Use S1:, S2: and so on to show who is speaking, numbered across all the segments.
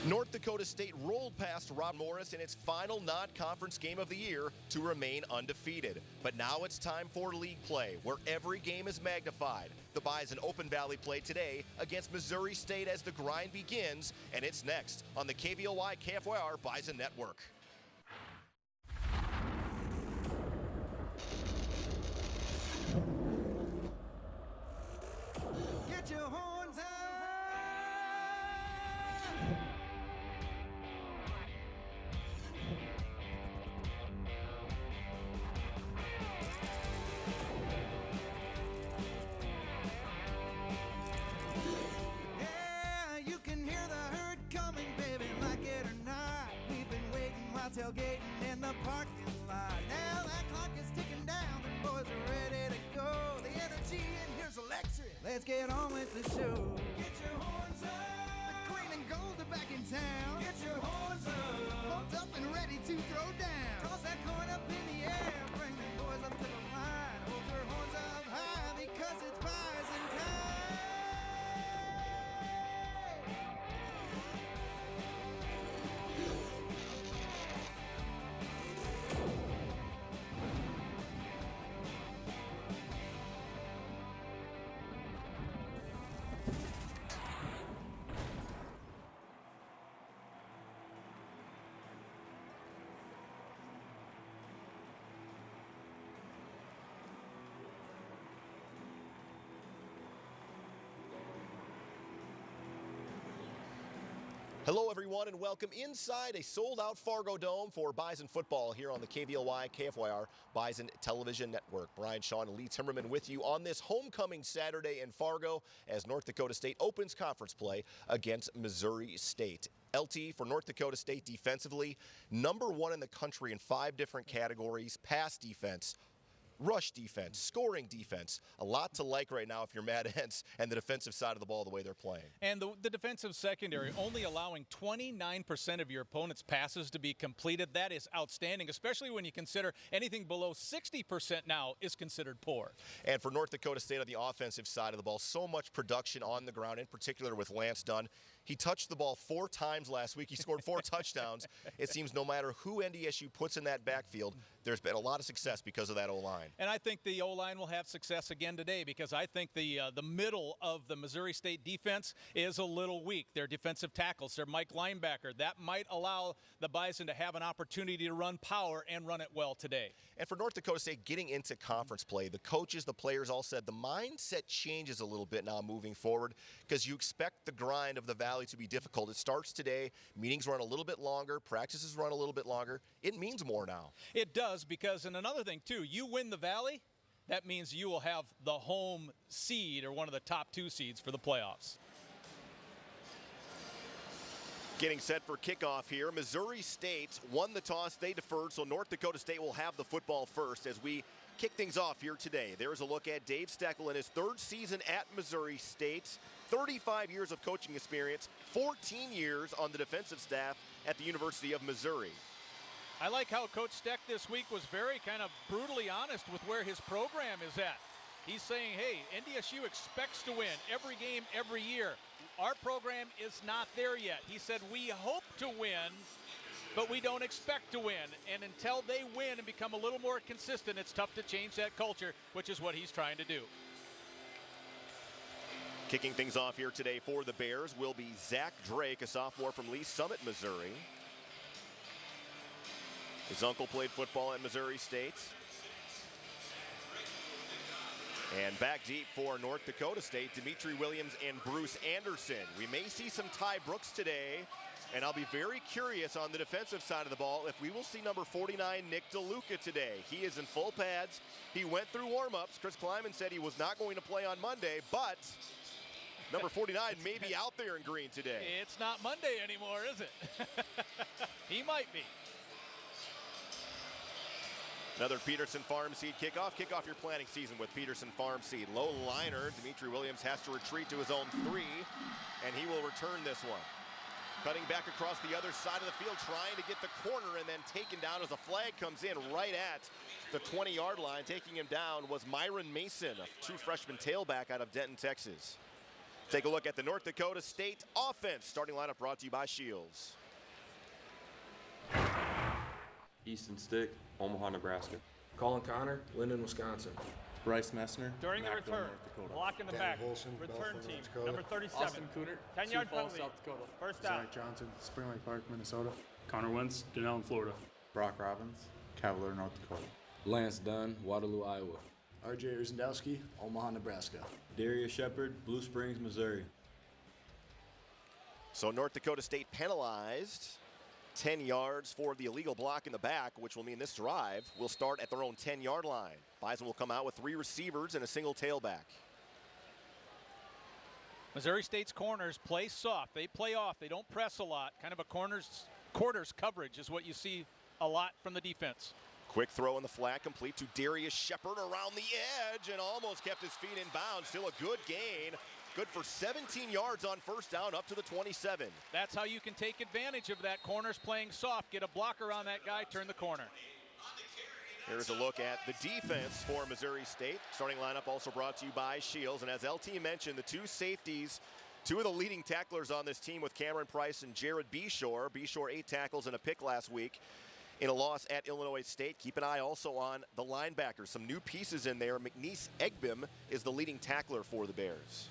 S1: North Dakota State rolled past Rob Morris in its final non-conference game of the year to remain undefeated. But now it's time for league play, where every game is magnified. The Bison Open Valley play today against Missouri State as the grind begins, and it's next on the KVOY KFYR Bison Network.
S2: Get your horns out! Yeah, you can hear the herd coming, baby, like it or not. We've been waiting while tailgating in the parking lot. Now that clock is ticking down, the boys are ready to go. The energy in here's electric. Let's get on with the show. Get your horns up. The green and gold are back in town. Get your horns up. Pumped up and ready to throw down. Toss that coin up in the air. Bring the boys up to the line. Hold your horns up high because it's Bison time.
S1: Hello, everyone, and welcome inside a sold-out Fargo Dome for Bison football here on the KVOY KFYR Bison Television Network. Brian Shaw and Lee Timmerman with you on this homecoming Saturday in Fargo as North Dakota State opens conference play against Missouri State. LT for North Dakota State defensively, #1 in the country in 5 different categories: pass defense, rush defense, scoring defense. A lot to like right now if you're Mad Ants and the defensive side of the ball the way they're playing.
S3: And the defensive secondary only allowing 29% of your opponent's passes to be completed. That is outstanding, especially when you consider anything below 60% now is considered poor.
S1: And for North Dakota State on the offensive side of the ball, so much production on the ground, in particular with Lance Dunn. He touched the ball 4 times last week. He scored 4 touchdowns. It seems no matter who NDSU puts in that backfield, there's been a lot of success because of that O-line.
S3: And I think the O-line will have success again today because I think the middle of the Missouri State defense is a little weak. Their defensive tackles, their Mike linebacker, that might allow the Bison to have an opportunity to run power and run it well today.
S1: And for North Dakota State getting into conference play, the coaches, the players all said the mindset changes a little bit now moving forward because you expect the grind of the Valley to be difficult. It starts today. Meetings run a little bit longer. Practices run a little bit longer. It means more now.
S3: It does because, and another thing too, you win the Valley, that means you will have the home seed or one of the top 2 seeds for the playoffs.
S1: Getting set for kickoff here. Missouri State won the toss. They deferred, so North Dakota State will have the football first as we kick things off here today. There's a look at Dave Steckel in his 3rd season at Missouri State. 35 years of coaching experience, 14 years on the defensive staff at the University of Missouri.
S3: I like how Coach Steck this week was very kind of brutally honest with where his program is at. He's saying, hey, NDSU expects to win every game, every year. Our program is not there yet. He said, we hope to win, but we don't expect to win. And until they win and become a little more consistent, it's tough to change that culture, which is what he's trying to do.
S1: Kicking things off here today for the Bears will be Zach Drake, a sophomore from Lee Summit, Missouri. His uncle played football at Missouri State. And back deep for North Dakota State, Dimitri Williams and Bruce Anderson. We may see some Ty Brooks today, and I'll be very curious on the defensive side of the ball if we will see number 49, Nick DeLuca, today. He is in full pads. He went through warm-ups. Chris Kleiman said he was not going to play on Monday, but number 49 may be out there in green today.
S3: It's not Monday anymore, is it? He might be.
S1: Another Peterson Farm Seed kickoff. Kick off your planting season with Peterson Farm Seed. Low liner, Dimitri Williams has to retreat to his own 3, and he will return this one. Cutting back across the other side of the field, trying to get the corner and then taken down as a flag comes in right at the 20-yard line. Taking him down was Myron Mason, a true freshman tailback out of Denton, Texas. Take a look at the North Dakota State offense. Starting lineup brought to you by Shields.
S4: Easton Stick, Omaha, Nebraska.
S5: Colin Connor, Linden, Wisconsin.
S6: Bryce Messner.
S7: During the
S6: Macville,
S7: return,
S6: North Dakota.
S7: block in the
S8: Dan
S7: back,
S8: Wilson,
S7: return
S8: Belfort,
S7: team,
S8: North Dakota.
S7: number 37.
S5: Austin Cooter,
S7: 10-yard
S5: Sioux Falls,
S7: penalty.
S5: South Dakota.
S7: First down.
S8: Zach Johnson, Spring Lake Park, Minnesota.
S6: Connor Wentz, Denellen, Florida.
S4: Brock Robbins, Cavalier, North Dakota.
S5: Lance Dunn, Waterloo, Iowa.
S9: RJ Urzendowski, Omaha, Nebraska.
S4: Darius Shepard, Blue Springs, Missouri.
S1: So North Dakota State penalized 10 yards for the illegal block in the back, which will mean this drive will start at their own 10-yard line. Bison will come out with 3 receivers and a single tailback.
S3: Missouri State's corners play soft. They play off. They don't press a lot. Kind of a quarters coverage is what you see a lot from the defense.
S1: Quick throw in the flat, complete to Darius Shepard around the edge and almost kept his feet in bounds. Still a good gain. Good for 17 yards on first down up to the 27.
S3: That's how you can take advantage of that. Corners playing soft. Get a blocker on that guy, turn the corner.
S1: Here's a look at the defense for Missouri State. Starting lineup also brought to you by Shields. And as LT mentioned, the 2 safeties, 2 of the leading tacklers on this team with Cameron Price and Jared Beshore. Beshore 8 tackles and a pick last week in a loss at Illinois State. Keep an eye also on the linebackers. Some new pieces in there. McNeese Egbim is the leading tackler for the Bears.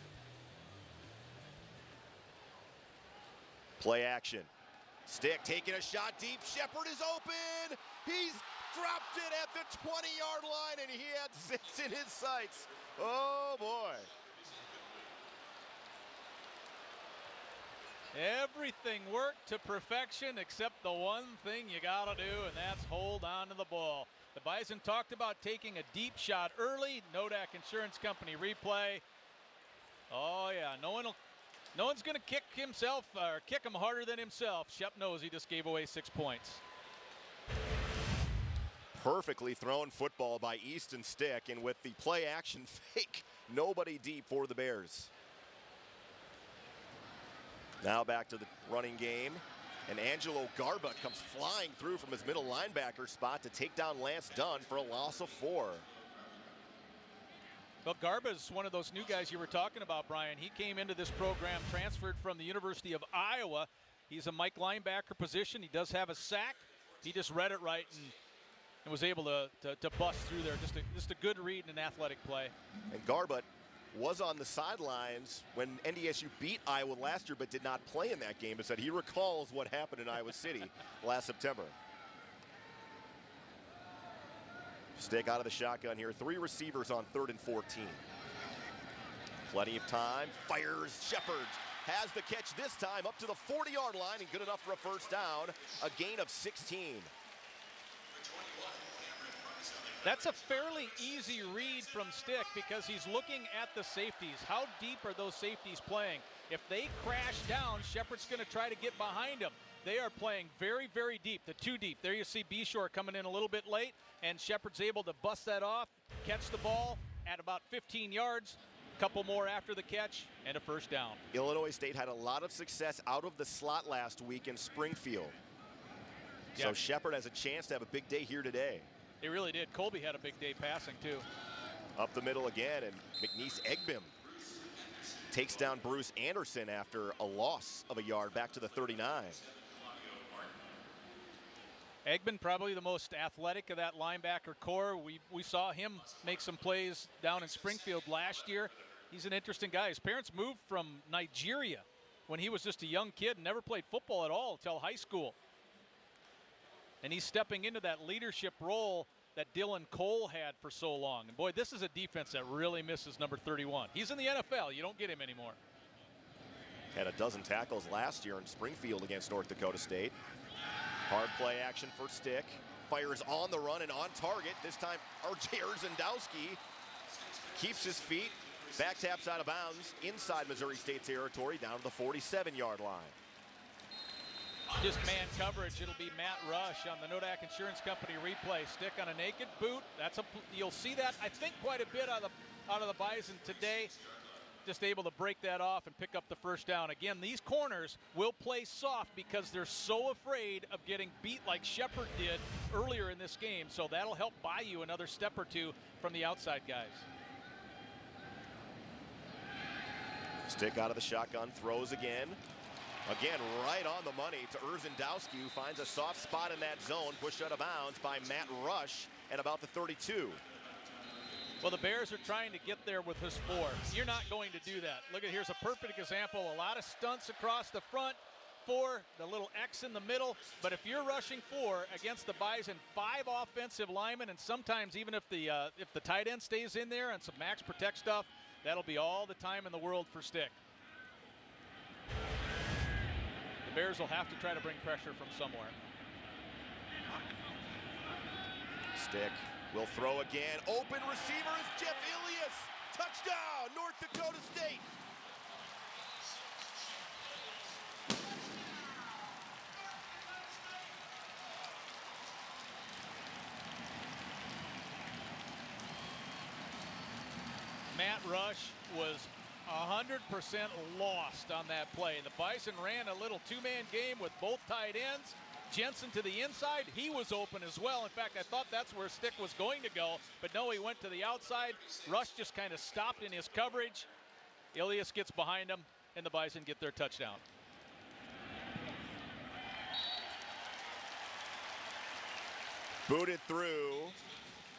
S1: Play action. Stick taking a shot deep. Shepard is open. He's dropped it at the 20-yard line, and he had 6 in his sights. Oh, boy.
S3: Everything worked to perfection except the one thing you got to do, and that's hold on to the ball. The Bison talked about taking a deep shot early. Nodak Insurance Company replay. Oh, yeah. No one's going to kick himself or kick him harder than himself. Shep knows he just gave away 6 points.
S1: Perfectly thrown football by Easton Stick, and with the play action fake, nobody deep for the Bears. Now back to the running game, and Angelo Garba comes flying through from his middle linebacker spot to take down Lance Dunn for a loss of 4.
S3: Well, Garba's one of those new guys you were talking about, Brian. He came into this program, transferred from the University of Iowa. He's a Mike linebacker position. He does have a sack. He just read it right and was able to bust through there. Just a good read and an athletic play.
S1: And Garbutt was on the sidelines when NDSU beat Iowa last year, but did not play in that game, but said he recalls what happened in Iowa City last September. Stick out of the shotgun here. 3 receivers on 3rd and 14. Plenty of time. Fires Shepard. Has the catch this time up to the 40-yard line and good enough for a first down. A gain of 16.
S3: That's a fairly easy read from Stick because he's looking at the safeties. How deep are those safeties playing? If they crash down, Shepard's going to try to get behind them. They are playing very, very deep, the 2 deep. There you see Beshore coming in a little bit late, and Shepard's able to bust that off, catch the ball at about 15 yards, a couple more after the catch, and a first down.
S1: Illinois State had a lot of success out of the slot last week in Springfield. So
S3: Yeah.
S1: Shepard has a chance to have a big day here today.
S3: They really did. Colby had a big day passing, too.
S1: Up the middle again, and McNeese Egbim takes down Bruce Anderson after a loss of a yard back to the 39.
S3: Eggman probably the most athletic of that linebacker core. We saw him make some plays down in Springfield last year. He's an interesting guy. His parents moved from Nigeria when he was just a young kid and never played football at all until high school. And he's stepping into that leadership role that Dylan Cole had for so long. And boy, this is a defense that really misses number 31. He's in the NFL. You don't get him anymore.
S1: Had a dozen tackles last year in Springfield against North Dakota State. Hard play action for Stick. Fires on the run and on target. This time, RJ Urzendowski keeps his feet. Back taps out of bounds inside Missouri State territory down to the 47-yard line.
S3: Just man coverage. It'll be Matt Rush on the Nodak Insurance Company replay. Stick on a naked boot. You'll see that, I think, quite a bit out of the Bison today. Just able to break that off and pick up the first down. Again, these corners will play soft because they're so afraid of getting beat like Shepard did earlier in this game. So that'll help buy you another step or two from the outside guys.
S1: Stick out of the shotgun, throws again. Again, right on the money to Urzendowski, who finds a soft spot in that zone, pushed out of bounds by Matt Rush at about the 32.
S3: Well, the Bears are trying to get there with his 4. You're not going to do that. Look at, here's a perfect example. A lot of stunts across the front. 4, the little X in the middle. But if you're rushing 4 against the Bison, 5 offensive linemen, and sometimes even if the tight end stays in there and some max protect stuff, that'll be all the time in the world for Stick. The Bears will have to try to bring pressure from somewhere.
S1: Stick will throw again. Open receiver is Jeff Ilias. Touchdown, North Dakota State.
S3: Matt Rush was 100% lost on that play. The Bison ran a little two-man game with both tight ends. Jensen to the inside, he was open as well. In fact, I thought that's where Stick was going to go, but no, he went to the outside. Rush just kind of stopped in his coverage. Ilias gets behind him, and the Bison get their touchdown.
S1: Booted through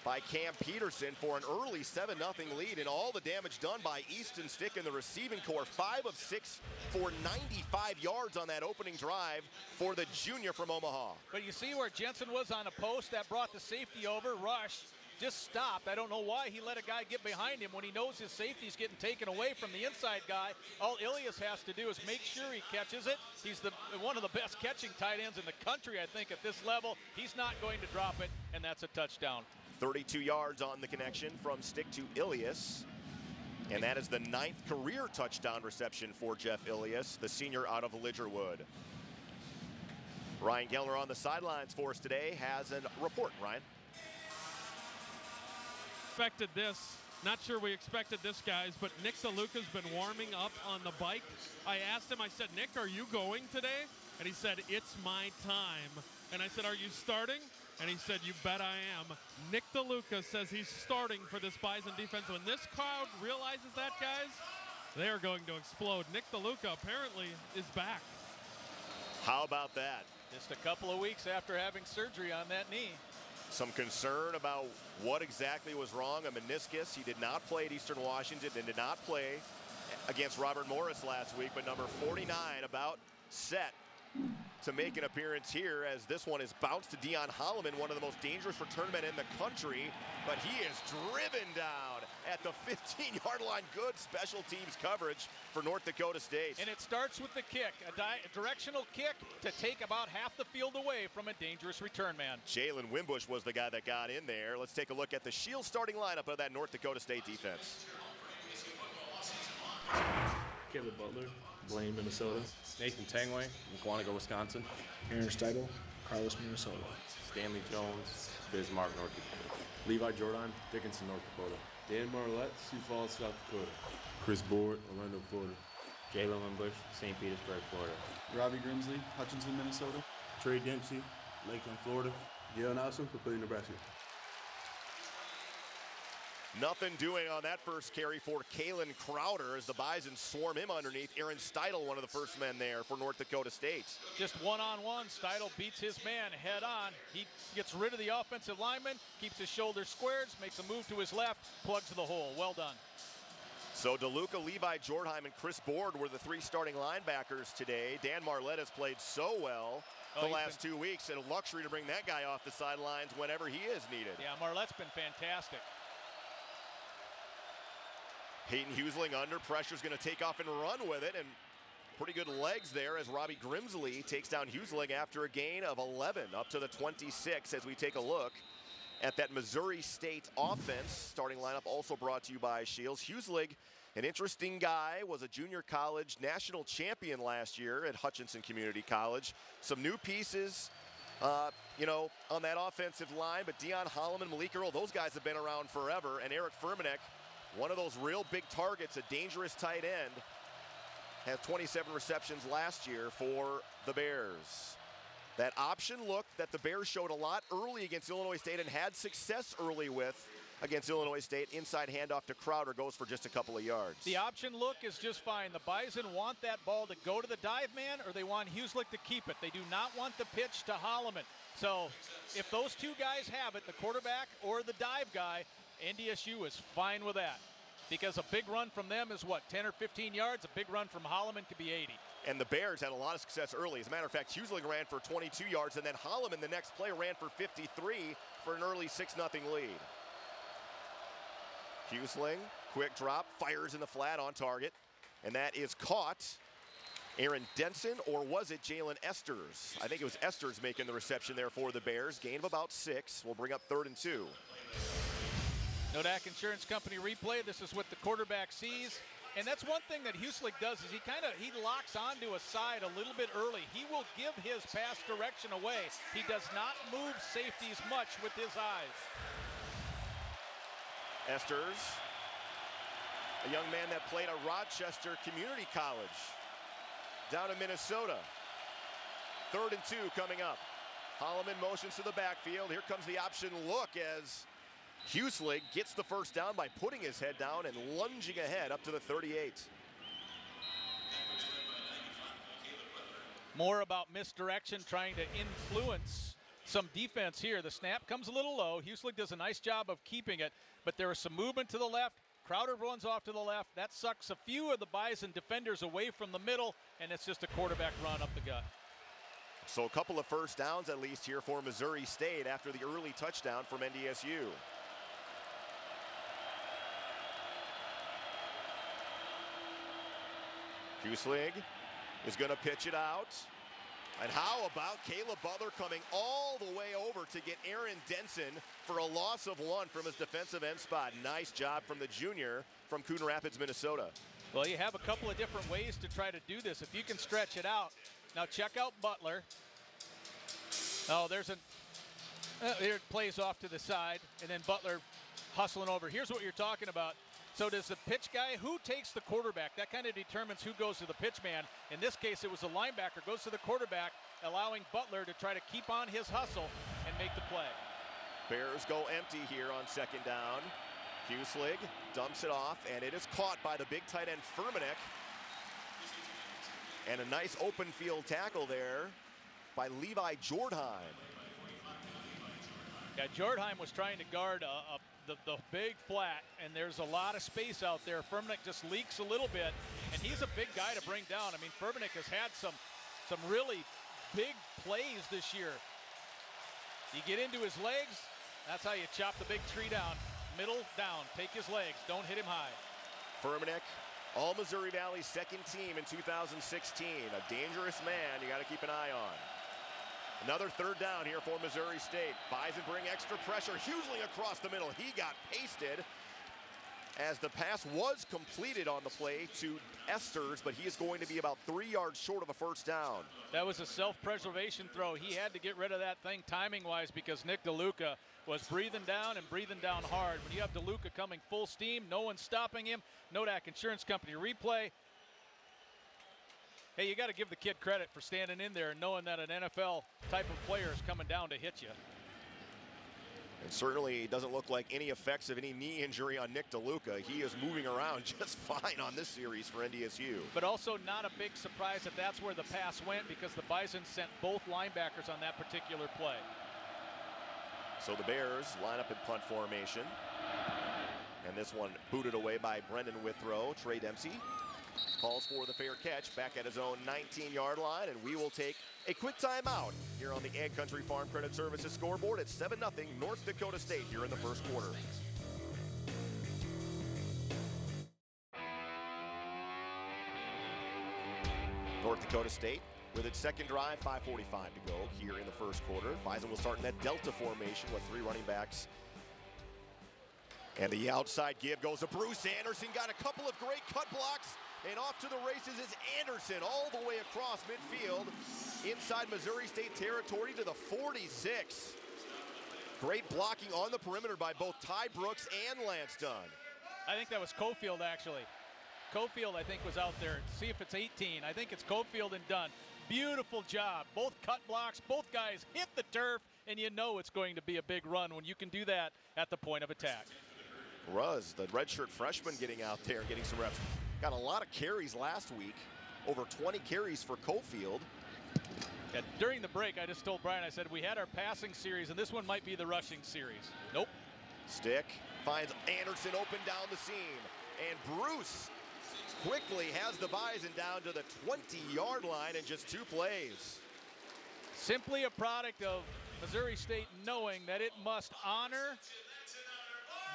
S1: by Cam Peterson for an early 7-0 lead, and all the damage done by Easton Stick in the receiving core. 5 of 6 for 95 yards on that opening drive for the junior from Omaha.
S3: But you see where Jensen was on a post, that brought the safety over. Rush just stopped. I don't know why he let a guy get behind him when he knows his safety's getting taken away from the inside guy. All Ilias has to do is make sure he catches it. He's one of the best catching tight ends in the country, I think, at this level. He's not going to drop it, and that's a touchdown.
S1: 32 yards on the connection from Stick to Ilias. And that is the 9th career touchdown reception for Jeff Ilias, the senior out of Lidgerwood. Ryan Geller on the sidelines for us today has a report. Ryan?
S7: Expected this. Not sure we expected this, guys, but Nick DeLuca's been warming up on the bike. I asked him, I said, Nick, are you going today? And he said, it's my time. And I said, are you starting? And he said, you bet I am. Nick DeLuca says he's starting for this Bison defense. When this crowd realizes that, guys, they are going to explode. Nick DeLuca apparently is back.
S1: How about that?
S3: Just a couple of weeks after having surgery on that knee.
S1: Some concern about what exactly was wrong. A meniscus. He did not play at Eastern Washington and did not play against Robert Morris last week, but number 49 about set to make an appearance here, as this one is bounced to Dion Holloman, one of the most dangerous return men in the country, but he is driven down at the 15-yard line. Good special teams coverage for North Dakota State.
S3: And it starts with the kick, a directional kick to take about half the field away from a dangerous return man.
S1: Jalen Wimbush was the guy that got in there. Let's take a look at the Shield starting lineup of that North Dakota State defense.
S5: Caleb Butler, Blaine, Minnesota.
S4: Nathan Tangway, McWanago, Wisconsin.
S9: Aaron Steidel, Carlos, Minnesota.
S4: Stanley Jones, Bismarck, North Dakota.
S8: Levi Jordan, Dickinson, North Dakota.
S4: Dan Marlette, Sioux Falls, South Dakota.
S8: Chris Board, Orlando, Florida.
S4: Jalen Wimbush, St. Petersburg, Florida.
S8: Robbie Grimsley, Hutchinson, Minnesota. Trey Dempsey, Lakeland, Florida. Gail Nelson, Papillion, Nebraska.
S1: Nothing doing on that first carry for Kalen Crowder as the Bison swarm him underneath. Aaron Steidel, one of the first men there for North Dakota State.
S3: Just one-on-one, Steidel beats his man head on. He gets rid of the offensive lineman, keeps his shoulders squared, makes a move to his left, plugs the hole. Well done.
S1: So DeLuca, Levi Jortheim, and Chris Board were the 3 starting linebackers today. Dan Marlette has played so well the last 2 weeks, and a luxury to bring that guy off the sidelines whenever he is needed.
S3: Yeah, Marlette's been fantastic.
S1: Peyton Husling under pressure is going to take off and run with it, and pretty good legs there as Robbie Grimsley takes down Husling after a gain of 11 up to the 26 as we take a look at that Missouri State offense. Starting lineup also brought to you by Shields. Husling, an interesting guy, was a junior college national champion last year at Hutchinson Community College. Some new pieces, on that offensive line, but Dion Holloman, Malik Earl, those guys have been around forever, and Eric Furmanek, one of those real big targets, a dangerous tight end, has 27 receptions last year for the Bears. That option look that the Bears showed a lot early against Illinois State and had success early with against Illinois State. Inside handoff to Crowder goes for just a couple of yards.
S3: The option look is just fine. The Bison want that ball to go to the dive man, or they want Huslick to keep it. They do not want the pitch to Holloman. So if those two guys have it, the quarterback or the dive guy, NDSU is fine with that. Because a big run from them is what, 10 or 15 yards? A big run from Holloman could be 80.
S1: And the Bears had a lot of success early. As a matter of fact, Huslick ran for 22 yards, and then Holloman, the next play, ran for 53 for an early 6-0 lead. Husling, quick drop, fires in the flat on target, and that is caught. Aaron Denson, or was it Jalen Esters? I think it was Esters making the reception there for the Bears. Gain of about 6. We'll bring up 3rd and 2.
S3: Nodak Insurance Company replay. This is what the quarterback sees. And that's one thing that Huslick does is he locks onto a side a little bit early. He will give his pass direction away. He does not move safeties much with his eyes.
S1: Esters, a young man that played at Rochester Community College down in Minnesota. 3rd and 2 coming up. Holloman motions to the backfield. Here comes the option look as Huslick gets the first down by putting his head down and lunging ahead up to the 38.
S3: More about misdirection, trying to influence some defense here. The snap comes a little low. Huslick does a nice job of keeping it, but there is some movement to the left. Crowder runs off to the left. That sucks a few of the Bison defenders away from the middle, and it's just a quarterback run up the gut.
S1: So a couple of first downs at least here for Missouri State after the early touchdown from NDSU. Huslick is going to pitch it out. And how about Caleb Butler coming all the way over to get Aaron Denson for a loss of 1 from his defensive end spot. Nice job from the junior from Coon Rapids, Minnesota.
S3: Well, you have a couple of different ways to try to do this. If you can stretch it out. Now check out Butler. Oh, here it plays off to the side, and then Butler hustling over. Here's what you're talking about. So does the pitch guy, who takes the quarterback? That kind of determines who goes to the pitch man. In this case, it was the linebacker, goes to the quarterback, allowing Butler to try to keep on his hustle and make the play.
S1: Bears go empty here on 2nd down. Huslick dumps it off, and it is caught by the big tight end Furmanek. And a nice open field tackle there by Levi Jordheim.
S3: Yeah, Jordheim was trying to guard the big flat, and there's a lot of space out there. Furmanek just leaks a little bit, and he's a big guy to bring down. I mean, Furmanek has had some really big plays this year. You get into his legs, that's how you chop the big tree down. Middle down, take his legs, don't hit him high.
S1: Furmanek, all Missouri Valley's 2nd team in 2016. A dangerous man you got to keep an eye on. Another 3rd down here for Missouri State. Bison bring extra pressure. Husling across the middle. He got pasted as the pass was completed on the play to Esters, but he is going to be about 3 yards short of a first down.
S3: That was a self-preservation throw. He had to get rid of that thing timing-wise because Nick DeLuca was breathing down and breathing down hard. When you have DeLuca coming full steam, no one's stopping him. Nodak Insurance Company replay. Hey, you got to give the kid credit for standing in there and knowing that an NFL type of player is coming down to hit you.
S1: And certainly it doesn't look like any effects of any knee injury on Nick DeLuca. He is moving around just fine on this series for NDSU.
S3: But also not a big surprise that that's where the pass went because the Bison sent both linebackers on that particular play.
S1: So the Bears line up in punt formation. And this one booted away by Brendan Withrow. Trey Dempsey calls for the fair catch back at his own 19-yard line, and we will take a quick timeout here on the Ag Country Farm Credit Services scoreboard. It's 7-0 North Dakota State here in the first quarter. North Dakota State with its 2nd drive, 5:45 to go here in the first quarter. Bison will start in that Delta formation with 3 running backs. And the outside give goes to Bruce Anderson. Got a couple of great cut blocks. And off to the races is Anderson all the way across midfield inside Missouri State territory to the 46. Great blocking on the perimeter by both Ty Brooks and Lance Dunn.
S3: I think that was Cofield, actually. Cofield, I think, was out there. See if it's 18. I think it's Cofield and Dunn. Beautiful job. Both cut blocks, both guys hit the turf, and you know it's going to be a big run when you can do that at the point of attack.
S1: Ruz, the redshirt freshman, getting out there and getting some reps. Got a lot of carries last week, over 20 carries for Cofield.
S3: Yeah, during the break, I just told Brian, I said, we had our passing series, and this one might be the rushing series. Nope.
S1: Stick finds Anderson open down the seam. And Bruce quickly has the Bison down to the 20-yard line in just 2 plays.
S3: Simply a product of Missouri State knowing that it must honor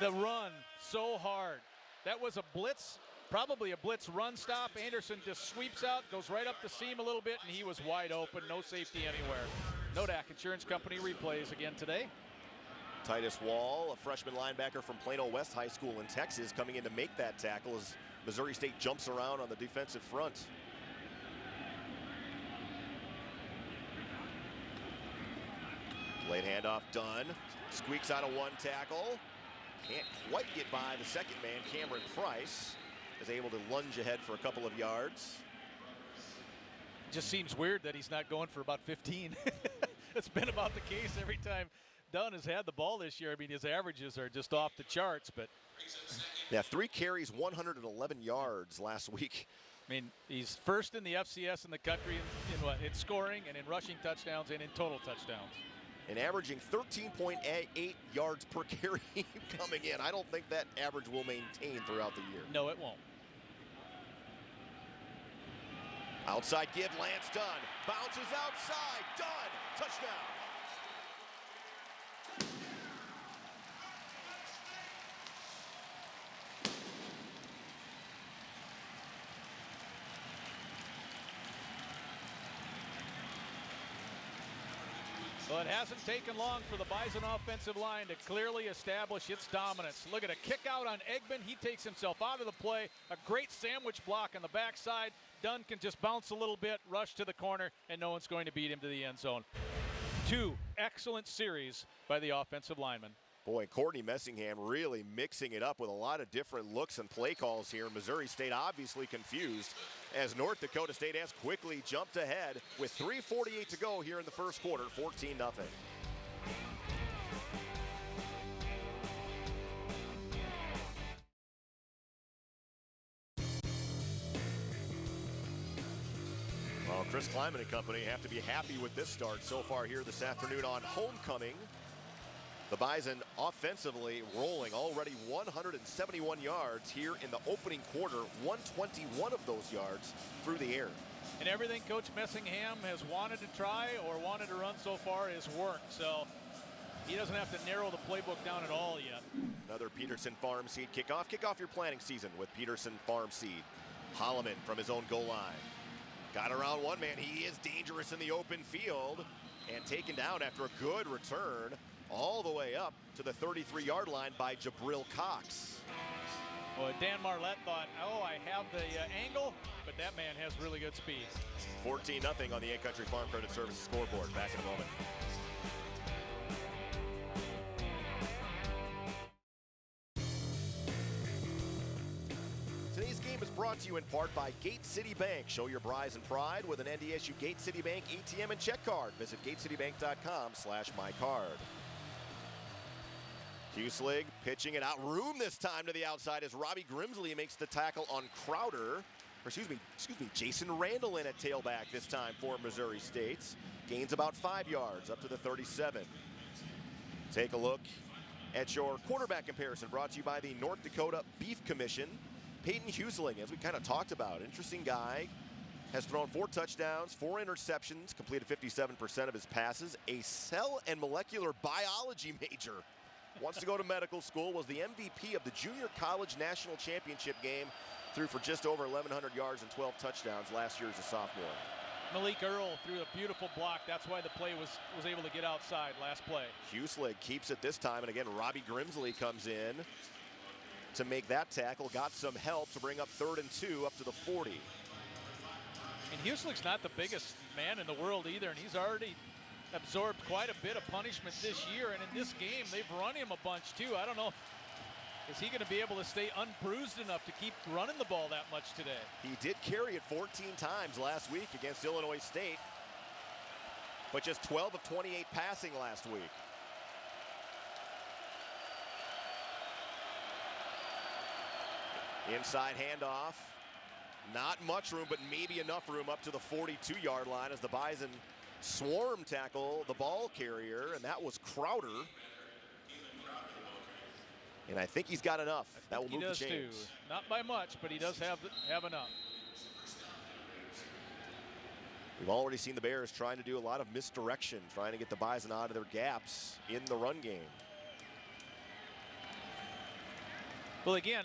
S3: the run so hard. That was a blitz, probably a blitz run stop. Anderson just sweeps out, goes right up the seam a little bit, and he was wide open, no safety anywhere. Nodak Insurance Company replays again today.
S1: Titus Wall, a freshman linebacker from Plano West High School in Texas, coming in to make that tackle as Missouri State jumps around on the defensive front. Late handoff done. Squeaks out of 1 tackle. Can't quite get by the second man. Cameron Price is able to lunge ahead for a couple of yards.
S3: Just seems weird that he's not going for about 15. It's been about the case every time Dunn has had the ball this year. I mean, his averages are just off the charts, but.
S1: Yeah, 3 carries, 111 yards last week.
S3: I mean, he's first in the FCS in the country in scoring and in rushing touchdowns and in total touchdowns.
S1: And averaging 13.8 yards per carry coming in. I don't think that average will maintain throughout the year.
S3: No, it won't.
S1: Outside give, Lance Dunn. Bounces outside, Dunn, touchdown.
S3: Well, it hasn't taken long for the Bison offensive line to clearly establish its dominance. Look at a kick out on Eggman. He takes himself out of the play. A great sandwich block on the backside. Dunn can just bounce a little bit, rush to the corner, and no one's going to beat him to the end zone. 2 excellent series by the offensive lineman.
S1: Boy, Courtney Messingham really mixing it up with a lot of different looks and play calls here. Missouri State obviously confused as North Dakota State has quickly jumped ahead with 3:48 to go here in the first quarter, 14-0. Well, Chris Kleiman and company have to be happy with this start so far here this afternoon on homecoming. The Bison offensively rolling, already 171 yards here in the opening quarter, 121 of those yards through the air.
S3: And everything Coach Messingham has wanted to try or wanted to run so far has worked, so he doesn't have to narrow the playbook down at all yet.
S1: Another Peterson Farm Seed kickoff. Kick off your planting season with Peterson Farm Seed. Holloman from his own goal line. Got around one man. He is dangerous in the open field and taken down after a good return all the way up to the 33-yard line by Jabril Cox.
S3: Well, Dan Marlette thought, oh, I have the angle, but that man has really good speed.
S1: 14-0 on the A-Country Farm Credit Services scoreboard. Back in a moment. Today's game is brought to you in part by Gate City Bank. Show your Bison pride with an NDSU Gate City Bank ATM and check card. Visit gatecitybank.com/mycard. Huslig pitching it out. Room this time to the outside as Robbie Grimsley makes the tackle on Crowder. Or excuse me, Jason Randall in at tailback this time for Missouri State. Gains about 5 yards up to the 37. Take a look at your quarterback comparison brought to you by the North Dakota Beef Commission. Peyton Husling, as we kind of talked about, interesting guy. Has thrown 4 touchdowns, 4 interceptions, completed 57% of his passes. A cell and molecular biology major. Wants to go to medical school, was the MVP of the Junior College National Championship game. Threw for just over 1,100 yards and 12 touchdowns last year as a sophomore.
S3: Malik Earl threw a beautiful block. That's why the play was able to get outside last play.
S1: Huslig keeps it this time, and again, Robbie Grimsley comes in to make that tackle. Got some help to bring up 3rd and 2 up to the 40.
S3: And Huslig's not the biggest man in the world either, and he's already absorbed quite a bit of punishment this year, and in this game they've run him a bunch too. I don't know, is he going to be able to stay unbruised enough to keep running the ball that much today?
S1: He did carry it 14 times last week against Illinois State, but just 12 of 28 passing last week. Inside handoff. Not much room, but maybe enough room up to the 42-yard line as the Bison swarm tackle the ball carrier, and that was Crowder. And I think he's got enough. That will move the chains.
S3: Too. Not by much, but he does have enough.
S1: We've already seen the Bears trying to do a lot of misdirection, trying to get the Bison out of their gaps in the run game.
S3: Well, again,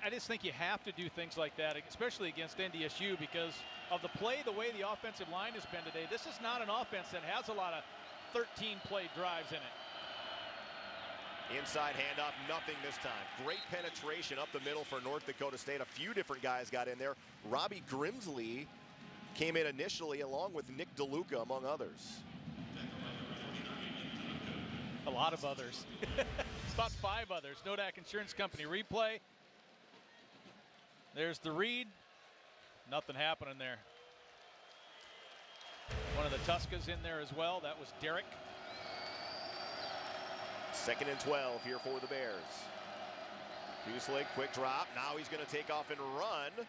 S3: I just think you have to do things like that, especially against NDSU, because of the way the offensive line has been today. This is not an offense that has a lot of 13-play drives in it.
S1: Inside handoff, nothing this time. Great penetration up the middle for North Dakota State. A few different guys got in there. Robbie Grimsley came in initially along with Nick DeLuca, among others.
S3: A lot of others. About 5 others. Nodak Insurance Company replay. There's the read. Nothing happening there. One of the Tuskas in there as well. That was Derek.
S1: 2nd and 12 here for the Bears. Hueslick, quick drop. Now he's going to take off and run.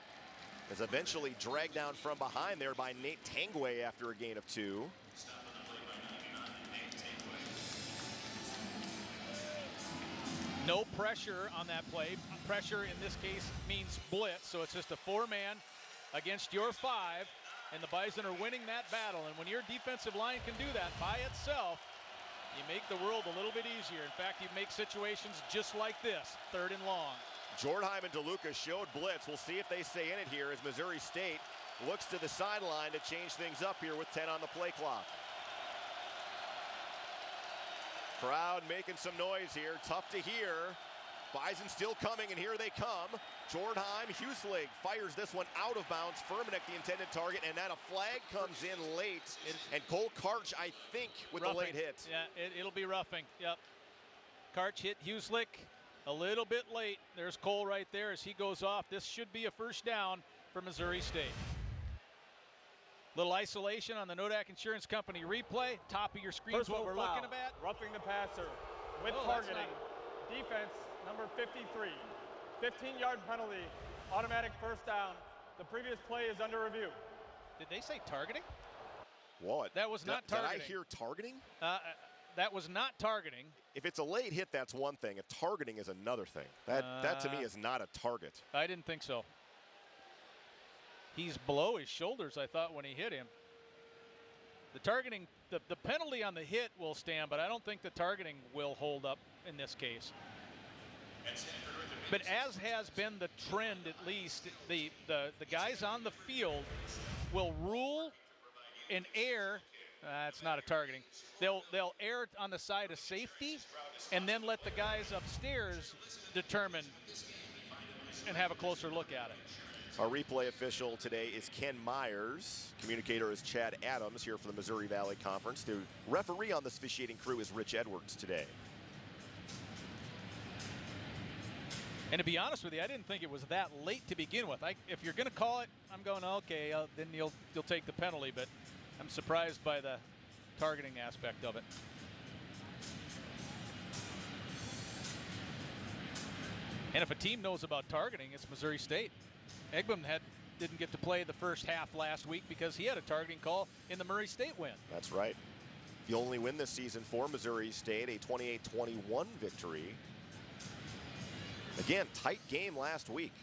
S1: Is eventually dragged down from behind there by Nate Tangway after a gain of 2.
S3: No pressure on that play. Pressure in this case means blitz, so it's just a 4-man against your 5, and the Bison are winning that battle. And when your defensive line can do that by itself, you make the world a little bit easier. In fact, you make situations just like this, 3rd and long.
S1: Jordheim and DeLuca showed blitz. We'll see if they stay in it here as Missouri State looks to the sideline to change things up here with 10 on the play clock. Crowd making some noise here. Tough to hear. Bison still coming, and here they come. Jordheim, Hueslick fires this one out of bounds. Furmanek the intended target, and then a flag comes in late. And Cole Karch, I think, with
S3: roughing.
S1: the late hit.
S3: Yeah, it'll be roughing. Yep. Karch hit Hueslick a little bit late. There's Cole right there as he goes off. This should be a 1st down for Missouri State. Little isolation on the Nodak Insurance Company replay. Top of your screen is what we're looking at.
S10: Roughing the passer with targeting. Defense number 53. 15-yard penalty. Automatic 1st down. The previous play is under review.
S3: Did they say targeting?
S1: What?
S3: That was not targeting.
S1: Did I hear targeting?
S3: That was not targeting.
S1: If it's a late hit, that's one thing. A targeting is another thing. That to me is not a target.
S3: I didn't think so. He's below his shoulders, I thought, when he hit him. The targeting, the penalty on the hit will stand, but I don't think the targeting will hold up in this case. But as has been the trend, at least, the guys on the field will rule and err. It's not a targeting. They'll err on the side of safety, and then let the guys upstairs determine and have a closer look at it.
S1: Our replay official today is Ken Myers. Communicator is Chad Adams here for the Missouri Valley Conference. The referee on this officiating crew is Rich Edwards today.
S3: And to be honest with you, I didn't think it was that late to begin with. If you're going to call it, I'm going, okay, then you'll take the penalty. But I'm surprised by the targeting aspect of it. And if a team knows about targeting, it's Missouri State. Egbem didn't get to play the first half last week because he had a targeting call in the Murray State win.
S1: That's right. The only win this season for Missouri State, a 28-21 victory. Again, tight game last week.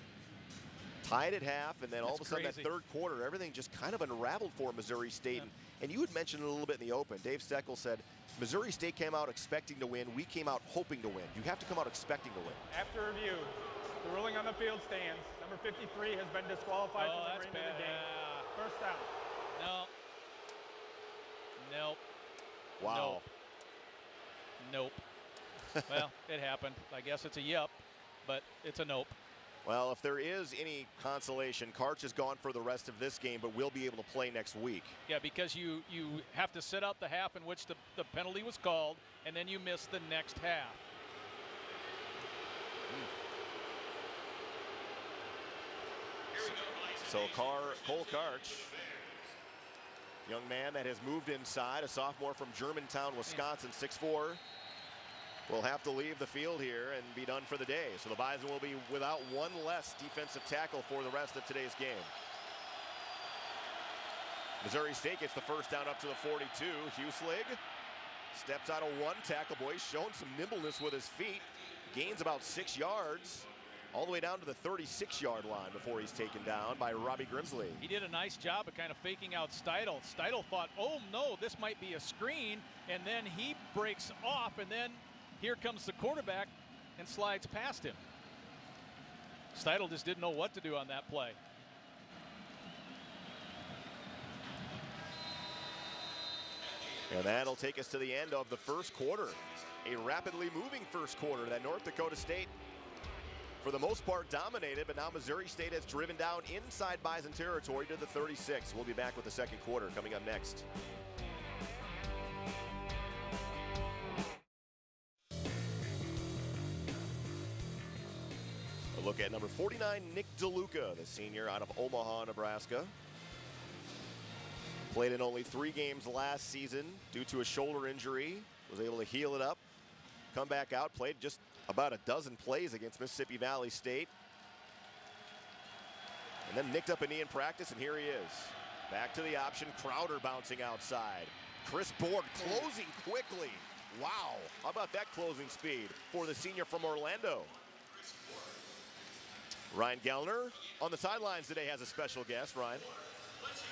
S1: Tied at half, and then all of a sudden that 3rd quarter, everything just kind of unraveled for Missouri State.
S3: Yep.
S1: And you had mentioned it a little bit in the open. Dave Steckel said, Missouri State came out expecting to win. We came out hoping to win. You have to come out expecting to win.
S10: After review, the ruling on the field stands. Number 53 has been disqualified from the remainder of the game. 1st down.
S3: Nope.
S1: Wow.
S3: Nope. Well, it happened. I guess it's a yep, but it's a nope.
S1: Well, if there is any consolation, Karch is gone for the rest of this game, but will be able to play next week.
S3: Yeah, because you have to sit out the half in which the penalty was called, and then you miss the next half.
S1: So Cole Karch, young man that has moved inside, a sophomore from Germantown, Wisconsin, 6'4", will have to leave the field here and be done for the day. So the Bison will be without one less defensive tackle for the rest of today's game. Missouri State gets the first down up to the 42. Huslig steps out of one tackle. Boy, he's shown some nimbleness with his feet. Gains about 6 yards, all the way down to the 36-yard line before he's taken down by Robbie Grimsley.
S3: He did a nice job of kind of faking out Steidl. Steidl thought, oh no, this might be a screen, and then he breaks off, and then here comes the quarterback and slides past him. Steidl just didn't know what to do on that play.
S1: And that'll take us to the end of the first quarter. A rapidly moving first quarter that North Dakota State, for the most part, dominated, but now Missouri State has driven down inside Bison territory to the 36. We'll be back with the second quarter coming up next. A look at number 49, Nick DeLuca, the senior out of Omaha, Nebraska. Played in only 3 games last season due to a shoulder injury. Was able to heal it up, come back out, played just about a dozen plays against Mississippi Valley State. And then nicked up a knee in practice, and here he is. Back to the option, Crowder bouncing outside. Chris Board closing quickly. Wow, how about that closing speed for the senior from Orlando? Ryan Gellner on the sidelines today has a special guest. Ryan.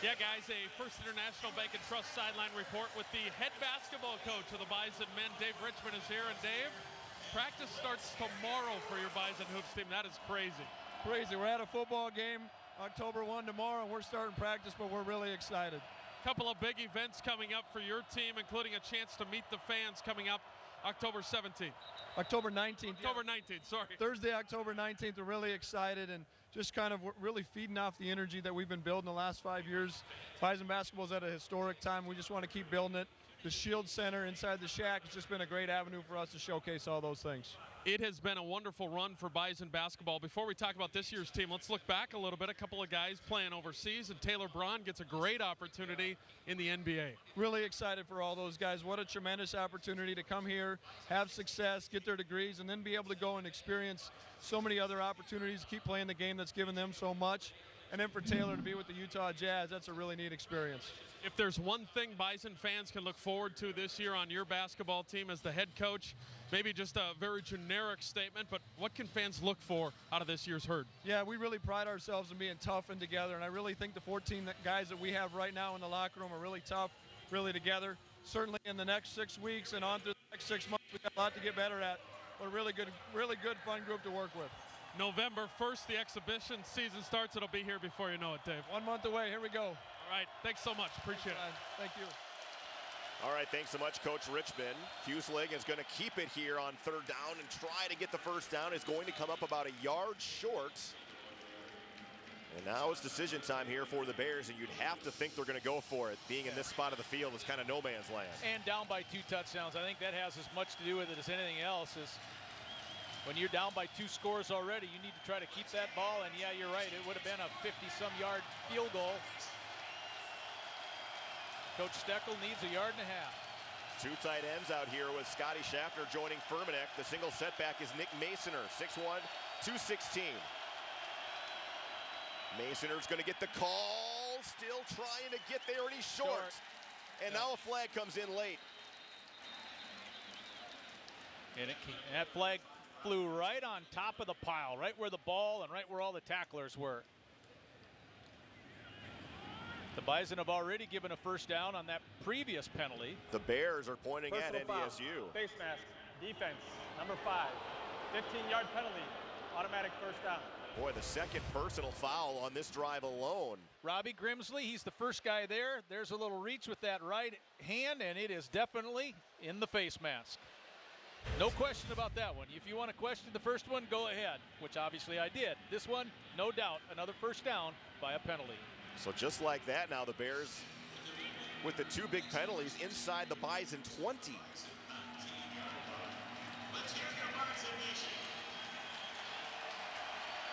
S7: Yeah, guys, a First International Bank and Trust sideline report with the head basketball coach of the Bison men. Dave Richmond is here. And Dave, practice starts tomorrow for your Bison hoops team. That is crazy.
S10: Crazy. We're at a football game October 1 tomorrow, and we're starting practice, but we're really excited.
S7: Couple of big events coming up for your team, including a chance to meet the fans coming up October 17th.
S10: October 19th.
S7: October 19th, sorry.
S10: Thursday, October 19th. We're really excited and just kind of really feeding off the energy that we've been building the last 5 years. Bison basketball is at a historic time. We just want to keep building it. The Shield Center inside the Shack has just been a great avenue for us to showcase all those things.
S7: It has been a wonderful run for Bison basketball. Before we talk about this year's team, let's look back a little bit. A couple of guys playing overseas, and Taylor Braun gets a great opportunity in the NBA.
S10: Really excited for all those guys. What a tremendous opportunity to come here, have success, get their degrees, and then be able to go and experience so many other opportunities, keep playing the game that's given them so much. And then for Taylor to be with the Utah Jazz, that's a really neat experience.
S7: If there's one thing Bison fans can look forward to this year on your basketball team as the head coach, maybe just a very generic statement, but what can fans look for out of this year's herd?
S10: Yeah, we really pride ourselves in being tough and together, and I really think the 14 guys that we have right now in the locker room are really tough, really together. Certainly in the next 6 weeks and on through the next 6 months, we've got a lot to get better at, but a really good, fun group to work with.
S7: November 1st, the exhibition season starts. It'll be here before you know it, Dave.
S10: 1 month away. Here we go.
S7: All right. Thanks so much. Appreciate it.
S10: Thank you.
S1: All right, thanks so much, Coach Richmond. Huslig is going to keep it here on 3rd down and try to get the first down. Is going to come up about a yard short. And now it's decision time here for the Bears, and you'd have to think they're going to go for it. Being in this spot of the field is kind of no man's land.
S3: And down by 2 touchdowns. I think that has as much to do with it as anything else. Is when you're down by 2 scores already, you need to try to keep that ball. And yeah, you're right. It would have been a 50-some yard field goal. Coach Steckel needs a yard and a half.
S1: 2 tight ends out here with Scotty Schaffner joining Furmanek. The single setback is Nick Masoner, 6'1", 216. Masoner's going to get the call. Still trying to get there, and he's short. And now a flag comes in late.
S3: And that flag flew right on top of the pile, right where the ball and right where all the tacklers were. The Bison have already given a first down on that previous penalty.
S1: The Bears are pointing
S10: Personal
S1: at NDSU.
S10: Foul. Face mask, defense, number 5. 15-yard penalty, automatic first down.
S1: Boy, the second personal foul on this drive alone.
S3: Robbie Grimsley, he's the first guy there. There's a little reach with that right hand, and it is definitely in the face mask. No question about that one. If you want to question the first one, go ahead, which obviously I did. This one, no doubt, another first down by a penalty.
S1: So just like that, now the Bears with the 2 big penalties inside the Bison 20.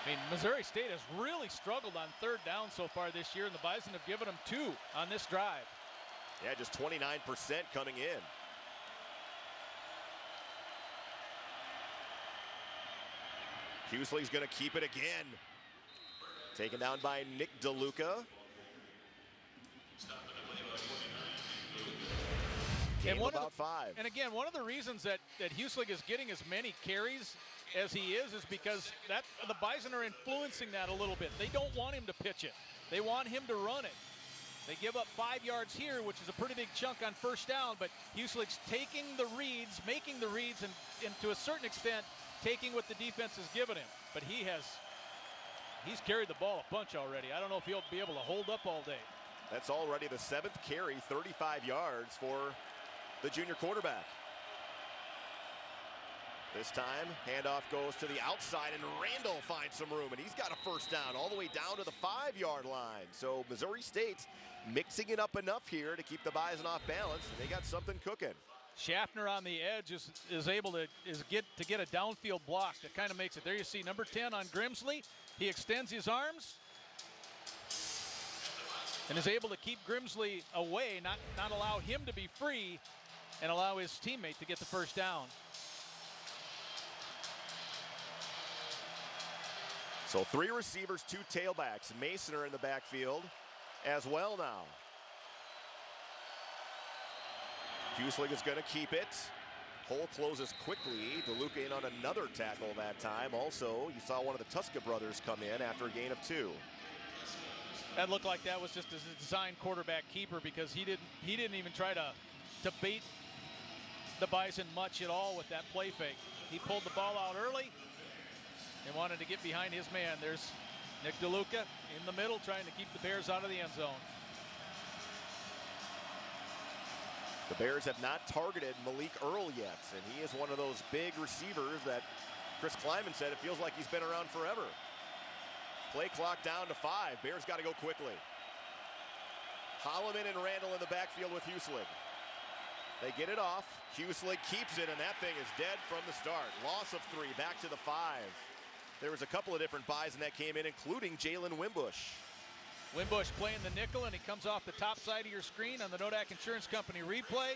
S3: I mean, Missouri State has really struggled on 3rd down so far this year, and the Bison have given them 2 on this drive.
S1: Yeah, just 29% coming in. Huslig's going to keep it again. Taken down by Nick DeLuca. Game about 5.
S3: And again, one of the reasons that Huslig is getting as many carries as he is because the Bison are influencing that a little bit. They don't want him to pitch it. They want him to run it. They give up 5 yards here, which is a pretty big chunk on first down, but Huslig's taking the reads, making the reads, and to a certain extent, taking what the defense has given him. But he's carried the ball a bunch already. I don't know if he'll be able to hold up all day.
S1: That's already the 7th carry, 35 yards for the junior quarterback. This time, handoff goes to the outside, and Randall finds some room, and he's got a first down all the way down to the 5-yard line. So Missouri State's mixing it up enough here to keep the Bison off balance. They got something cooking.
S3: Schaffner on the edge is able to get a downfield block that kind of makes it. There you see number 10 on Grimsley. He extends his arms and is able to keep Grimsley away, not allow him to be free, and allow his teammate to get the first down.
S1: So 3 receivers, 2 tailbacks. Mason are in the backfield as well now. Huslig is going to keep it. Hole closes quickly. DeLuca in on another tackle that time. Also, you saw one of the Tuska brothers come in after a gain of 2.
S3: That looked like that was just a design quarterback keeper because he didn't even try to bait the Bison much at all with that play fake. He pulled the ball out early and wanted to get behind his man. There's Nick DeLuca in the middle trying to keep the Bears out of the end zone.
S1: The Bears have not targeted Malik Earl yet, and he is one of those big receivers that Chris Kleiman said it feels like he's been around forever. Play clock down to 5. Bears got to go quickly. Holloman and Randall in the backfield with Huslig. They get it off. Huslig keeps it, and that thing is dead from the start. Loss of 3, back to the 5. There was a couple of different Bison that came in, including Jalen Wimbush.
S3: Wimbush playing the nickel, and he comes off the top side of your screen on the Nodak Insurance Company replay.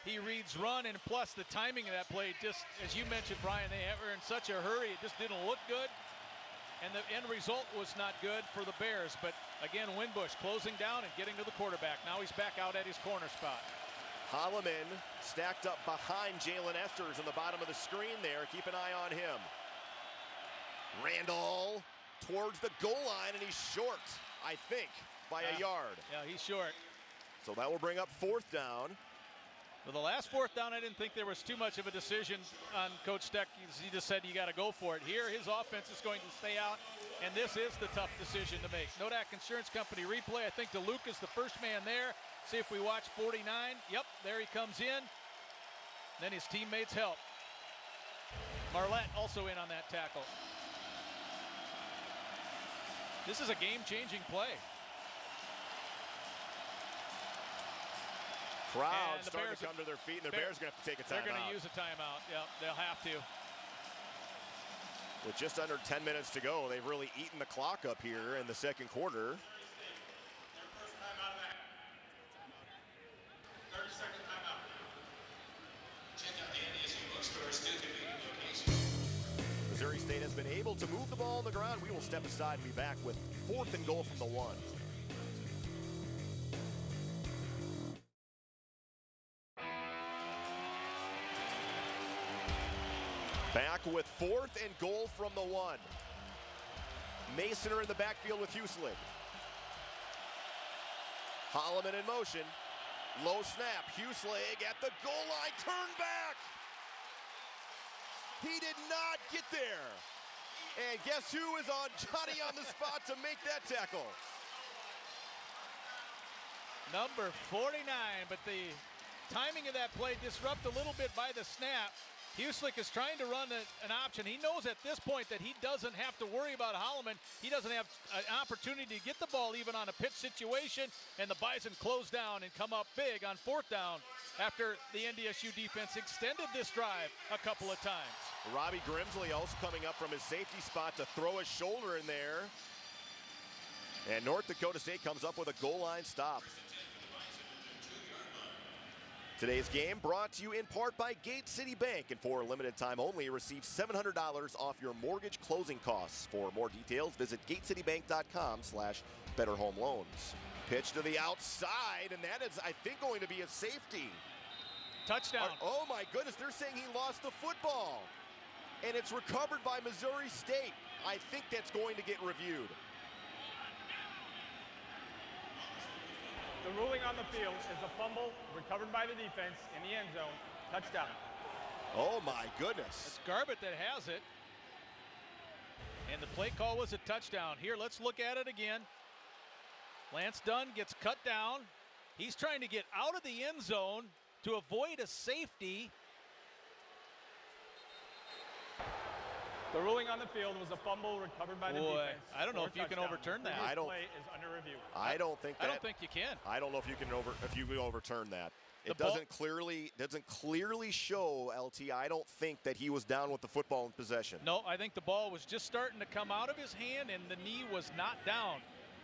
S3: He reads run, and plus the timing of that play, just as you mentioned, Brian, they were in such a hurry, it just didn't look good. And the end result was not good for the Bears. But again, Wimbush closing down and getting to the quarterback. Now he's back out at his corner spot.
S1: Holloman stacked up behind Jalen Esters in the bottom of the screen there. Keep an eye on him. Randall towards the goal line, and he's short, I think, by a yard.
S3: Yeah, he's short.
S1: So that will bring up 4th down.
S3: For the last 4th down, I didn't think there was too much of a decision on Coach Steck. He just said you got to go for it. Here, his offense is going to stay out, and this is the tough decision to make. Nodak Insurance Company replay. I think DeLuca's the first man there. See if we watch 49. Yep, there he comes in. Then his teammates help. Marlette also in on that tackle. This is a game-changing play.
S1: Crowd starting to come to their feet, and the Bears are going to have to take a timeout.
S3: They're going to use a timeout. Yeah, they'll have to.
S1: With just under 10 minutes to go, they've really eaten the clock up here in the second quarter. Missouri State has been able to move the ball on the ground. We will step aside and be back with 4th and goal from the 1. Back with 4th and goal from the 1. Mason are in the backfield with Huslig. Holloman in motion. Low snap. Huslig at the goal line. Turn back. He did not get there. And guess who is on Johnny on the spot to make that tackle?
S3: Number 49, but the timing of that play disrupted a little bit by the snap. Huslig is trying to run an option. He knows at this point that he doesn't have to worry about Holloman. He doesn't have an opportunity to get the ball even on a pitch situation, and the Bison close down and come up big on 4th down after the NDSU defense extended this drive a couple of times.
S1: Robbie Grimsley also coming up from his safety spot to throw his shoulder in there. And North Dakota State comes up with a goal line stop. Today's game brought to you in part by Gate City Bank, and for a limited time only, receive $700 off your mortgage closing costs. For more details, visit gatecitybank.com/betterhomeloans. Pitch to the outside, and that is, I think, going to be a safety.
S3: Touchdown.
S1: Oh my goodness, they're saying he lost the football. And it's recovered by Missouri State. I think that's going to get reviewed.
S11: The ruling on the field is a fumble recovered by the defense in the end zone. Touchdown.
S1: Oh my goodness.
S3: It's Garbett that has it. And the play call was a touchdown. Here, let's look at it again. Lance Dunn gets cut down. He's trying to get out of the end zone to avoid a safety.
S11: The ruling on the field was a fumble recovered by the defense.
S3: I don't know if you can overturn that.
S1: I don't.
S11: Play is under review.
S1: I don't think that.
S3: I don't think you can.
S1: I don't know if you can overturn that. It doesn't clearly show, LT. I don't think that he was down with the football in possession.
S3: No, I think the ball was just starting to come out of his hand and the knee was not down.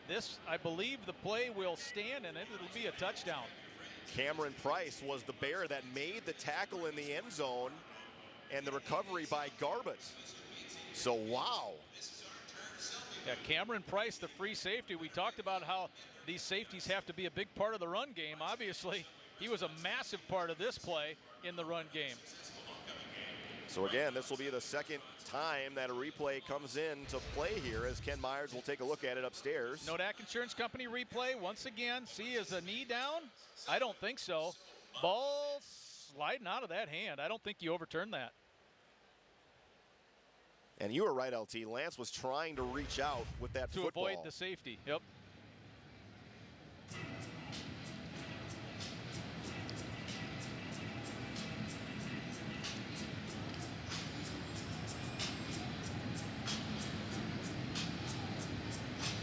S3: This, I believe the play will stand and it'll be a touchdown.
S1: Cameron Price was the Bear that made the tackle in the end zone and the recovery by Garbett. So, wow.
S3: Yeah, Cameron Price, the free safety. We talked about how these safeties have to be a big part of the run game. Obviously, he was a massive part of this play in the run game.
S1: So again, this will be the second time that a replay comes in to play here, as Ken Myers will take a look at it upstairs.
S3: Nodak Insurance Company replay once again. See, is a knee down? I don't think so. Ball sliding out of that hand. I don't think you overturn that.
S1: And you were right, LT. Lance was trying to reach out with that football.
S3: To avoid the safety, yep.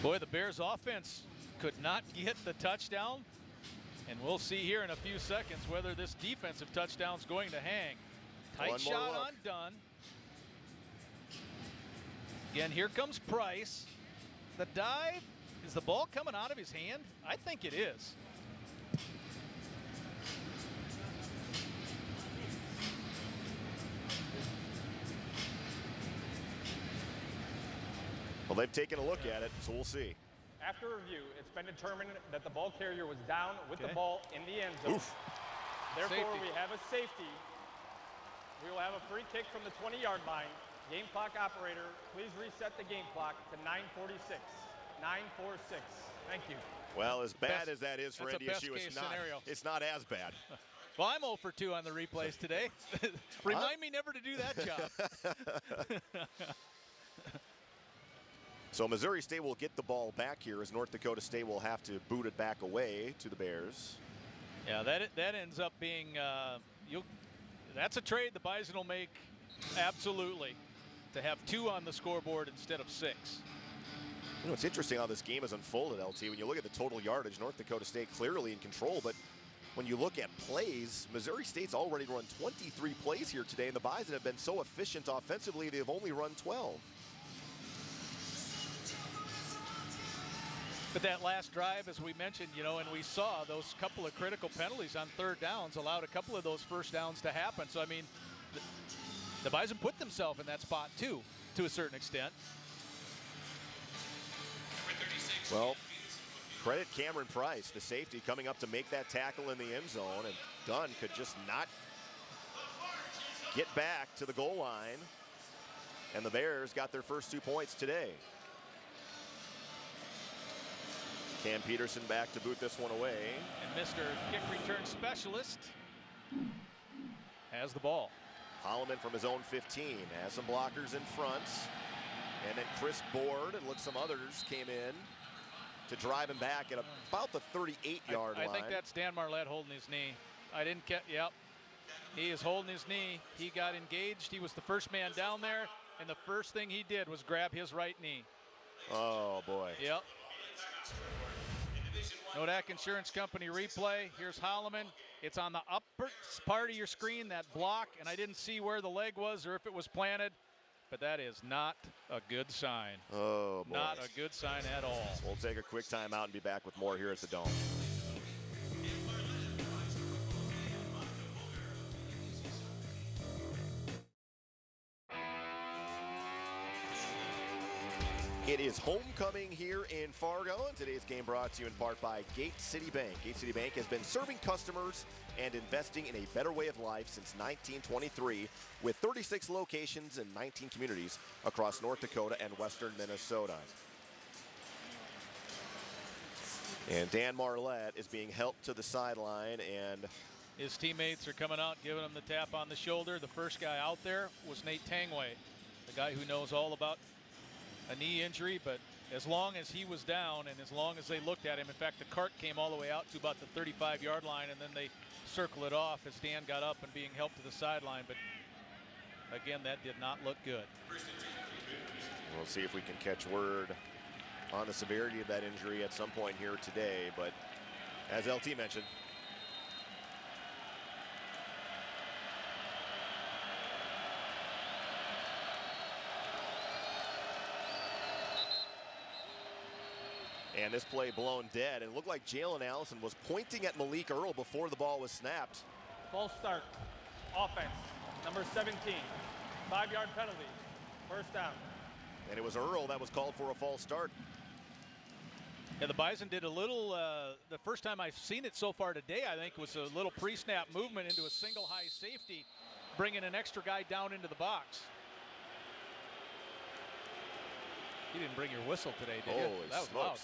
S3: Boy, the Bears offense could not get the touchdown. And we'll see here in a few seconds whether this defensive touchdown is going to hang. Tight shot on Dunn. Again, here comes Price. The dive, is the ball coming out of his hand? I think it is.
S1: Well, they've taken a look at it, so we'll see.
S11: After review, it's been determined that the ball carrier was down with the ball in the end zone.
S1: Oof.
S11: Therefore, we have a safety. We will have a free kick from the 20-yard line. Game clock operator, please reset the game clock to 9:46. 9:46. Thank you.
S1: Well, as bad as that is for NDSU,
S3: scenario.
S1: It's not as bad.
S3: Well, I'm 0 for 2 on the replays today. Remind me never to do that job.
S1: So Missouri State will get the ball back here, as North Dakota State will have to boot it back away to the Bears.
S3: Yeah, that ends up being that's a trade the Bison will make, absolutely, to have 2 on the scoreboard instead of 6.
S1: You know, it's interesting how this game has unfolded, LT. When you look at the total yardage, North Dakota State clearly in control, but when you look at plays, Missouri State's already run 23 plays here today, and the Bison have been so efficient offensively, they've only run 12.
S3: But that last drive, as we mentioned, and we saw those couple of critical penalties on third downs allowed a couple of those first downs to happen. So, I mean, the Bison put themselves in that spot, too, to a certain extent.
S1: Well, credit Cameron Price, the safety, coming up to make that tackle in the end zone, and Dunn could just not get back to the goal line. And the Bears got their first 2 points today. Cam Peterson back to boot this one away.
S3: And Mr. Kick Return Specialist has the ball.
S1: Holloman from his own 15 has some blockers in front. And then Chris Board and some others came in to drive him back at about the 38-yard line.
S3: I think that's Dan Marlette holding his knee. I didn't get, yep. He is holding his knee. He got engaged. He was the first man down there, and the first thing he did was grab his right knee.
S1: Oh, boy.
S3: Yep. Nodak Insurance Company replay. Here's Holloman. It's on the upper part of your screen, that block, and I didn't see where the leg was or if it was planted, but that is not a good sign.
S1: Oh, boy.
S3: Not a good sign at all.
S1: We'll take a quick timeout and be back with more here at the Dome. It is homecoming here in Fargo, and today's game brought to you in part by Gate City Bank. Gate City Bank has been serving customers and investing in a better way of life since 1923, with 36 locations in 19 communities across North Dakota and western Minnesota. And Dan Marlette is being helped to the sideline, and
S3: his teammates are coming out, giving him the tap on the shoulder. The first guy out there was Nate Tangway, the guy who knows all about a knee injury, but as long as he was down and as long as they looked at him, in fact, the cart came all the way out to about the 35-yard line, and then they circle it off as Dan got up and being helped to the sideline. But again, that did not look good.
S1: We'll see if we can catch word on the severity of that injury at some point here today, but as LT mentioned, and this play blown dead, and it looked like Jalen Allison was pointing at Malik Earl before the ball was snapped.
S11: False start. Offense. Number 17. 5-yard penalty. First down.
S1: And it was Earl that was called for a false start.
S3: Yeah, the Bison did a little, the first time I've seen it so far today, I think, was a little pre-snap movement into a single high safety, bringing an extra guy down into the box. You didn't bring your whistle today, did you?
S1: Holy
S3: That was
S1: smokes.
S3: loud.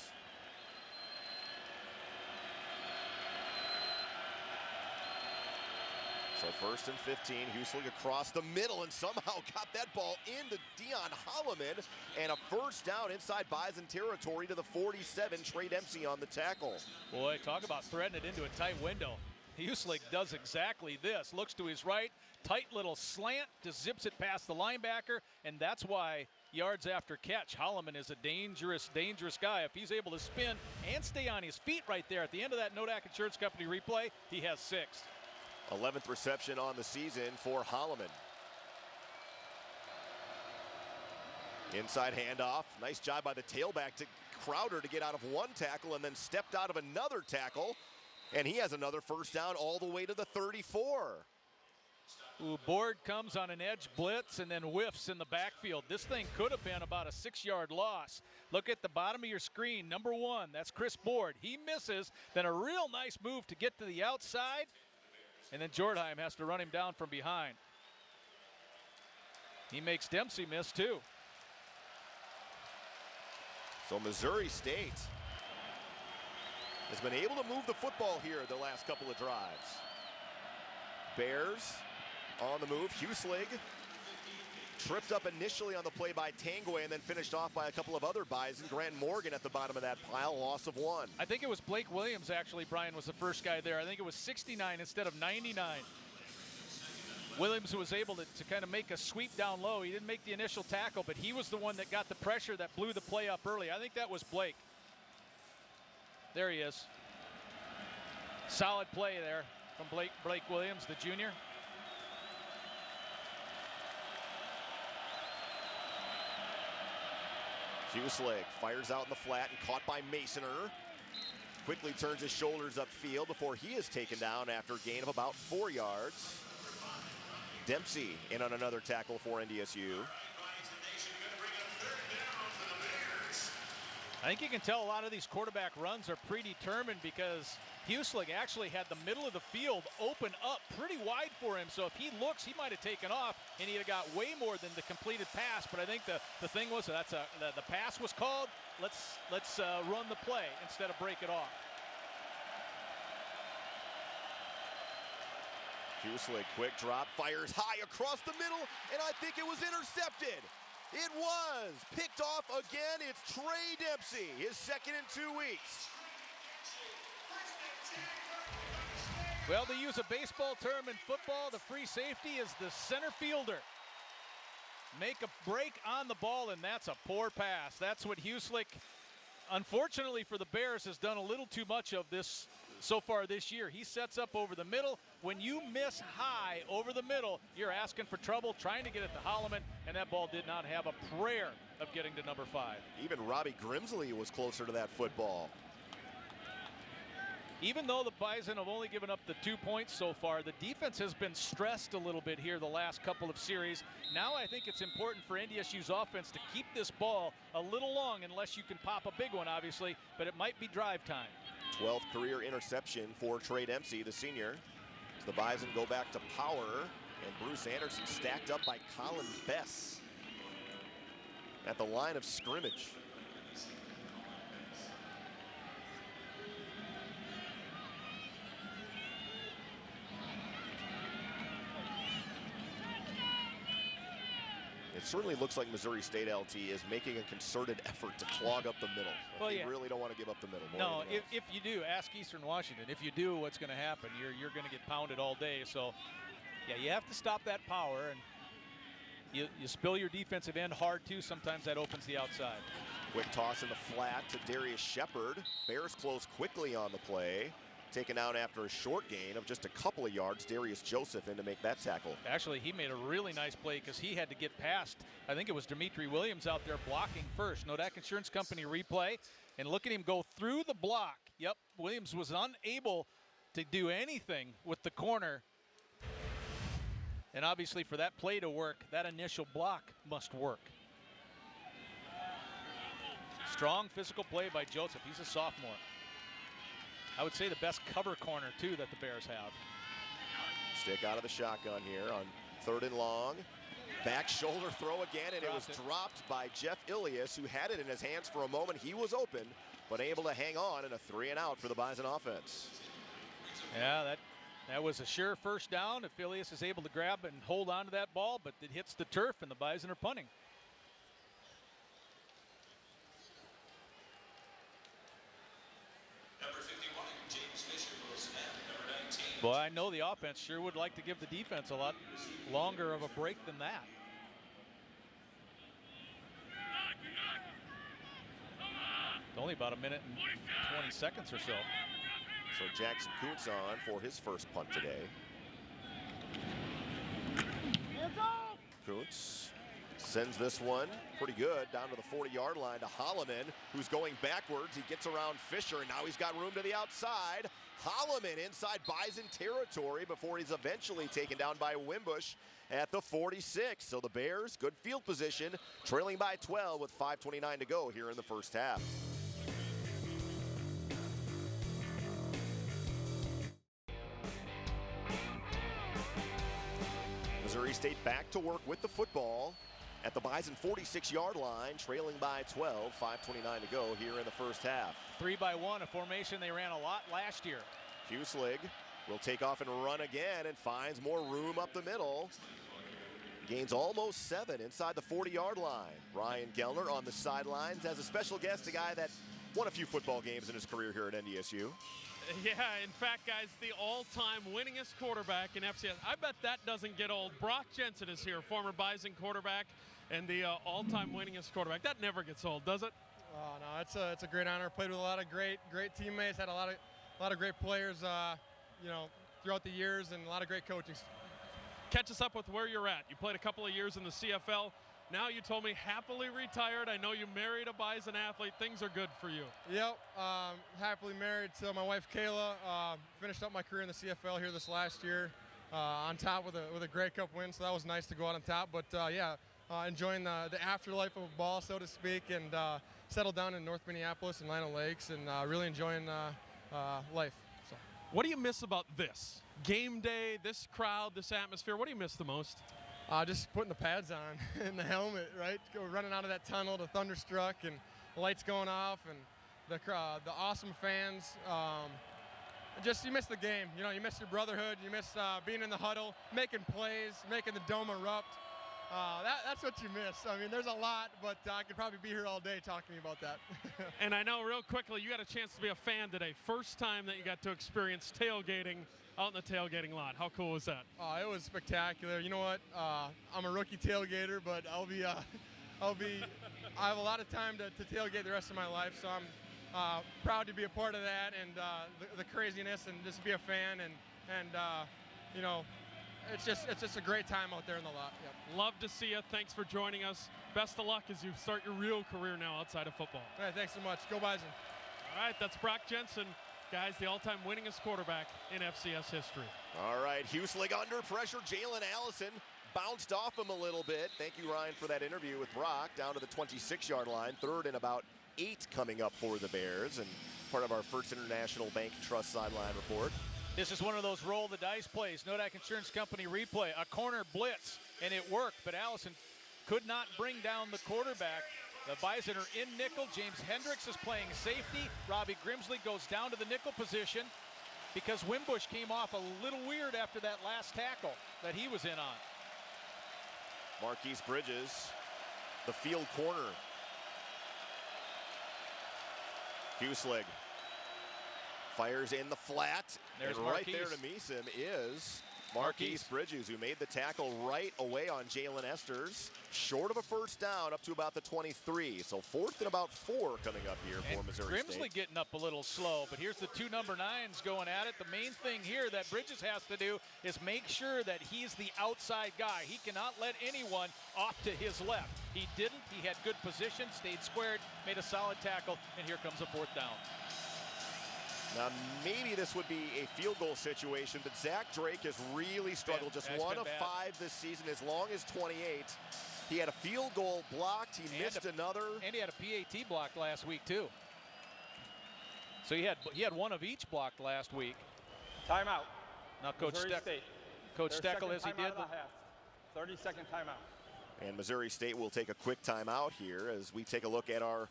S1: So 1st and 15, Husling across the middle and somehow got that ball into Dion Holloman, and a first down inside Bison territory to the 47, Trey Dempsey on the tackle.
S3: Boy, talk about threading it into a tight window. Husling does exactly this. Looks to his right, tight little slant, just zips it past the linebacker, and that's why yards after catch, Holloman is a dangerous, dangerous guy. If he's able to spin and stay on his feet right there at the end of that Nodak Insurance Company replay, he has 6.
S1: 11th reception on the season for Holloman. Inside handoff. Nice job by the tailback to Crowder to get out of one tackle and then stepped out of another tackle. And he has another first down all the way to the 34.
S3: Ooh, Board comes on an edge blitz and then whiffs in the backfield. This thing could have been about a 6-yard loss. Look at the bottom of your screen. Number 1, that's Chris Board. He misses. Then a real nice move to get to the outside. And then Jordheim has to run him down from behind. He makes Dempsey miss too.
S1: So Missouri State has been able to move the football here the last couple of drives. Bears on the move. Husling tripped up initially on the play by Tangway and then finished off by a couple of other Bison. Grant Morgan at the bottom of that pile, loss of 1.
S3: I think it was Blake Williams, actually, Brian, was the first guy there. I think it was 69 instead of 99. Williams was able to kind of make a sweep down low. He didn't make the initial tackle, but he was the one that got the pressure that blew the play up early. I think that was Blake. There he is. Solid play there from Blake Williams, the junior.
S1: Husling fires out in the flat and caught by Masoner. Quickly turns his shoulders upfield before he is taken down after a gain of about 4 yards. Dempsey in on another tackle for NDSU.
S3: I think you can tell a lot of these quarterback runs are predetermined because Husling actually had the middle of the field open up pretty wide for him. So if he looks, he might have taken off and he'd have got way more than the completed pass. But I think the thing was the pass was called. Let's run the play instead of break it off.
S1: Husling, quick drop, fires high across the middle, and I think it was intercepted. It was picked off again. It's Trey Dempsey, his 2nd in 2 weeks.
S3: Well, to use a baseball term in football, the free safety is the center fielder. Make a break on the ball, and that's a poor pass. That's what Husling, unfortunately for the Bears, has done a little too much of this so far this year. He sets up over the middle. When you miss high over the middle, you're asking for trouble, trying to get it to Holloman, and that ball did not have a prayer of getting to number 5.
S1: Even Robbie Grimsley was closer to that football.
S3: Even though the Bison have only given up the 2 points so far, the defense has been stressed a little bit here the last couple of series. Now I think it's important for NDSU's offense to keep this ball a little long, unless you can pop a big one, obviously, but it might be drive time.
S1: 12th career interception for Trey Dempsey, the senior. As the Bison go back to power, and Bruce Anderson stacked up by Colin Bess at the line of scrimmage. It certainly looks like Missouri State LT is making a concerted effort to clog up the middle.
S3: Well,
S1: they really don't want to give up the middle.
S3: No, if you do, ask Eastern Washington. If you do, what's going to happen? You're going to get pounded all day. So, yeah, you have to stop that power, and you spill your defensive end hard too. Sometimes that opens the outside.
S1: Quick toss in the flat to Darius Shepard. Bears close quickly on the play. Taken out after a short gain of just a couple of yards. Darius Joseph in to make that tackle.
S3: Actually, he made a really nice play because he had to get past, I think it was Dimitri Williams out there blocking first. Nodak Insurance Company replay, and look at him go through the block. Yep, Williams was unable to do anything with the corner. And obviously for that play to work, that initial block must work. Strong physical play by Joseph. He's a sophomore. I would say the best cover corner, too, that the Bears have.
S1: Stick out of the shotgun here on 3rd and long. Back shoulder throw again, and it was dropped by Jeff Ilias, who had it in his hands for a moment. He was open, but able to hang on, and a 3-and-out for the Bison offense.
S3: Yeah, that was a sure first down if Ilias is able to grab and hold on to that ball, but it hits the turf, and the Bison are punting. Well, I know the offense sure would like to give the defense a lot longer of a break than that. It's only about a minute and 20 seconds or so.
S1: So Jackson Kuntz on for his first punt today. Kuntz sends this one pretty good down to the 40-yard line to Holloman, who's going backwards. He gets around Fisher, and now he's got room to the outside. Holloman inside Bison territory before he's eventually taken down by Wimbush at the 46. So the Bears, good field position, trailing by 12 with 5:29 to go here in the first half. Missouri State back to work with the football at the Bison 46-yard line, trailing by 12, 5:29 to go here in the first half.
S3: 3-by-1, a formation they ran a lot last year.
S1: Huslig will take off and run again and finds more room up the middle. Gains almost 7 inside the 40-yard line. Ryan Gellner on the sidelines as a special guest, a guy that won a few football games in his career here at NDSU.
S7: Yeah, in fact, guys, the all-time winningest quarterback in FCS. I bet that doesn't get old. Brock Jensen is here, former Bison quarterback, and the all-time winningest quarterback. That never gets old, does it?
S10: Oh, no, it's a great honor. Played with a lot of great teammates, had a lot of great players, throughout the years, and a lot of great coaching.
S7: Catch us up with where you're at. You played a couple of years in the CFL. Now you told me happily retired. I know you married a Bison athlete. Things are good for you.
S10: Yep, happily married to my wife Kayla. Finished up my career in the CFL here this last year, on top with a Grey Cup win. So that was nice to go out on top. But enjoying the afterlife of ball, so to speak, and settled down in North Minneapolis and Lino Lakes, and really enjoying life. So.
S7: What do you miss about this game day? This crowd, this atmosphere. What do you miss the most?
S10: Just putting the pads on and the helmet, right? Go running out of that tunnel to Thunderstruck, and the lights going off, and the awesome fans. You miss the game. You miss your brotherhood. You miss being in the huddle, making plays, making the dome erupt. That's what you miss. I mean, there's a lot, but I could probably be here all day talking about that.
S7: And I know real quickly, you got a chance to be a fan today. First time that you got to experience tailgating out in the tailgating lot. How cool was that?
S10: It was spectacular. You know what? I'm a rookie tailgater, but I have a lot of time to tailgate the rest of my life, so I'm proud to be a part of that, and the craziness, and just be a fan, and it's just a great time out there in the lot. Yep.
S7: Love to see you. Thanks for joining us. Best of luck as you start your real career now outside of football.
S10: All right, thanks so much. Go Bison.
S7: All right, that's Brock Jensen. Guys, the all-time winningest quarterback in FCS history.
S1: All right, Huselig under pressure. Jalen Allison bounced off him a little bit. Thank you, Ryan, for that interview with Brock. Down to the 26-yard line. 3rd and about 8 coming up for the Bears, and part of our First International Bank Trust sideline report.
S3: This is one of those roll the dice plays. Nodak Insurance Company replay. A corner blitz, and it worked, but Allison could not bring down the quarterback. The Bison are in nickel. James Hendricks is playing safety. Robbie Grimsley goes down to the nickel position because Wimbush came off a little weird after that last tackle that he was in on.
S1: Marquise Bridges, the field corner. Huselig fires in the flat.
S3: There's
S1: and
S3: Marquise.
S1: Right there to meet him is Marquise Bridges, who made the tackle right away on Jalen Esters. Short of a first down, up to about the 23. So 4th and about 4 coming up here for Missouri
S3: Grimsley
S1: State.
S3: getting up a little slow, but here's the 2 number 9s going at it. The main thing here that Bridges has to do is make sure that he's the outside guy. He cannot let anyone off to his left. He didn't. He had good position, stayed squared, made a solid tackle, and here comes a 4th down.
S1: Now, maybe this would be a field goal situation, but Zach Drake has really struggled. Just 1 of 5 this season, as long as 28. He had a field goal blocked. He missed another.
S3: And he had a PAT blocked last week, too. So he had 1 of each blocked last week.
S11: Timeout.
S3: Now, Coach Steckel, as he did.
S11: 30-second timeout.
S1: And Missouri State will take a quick timeout here as we take a look at our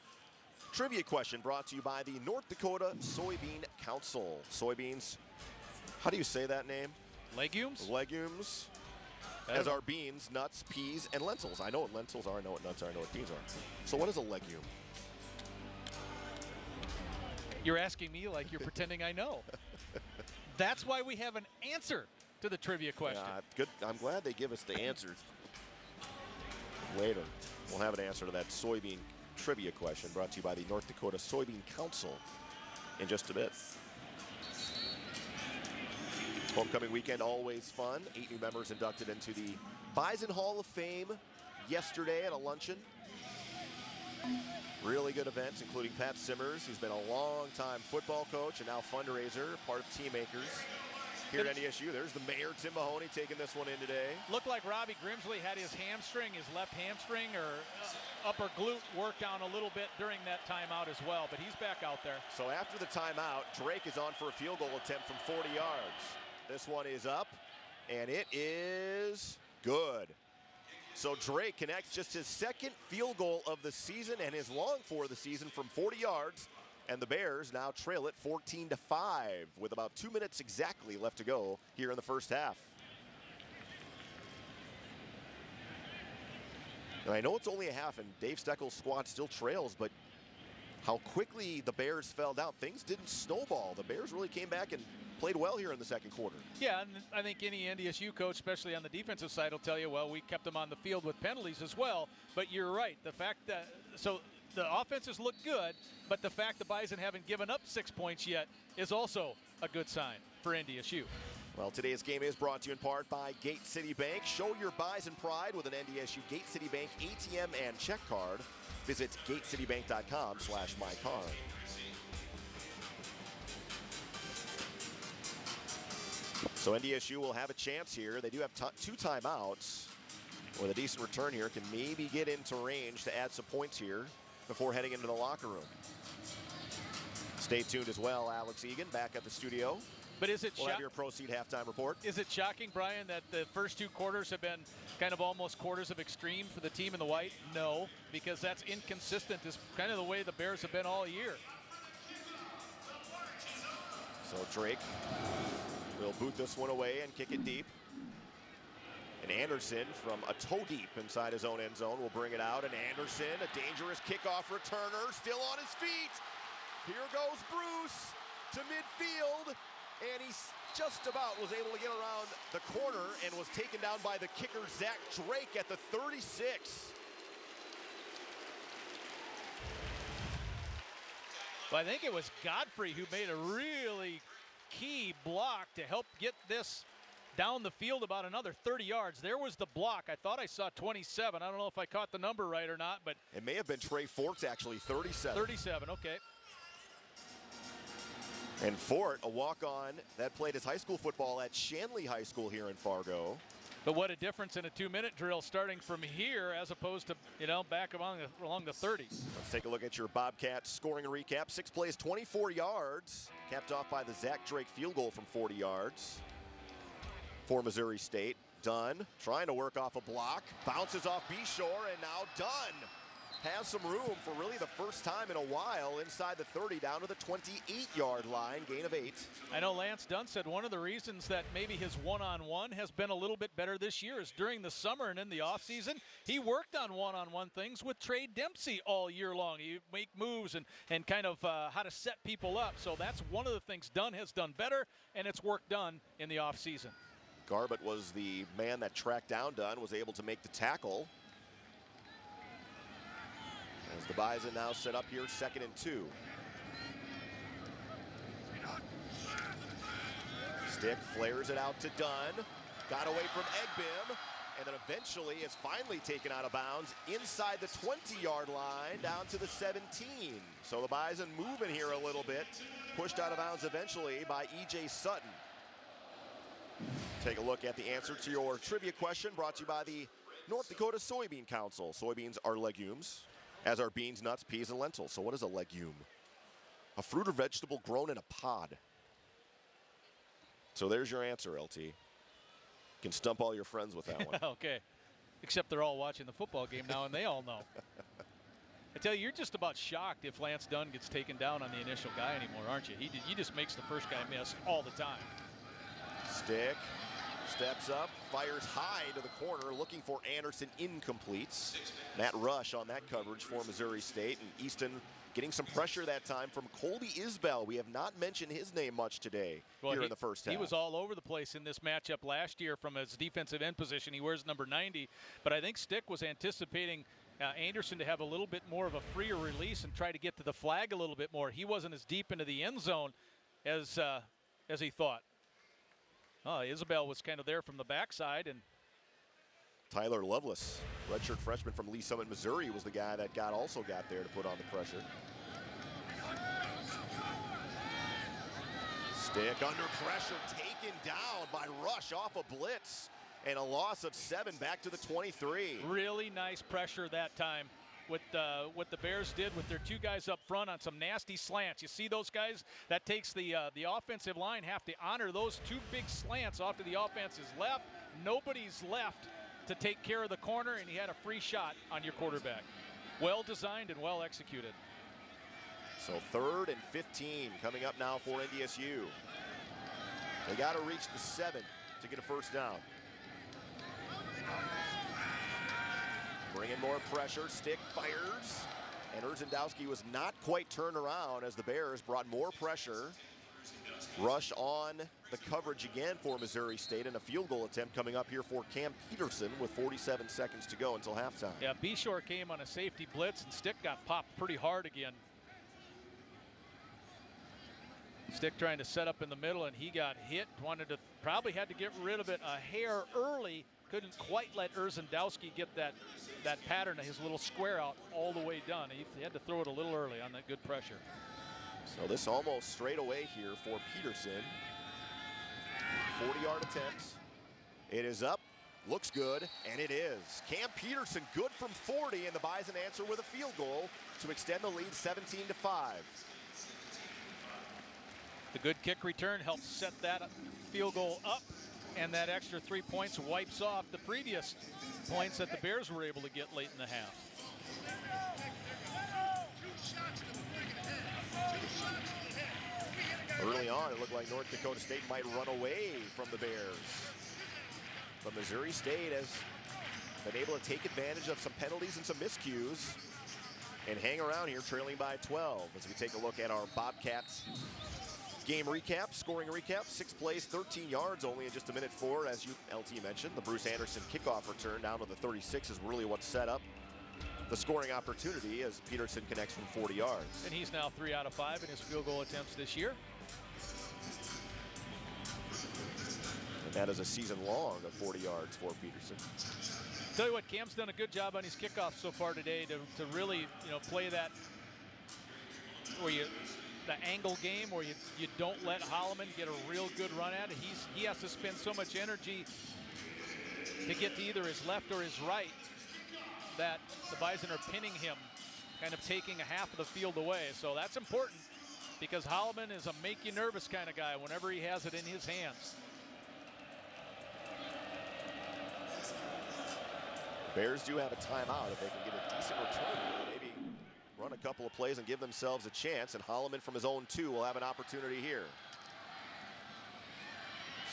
S1: trivia question brought to you by the North Dakota Soybean Council. Soybeans, how do you say that name?
S3: Legumes?
S1: Legumes. As are beans, nuts, peas, and lentils. I know what lentils are, I know what nuts are, I know what beans are. So what is a legume?
S3: You're asking me like you're pretending I know. That's why we have an answer to the trivia question.
S1: Yeah, good. I'm glad they give us the answers. Later, we'll have an answer to that soybean trivia question brought to you by the North Dakota Soybean Council in just a bit. Homecoming weekend, always fun. 8 new members inducted into the Bison Hall of Fame yesterday at a luncheon. Really good events, including Pat Simmers, who's been a long-time football coach and now fundraiser, part of Team Makers here at NDSU. There's the mayor, Tim Mahoney, taking this one in today.
S3: Looked like Robbie Grimsley had his hamstring, his left hamstring or upper glute worked down a little bit during that timeout as well, but he's back out there.
S1: So after the timeout, Drake is on for a field goal attempt from 40 yards. This one is up, and it is good. So Drake connects just his 2nd field goal of the season and his long for the season from 40 yards. And the Bears now trail it 14-5 with about 2 minutes exactly left to go here in the first half. And I know it's only a half, and Dave Steckel's squad still trails, but how quickly the Bears fell down. Things didn't snowball. The Bears really came back and played well here in the 2nd quarter.
S3: Yeah, and I think any NDSU coach, especially on the defensive side, will tell you, well, we kept them on the field with penalties as well. But you're right. The fact that the offenses look good, but the fact the Bison haven't given up 6 points yet is also a good sign for NDSU.
S1: Well, today's game is brought to you in part by Gate City Bank. Show your Bison pride with an NDSU Gate City Bank ATM and check card. Visit gatecitybank.com/mycard. So NDSU will have a chance here. They do have 2 timeouts. With a decent return here, can maybe get into range to add some points here before heading into the locker room. Stay tuned as well, Alex Egan, back at the studio.
S3: But is it
S1: we'll have your Proceed halftime report.
S3: Is it shocking, Brian, that the first 2 quarters have been kind of almost quarters of extreme for the team in the white? No, because that's inconsistent. Is kind of the way the Bears have been all year.
S1: So Drake will boot this one away and kick it deep. And Anderson from a toe deep inside his own end zone will bring it out. And Anderson, a dangerous kickoff returner, still on his feet. Here goes Bruce to midfield. And he just about was able to get around the corner and was taken down by the kicker, Zach Drake, at the 36.
S3: Well, I think it was Godfrey who made a really key block to help get this down the field about another 30 yards. There was the block. I thought I saw 27. I don't know if I caught the number right or not, but
S1: it may have been Trey Forks, actually, 37.
S3: 37, okay.
S1: And Fort, a walk-on that played his high school football at Shanley High School here in Fargo.
S3: But what a difference in a 2-minute drill starting from here as opposed to, back along the 30.
S1: Let's take a look at your Bobcats scoring recap. 6 plays, 24 yards, capped off by the Zach Drake field goal from 40 yards for Missouri State. Dunn trying to work off a block, bounces off Bishore, and now Dunn has some room for really the first time in a while inside the 30 down to the 28-yard line, gain of 8.
S3: I know Lance Dunn said one of the reasons that maybe his one-on-one has been a little bit better this year is during the summer and in the offseason, he worked on one-on-one things with Trey Dempsey all year long. He make moves and kind of how to set people up. So that's one of the things Dunn has done better, and it's work done in the offseason.
S1: Garbutt was the man that tracked down Dunn, was able to make the tackle. As the Bison now set up here, 2nd and 2. Stick flares it out to Dunn. Got away from Egbim. And then eventually is finally taken out of bounds inside the 20-yard line down to the 17. So the Bison moving here a little bit. Pushed out of bounds eventually by E.J. Sutton. Take a look at the answer to your trivia question brought to you by the North Dakota Soybean Council. Soybeans are legumes, as are beans, nuts, peas, and lentils. So what is a legume? A fruit or vegetable grown in a pod. So there's your answer, LT. You can stump all your friends with that one.
S3: Okay. Except they're all watching the football game now, and they all know. I tell you, you're just about shocked if Lance Dunn gets taken down on the initial guy anymore, aren't you? He just makes the first guy miss all the time.
S1: Stick steps up, fires high to the corner, looking for Anderson, incompletes. Matt Rush on that coverage for Missouri State, and Easton getting some pressure that time from Colby Isbell. We have not mentioned his name much today here in the first half.
S3: He was all over the place in this matchup last year from his defensive end position. He wears number 90, but I think Stick was anticipating Anderson to have a little bit more of a freer release and try to get to the flag a little bit more. He wasn't as deep into the end zone as he thought. Isabel was kind of there from the backside. And
S1: Tyler Lovelace, redshirt freshman from Lee Summit, Missouri, was the guy that also got there to put on the pressure. Stick under pressure, taken down by Rush off a blitz, and a loss of 7 back to the 23.
S3: Really nice pressure that time. What the Bears did with their 2 guys up front on some nasty slants. You see those guys? That takes the offensive line have to honor those 2 big slants off to the offense's left. Nobody's left to take care of the corner, and he had a free shot on your quarterback. Well designed and well executed.
S1: So 3rd and 15 coming up now for NDSU. They got to reach the 7 to get a first down. Bringing more pressure, Stick fires, and Urzendowski was not quite turned around as the Bears brought more pressure. Rush on the coverage again for Missouri State, and a field goal attempt coming up here for Cam Peterson with 47 seconds to go until halftime.
S3: Yeah, Bishore came on a safety blitz, and Stick got popped pretty hard again. Stick trying to set up in the middle, and he got hit. Probably had to get rid of it a hair early. Couldn't quite let Urzendowski get that pattern of his little square out all the way done. He had to throw it a little early on that good pressure.
S1: So this almost straight away here for Peterson. 40-yard attempt. It is up, looks good, and it is. Cam Peterson good from 40, and the Bison answer with a field goal to extend the lead 17-5.
S3: The good kick return helps set that field goal up, and that extra 3 points wipes off the previous points that the Bears were able to get late in the half.
S1: Early on, it looked like North Dakota State might run away from the Bears. But Missouri State has been able to take advantage of some penalties and some miscues and hang around here trailing by 12 as we take a look at our Bobcats game recap, scoring recap. 6 plays, 13 yards only in just a minute 4. As you, LT, mentioned, the Bruce Anderson kickoff return down to the 36 is really what set up the scoring opportunity as Peterson connects from 40 yards.
S3: And he's now 3 out of 5 in his field goal attempts this year.
S1: And that is a season long of 40 yards for Peterson.
S3: Tell you what, Cam's done a good job on his kickoff so far today to really, play that where you the angle game where you don't let Holloman get a real good run at it. He has to spend so much energy to get to either his left or his right that the Bison are pinning him, kind of taking a half of the field away. So that's important because Holloman is a make you nervous kind of guy whenever he has it in his hands.
S1: Bears do have a timeout if they can get a decent return here. Maybe run a couple of plays and give themselves a chance, and Holloman from his own 2 will have an opportunity here.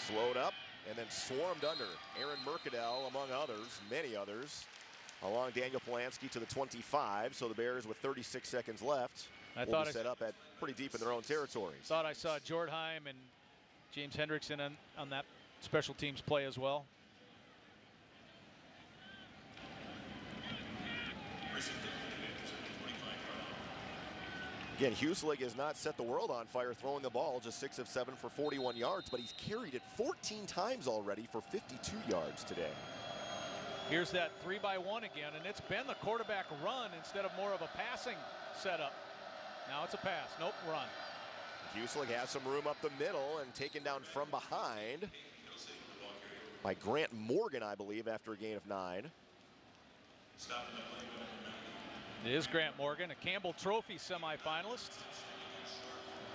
S1: Slowed up and then swarmed under. Aaron Mercadal, among others, many others, along Daniel Polanski to the 25. So the Bears, with 36 seconds left, will be set up at pretty deep in their own territory.
S3: Thought I saw Jordheim and James Hendrickson on that special teams play as well.
S1: Again, Huselig has not set the world on fire throwing the ball, just 6 of 7 for 41 yards, but he's carried it 14 times already for 52 yards today.
S3: Here's that 3-by-1 again, and it's been the quarterback run instead of more of a passing setup. Now it's a pass. Nope, run.
S1: Huselig has some room up the middle and taken down from behind by Grant Morgan, I believe, after a gain of 9.
S3: It is Grant Morgan, a Campbell Trophy semifinalist.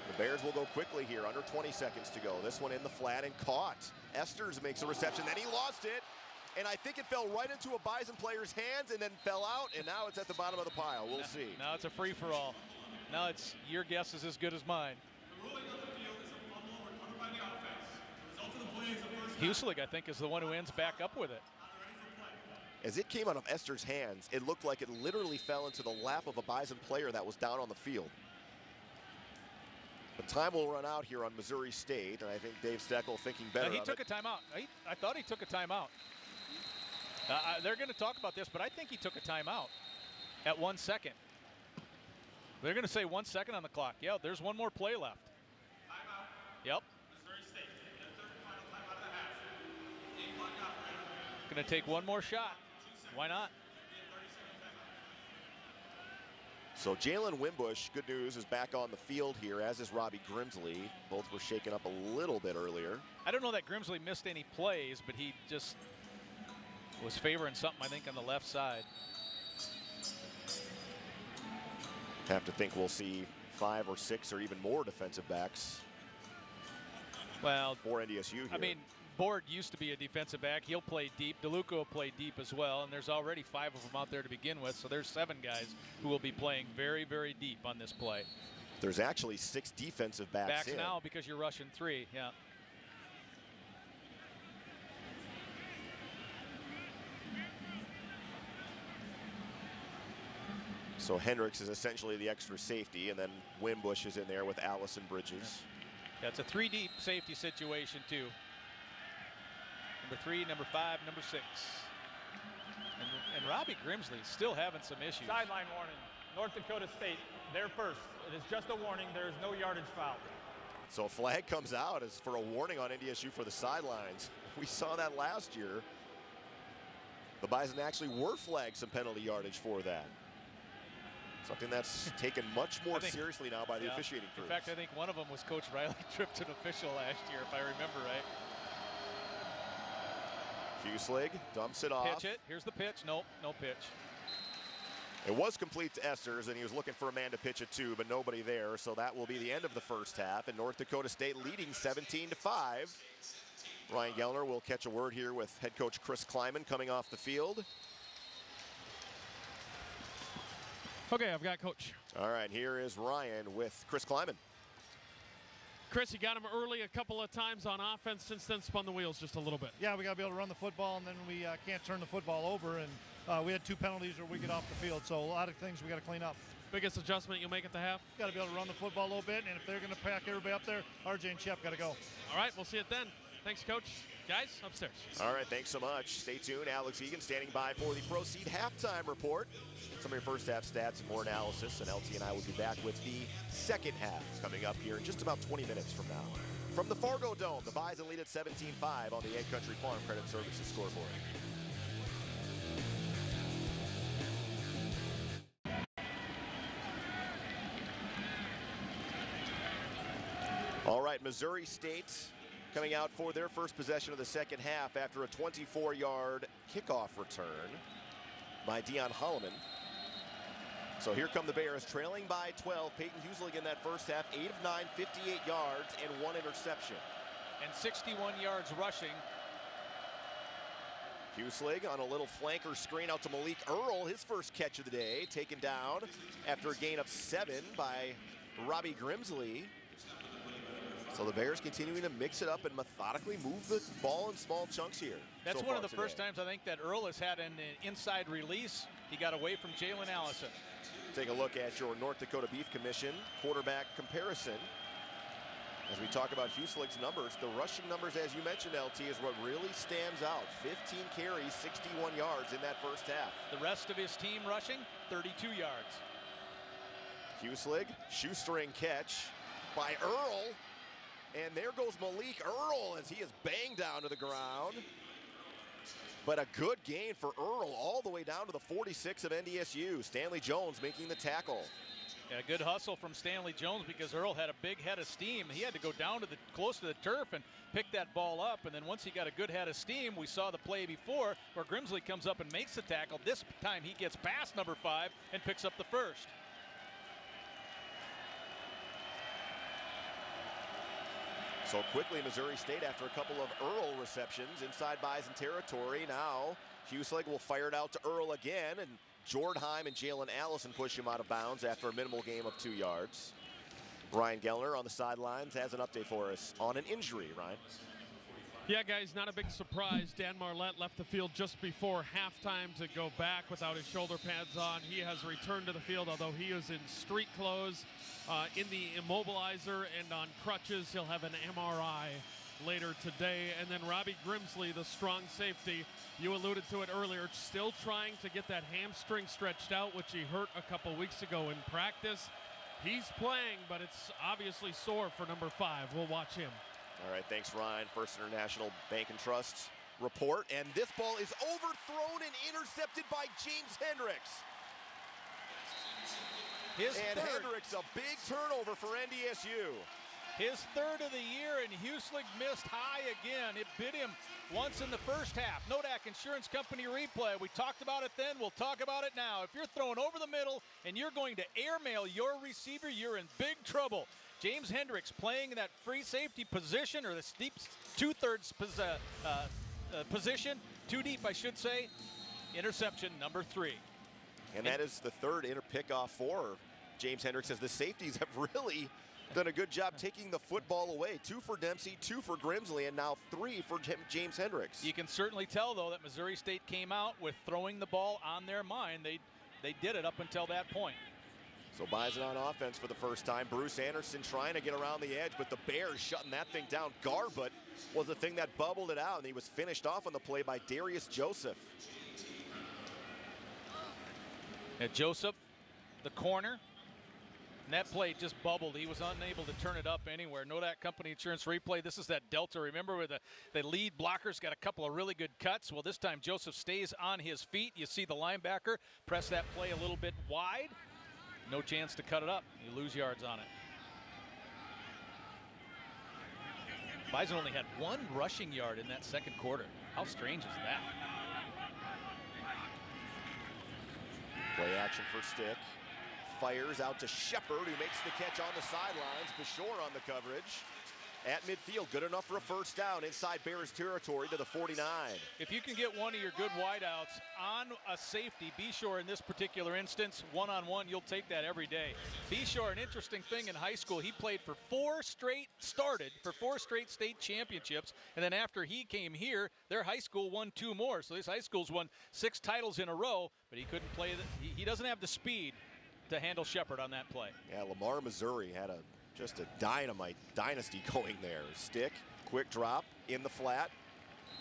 S1: The Bears will go quickly here, under 20 seconds to go. This one in the flat and caught. Esters makes a reception, then he lost it. And I think it fell right into a Bison player's hands and then fell out, and now it's at the bottom of the pile. We'll see.
S3: Now it's a free-for-all. Now it's your guess is as good as mine. Huselig, I think, is the one who ends back up with it.
S1: As it came out of Esther's hands, it looked like it literally fell into the lap of a Bison player that was down on the field. The time will run out here on Missouri State, and I think Dave Steckel thinking better of it.
S3: He took a timeout. I thought he took a timeout. They're going to talk about this, but I think he took a timeout at 1 second. They're going to say 1 second on the clock. Yeah, there's one more play left.
S12: Timeout.
S3: Yep.
S12: Missouri State. Their third and final timeout of the half. Game clock operator.
S3: Going to take one more shot. Why not?
S1: So Jalen Wimbush, good news, is back on the field here, as is Robbie Grimsley. Both were shaken up a little bit earlier.
S3: I don't know that Grimsley missed any plays, but he just was favoring something, I think, on the left side.
S1: Have to think we'll see 5 or 6 or even more defensive backs.
S3: Well,
S1: for NDSU here.
S3: I mean, Board used to be a defensive back. He'll play deep. DeLuca will play deep as well, and there's already 5 of them out there to begin with, so there's 7 guys who will be playing very, very deep on this play.
S1: There's actually 6 defensive backs in.
S3: Now because you're rushing 3, yeah.
S1: So Hendricks is essentially the extra safety, and then Wimbush is in there with Allison Bridges.
S3: Yeah, it's a 3 deep safety situation too. Number 3, number 5, number 6. And Robbie Grimsley still having some issues.
S11: Sideline warning. North Dakota State, they're first. It is just a warning. There is no yardage foul.
S1: So a flag comes out as for a warning on NDSU for the sidelines. We saw that last year. The Bison actually were flagged some penalty yardage for that. Something that's taken much more seriously now by the officiating crews.
S3: In fact, I think one of them was Coach Riley tripped an official last year, if I remember right.
S1: Huselig dumps it off.
S3: Pitch it. Here's the pitch. Nope, no pitch.
S1: It was complete to Esters, and he was looking for a man to pitch it to, but nobody there. So that will be the end of the first half, and North Dakota State leading 17-5. Ryan Gellner will catch a word here with head coach Chris Kleiman coming off the field.
S7: Okay, I've got Coach.
S1: All right, here is Ryan with Chris Kleiman.
S7: Chris, you got him early a couple of times on offense, since then spun the wheels just a little bit.
S13: Yeah, we got to be able to run the football, and then we can't turn the football over. And we had 2 penalties where we get off the field, so a lot of things we got to clean up.
S7: Biggest adjustment you'll make at the half?
S13: Got to be able to run the football a little bit, and if they're going to pack everybody up there, RJ and Shep got to go.
S7: All right, we'll see it then. Thanks, Coach. Guys, upstairs.
S1: All right, thanks so much. Stay tuned. Alex Egan standing by for the Proceed halftime report. Some of your first half stats and more analysis, and LT and I will be back with the second half coming up here in just about 20 minutes from now. From the Fargo Dome, the Bison lead at 17-5 on the Egg Country Farm Credit Services scoreboard. right, Missouri State coming out for their first possession of the second half after a 24-yard kickoff return by Deion Holloman. So here come the Bears, trailing by 12. Peyton Huselig in that first half, 8 of 9, 58 yards, and 1 interception.
S3: And 61 yards rushing.
S1: Huselig on a little flanker screen out to Malik Earl, his first catch of the day, taken down after a gain of 7 by Robbie Grimsley. So the Bears continuing to mix it up and methodically move the ball in small chunks here.
S3: That's one of the first times I think that Earl has had an inside release. He got away from Jalen Allison.
S1: Take a look at your North Dakota Beef Commission quarterback comparison. As we talk about Huselig's numbers, the rushing numbers, as you mentioned, LT, is what really stands out. 15 carries, 61 yards in that first half.
S3: The rest of his team rushing, 32 yards.
S1: Huselig, shoestring catch by Earl. And there goes Malik Earl as he is banged down to the ground. But a good gain for Earl all the way down to the 46 of NDSU. Stanley Jones making the tackle.
S3: Yeah, good hustle from Stanley Jones because Earl had a big head of steam. He had to go down to close to the turf and pick that ball up. And then once he got a good head of steam, we saw the play before where Grimsley comes up and makes the tackle. This time he gets past number 5 and picks up the first.
S1: So quickly, Missouri State, after a couple of Earl receptions inside Bison territory, now Huselig will fire it out to Earl again, and Jordheim and Jalen Allison push him out of bounds after a minimal gain of 2 yards. Ryan Gellner on the sidelines has an update for us on an injury, Ryan.
S7: Yeah, guys, not a big surprise. Dan Marlette left the field just before halftime to go back without his shoulder pads on. He has returned to the field, although he is in street clothes, in the immobilizer and on crutches. He'll have an MRI later today. And then Robbie Grimsley, the strong safety, you alluded to it earlier, still trying to get that hamstring stretched out, which he hurt a couple weeks ago in practice. He's playing, but it's obviously sore for number 5. We'll watch him.
S1: All right, thanks, Ryan. First International Bank and Trust report. And this ball is overthrown and intercepted by James Hendricks. Hendricks, a big turnover for NDSU.
S3: His third of the year, and Huselig missed high again. It bit him once in the first half. Nodak Insurance Company replay. We talked about it then. We'll talk about it now. If you're throwing over the middle and you're going to airmail your receiver, you're in big trouble. James Hendricks playing in that free safety position, or the deep two-thirds position, too deep, I should say. Interception number 3.
S1: And that is the third pickoff for James Hendricks, as the safeties have really done a good job taking the football away. 2 for Dempsey, 2 for Grimsley, and now 3 for James Hendricks.
S3: You can certainly tell, though, that Missouri State came out with throwing the ball on their mind. They did it up until that point.
S1: So Bison on offense for the first time. Bruce Anderson trying to get around the edge, but the Bears shutting that thing down. Garbutt was the thing that bubbled it out, and he was finished off on the play by Darius Joseph.
S3: And Joseph, the corner, and that play just bubbled. He was unable to turn it up anywhere. Nodak Company Insurance replay. This is that delta. Remember where the lead blocker's got a couple of really good cuts? Well, this time Joseph stays on his feet. You see the linebacker press that play a little bit wide. No chance to cut it up. You lose yards on it. Bison only had 1 rushing yard in that second quarter. How strange is that?
S1: Play action for Stick. Fires out to Shepard, who makes the catch on the sidelines. Bashore on the coverage. At midfield, good enough for a first down inside Bears territory to the 49.
S3: If you can get one of your good wideouts on a safety, Bashore in this particular instance, one-on-one, you'll take that every day. Bashore, an interesting thing in high school, he played for 4 straight state championships, and then after he came here, their high school won 2 more. So this high school's won 6 titles in a row, but he couldn't play. He doesn't have the speed to handle Shepard on that play.
S1: Yeah, Lamar, Missouri had just a dynamite dynasty going there. Stick, quick drop in the flat,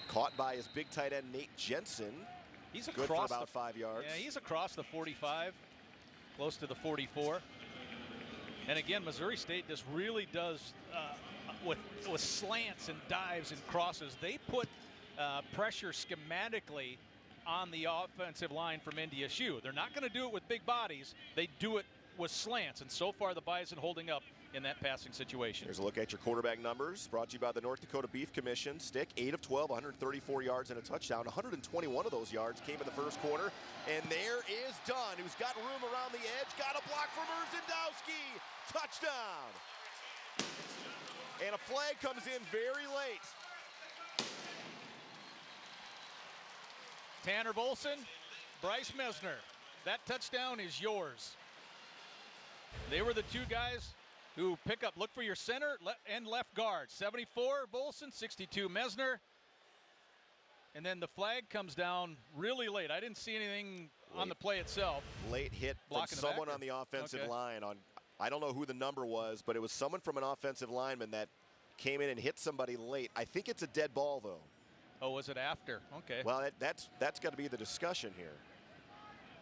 S1: caught by his big tight end Nate Jensen.
S3: He's
S1: good for about 5 yards.
S3: Yeah, he's across the 45, close to the 44. And again, Missouri State just really does with slants and dives and crosses. They put pressure schematically on the offensive line from NDSU. They're not going to do it with big bodies. They do it with slants, and so far the Bison holding up in that passing situation.
S1: Here's a look at your quarterback numbers, brought to you by the North Dakota Beef Commission. Stick, 8 of 12, 134 yards and a touchdown. 121 of those yards came in the first quarter. And there is Dunn, who's got room around the edge. Got a block from Urzendowski. Touchdown. And a flag comes in very late.
S3: Tanner Volson, Bryce Mesner. That touchdown is yours. They were the two guys who pick up. Look for your center and left guard. 74 Volson, 62 Mesner. And then the flag comes down really late. I didn't see anything on the play itself.
S1: Late hit from someone on the offensive line. I don't know who the number was, but it was someone from an offensive lineman that came in and hit somebody late. I think it's a dead ball, though.
S3: Oh, was it after? Okay.
S1: Well, that's got to be the discussion here.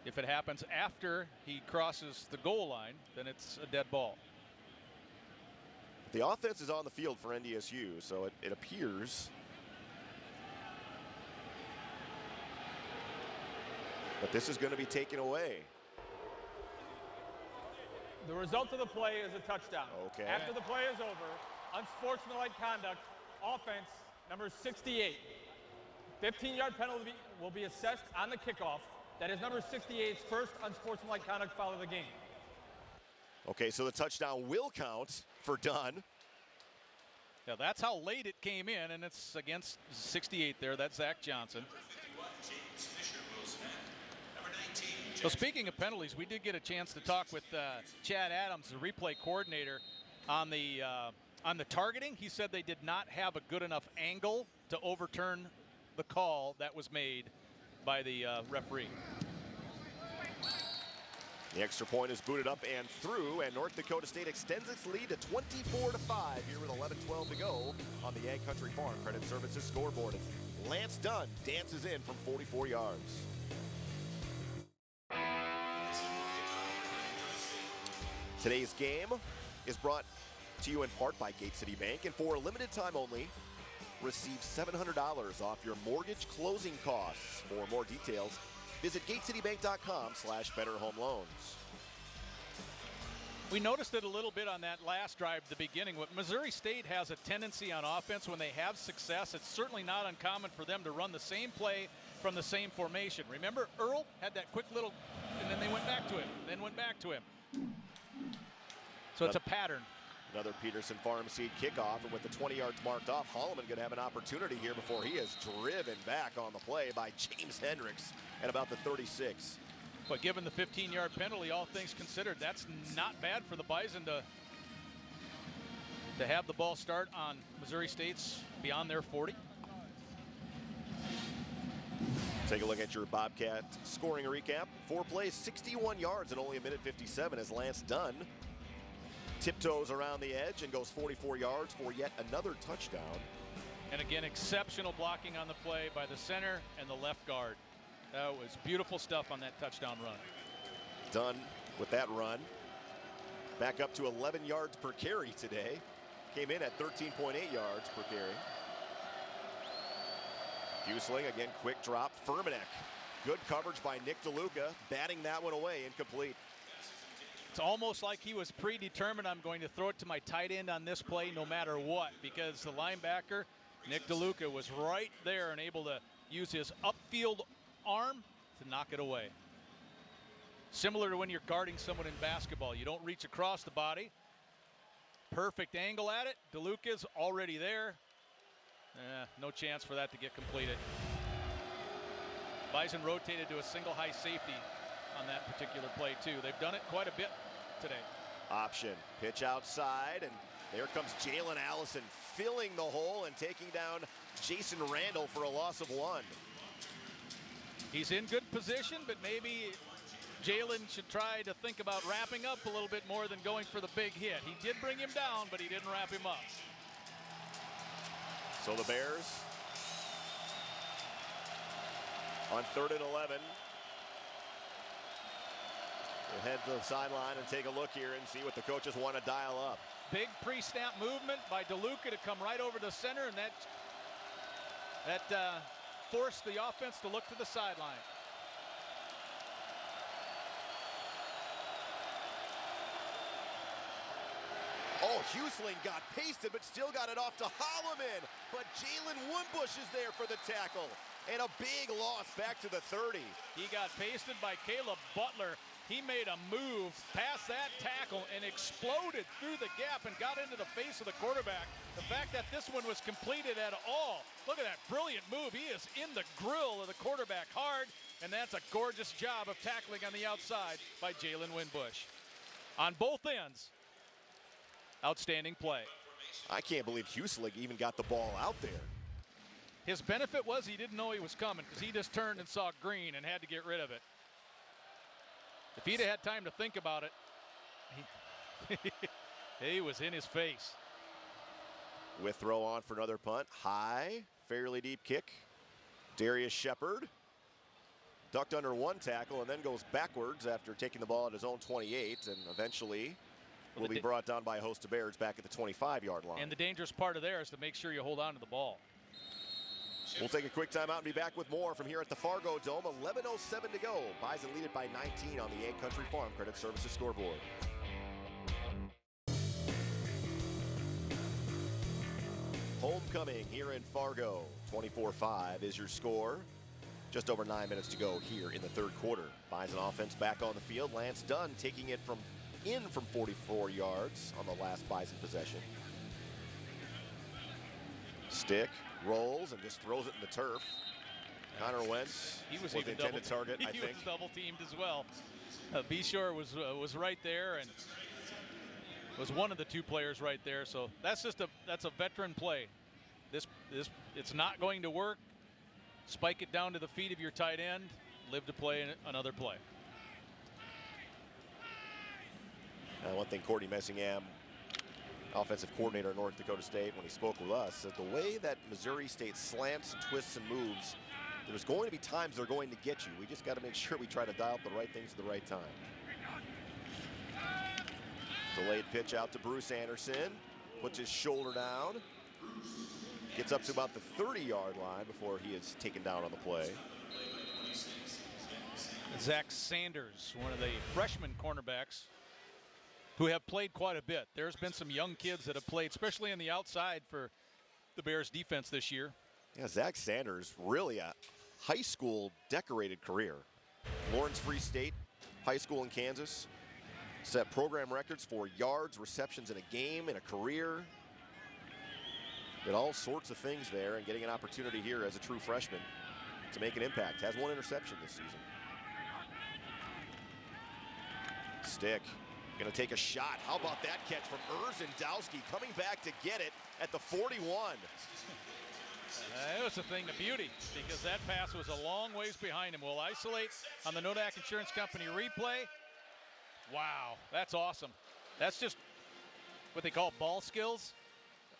S3: If it happens after he crosses the goal line, then it's a dead ball.
S1: The offense is on the field for NDSU, so it appears. But this is going to be taken away.
S11: The result of the play is a touchdown.
S1: Okay.
S11: After the play is over, unsportsmanlike conduct, offense, number 68. 15-yard penalty will be assessed on the kickoff. That is number 68's first unsportsmanlike conduct foul of the game.
S1: Okay, so the touchdown will count for Dunn.
S3: Yeah, that's how late it came in, and it's against 68 there. That's Zach Johnson. So speaking of penalties, we did get a chance to talk with Chad Adams, the replay coordinator, on the targeting. He said they did not have a good enough angle to overturn the call that was made by the referee.
S1: The extra point is booted up and through, and North Dakota State extends its lead to 24-5 here with 11:12 to go on the Ag Country Farm Credit Services scoreboard. Lance Dunn dances in from 44 yards. Today's game is brought to you in part by Gate City Bank, and for a limited time only, receive $700 off your mortgage closing costs. For more details, visit gatecitybank.com/betterhomeloans.
S3: We noticed it a little bit on that last drive at the beginning. What Missouri State has a tendency on offense when they have success, it's certainly not uncommon for them to run the same play from the same formation. Remember, Earl had that quick little, and then they went back to him, then went back to him. So it's a pattern.
S1: Another Peterson Farm Seed kickoff, and with the 20 yards marked off, Holloman going to have an opportunity here before he is driven back on the play by James Hendricks at about the 36.
S3: But given the 15-yard penalty, all things considered, that's not bad for the Bison to have the ball start on Missouri State's beyond their 40.
S1: Take a look at your Bobcat scoring recap. 4 plays, 61 yards in only a minute 57 as Lance Dunn tiptoes around the edge and goes 44 yards for yet another touchdown.
S3: And again, exceptional blocking on the play by the center and the left guard. That was beautiful stuff on that touchdown run.
S1: Dunn with that run. Back up to 11 yards per carry today. Came in at 13.8 yards per carry. Fusling, again, quick drop. Furmanek, good coverage by Nick DeLuca, batting that one away, incomplete.
S3: It's almost like he was predetermined. I'm going to throw it to my tight end on this play no matter what, because the linebacker, Nick DeLuca, was right there and able to use his upfield arm to knock it away. Similar to when you're guarding someone in basketball. You don't reach across the body. Perfect angle at it. DeLuca's already there. No chance for that to get completed. Bison rotated to a single high safety on that particular play too. They've done it quite a bit today.
S1: Option, pitch outside, and there comes Jalen Allison filling the hole and taking down Jason Randall for a loss of 1.
S3: He's in good position, but maybe Jalen should try to think about wrapping up a little bit more than going for the big hit. He did bring him down, but he didn't wrap him up.
S1: So the Bears on 3rd and 11. We'll head to the sideline and take a look here and see what the coaches want to dial up.
S3: Big pre-snap movement by DeLuca to come right over to center, and that forced the offense to look to the sideline.
S1: Oh, Husling got pasted, but still got it off to Holloman. But Jalen Wimbush is there for the tackle. And a big loss back to the 30.
S3: He got pasted by Caleb Butler. He made a move past that tackle and exploded through the gap and got into the face of the quarterback. The fact that this one was completed at all, look at that brilliant move. He is in the grill of the quarterback hard, and that's a gorgeous job of tackling on the outside by Jalen Wimbush. On both ends, outstanding play.
S1: I can't believe Husling even got the ball out there.
S3: His benefit was he didn't know he was coming because he just turned and saw green and had to get rid of it. If he'd have had time to think about it, he was in his face.
S1: With throw on for another punt. High, fairly deep kick. Darius Shepard ducked under one tackle and then goes backwards after taking the ball at his own 28 and eventually will be brought down by a host of Bears back at the 25-yard line.
S3: And the dangerous part of there is to make sure you hold on to the ball.
S1: We'll take a quick timeout and be back with more from here at the Fargo Dome. 11:07 to go. Bison lead it by 19 on the Egg Country Farm Credit Services scoreboard. Homecoming here in Fargo. 24-5 is your score. Just over 9 minutes to go here in the third quarter. Bison offense back on the field. Lance Dunn taking it from 44 yards on the last Bison possession. Stick rolls and just throws it in the turf. Connor Wentz was the intended target, I think.
S3: He was double teamed as well. B-Shore was right there and was one of the two players right there. So that's a veteran play. It's not going to work. Spike it down to the feet of your tight end. Live to play another play.
S1: One thing Courtney Messingham, offensive coordinator at North Dakota State, when he spoke with us, said the way that Missouri State slants and twists and moves, there's going to be times they're going to get you. We just got to make sure we try to dial up the right things at the right time. Delayed pitch out to Bruce Anderson. Puts his shoulder down. Gets up to about the 30-yard line before he is taken down on the play.
S3: Zach Sanders, one of the freshman cornerbacks who have played quite a bit. There's been some young kids that have played, especially on the outside for the Bears defense this year.
S1: Yeah, Zach Sanders, really a high school decorated career. Lawrence Free State High School in Kansas. Set program records for yards, receptions in a game, in a career. Did all sorts of things there and getting an opportunity here as a true freshman to make an impact. Has one interception this season. Stick. Going to take a shot. How about that catch from Urzendowski coming back to get it at the 41.
S3: It was a thing of beauty because that pass was a long ways behind him. We'll isolate on the Nodak Insurance Company replay. Wow, that's awesome. That's just what they call ball skills.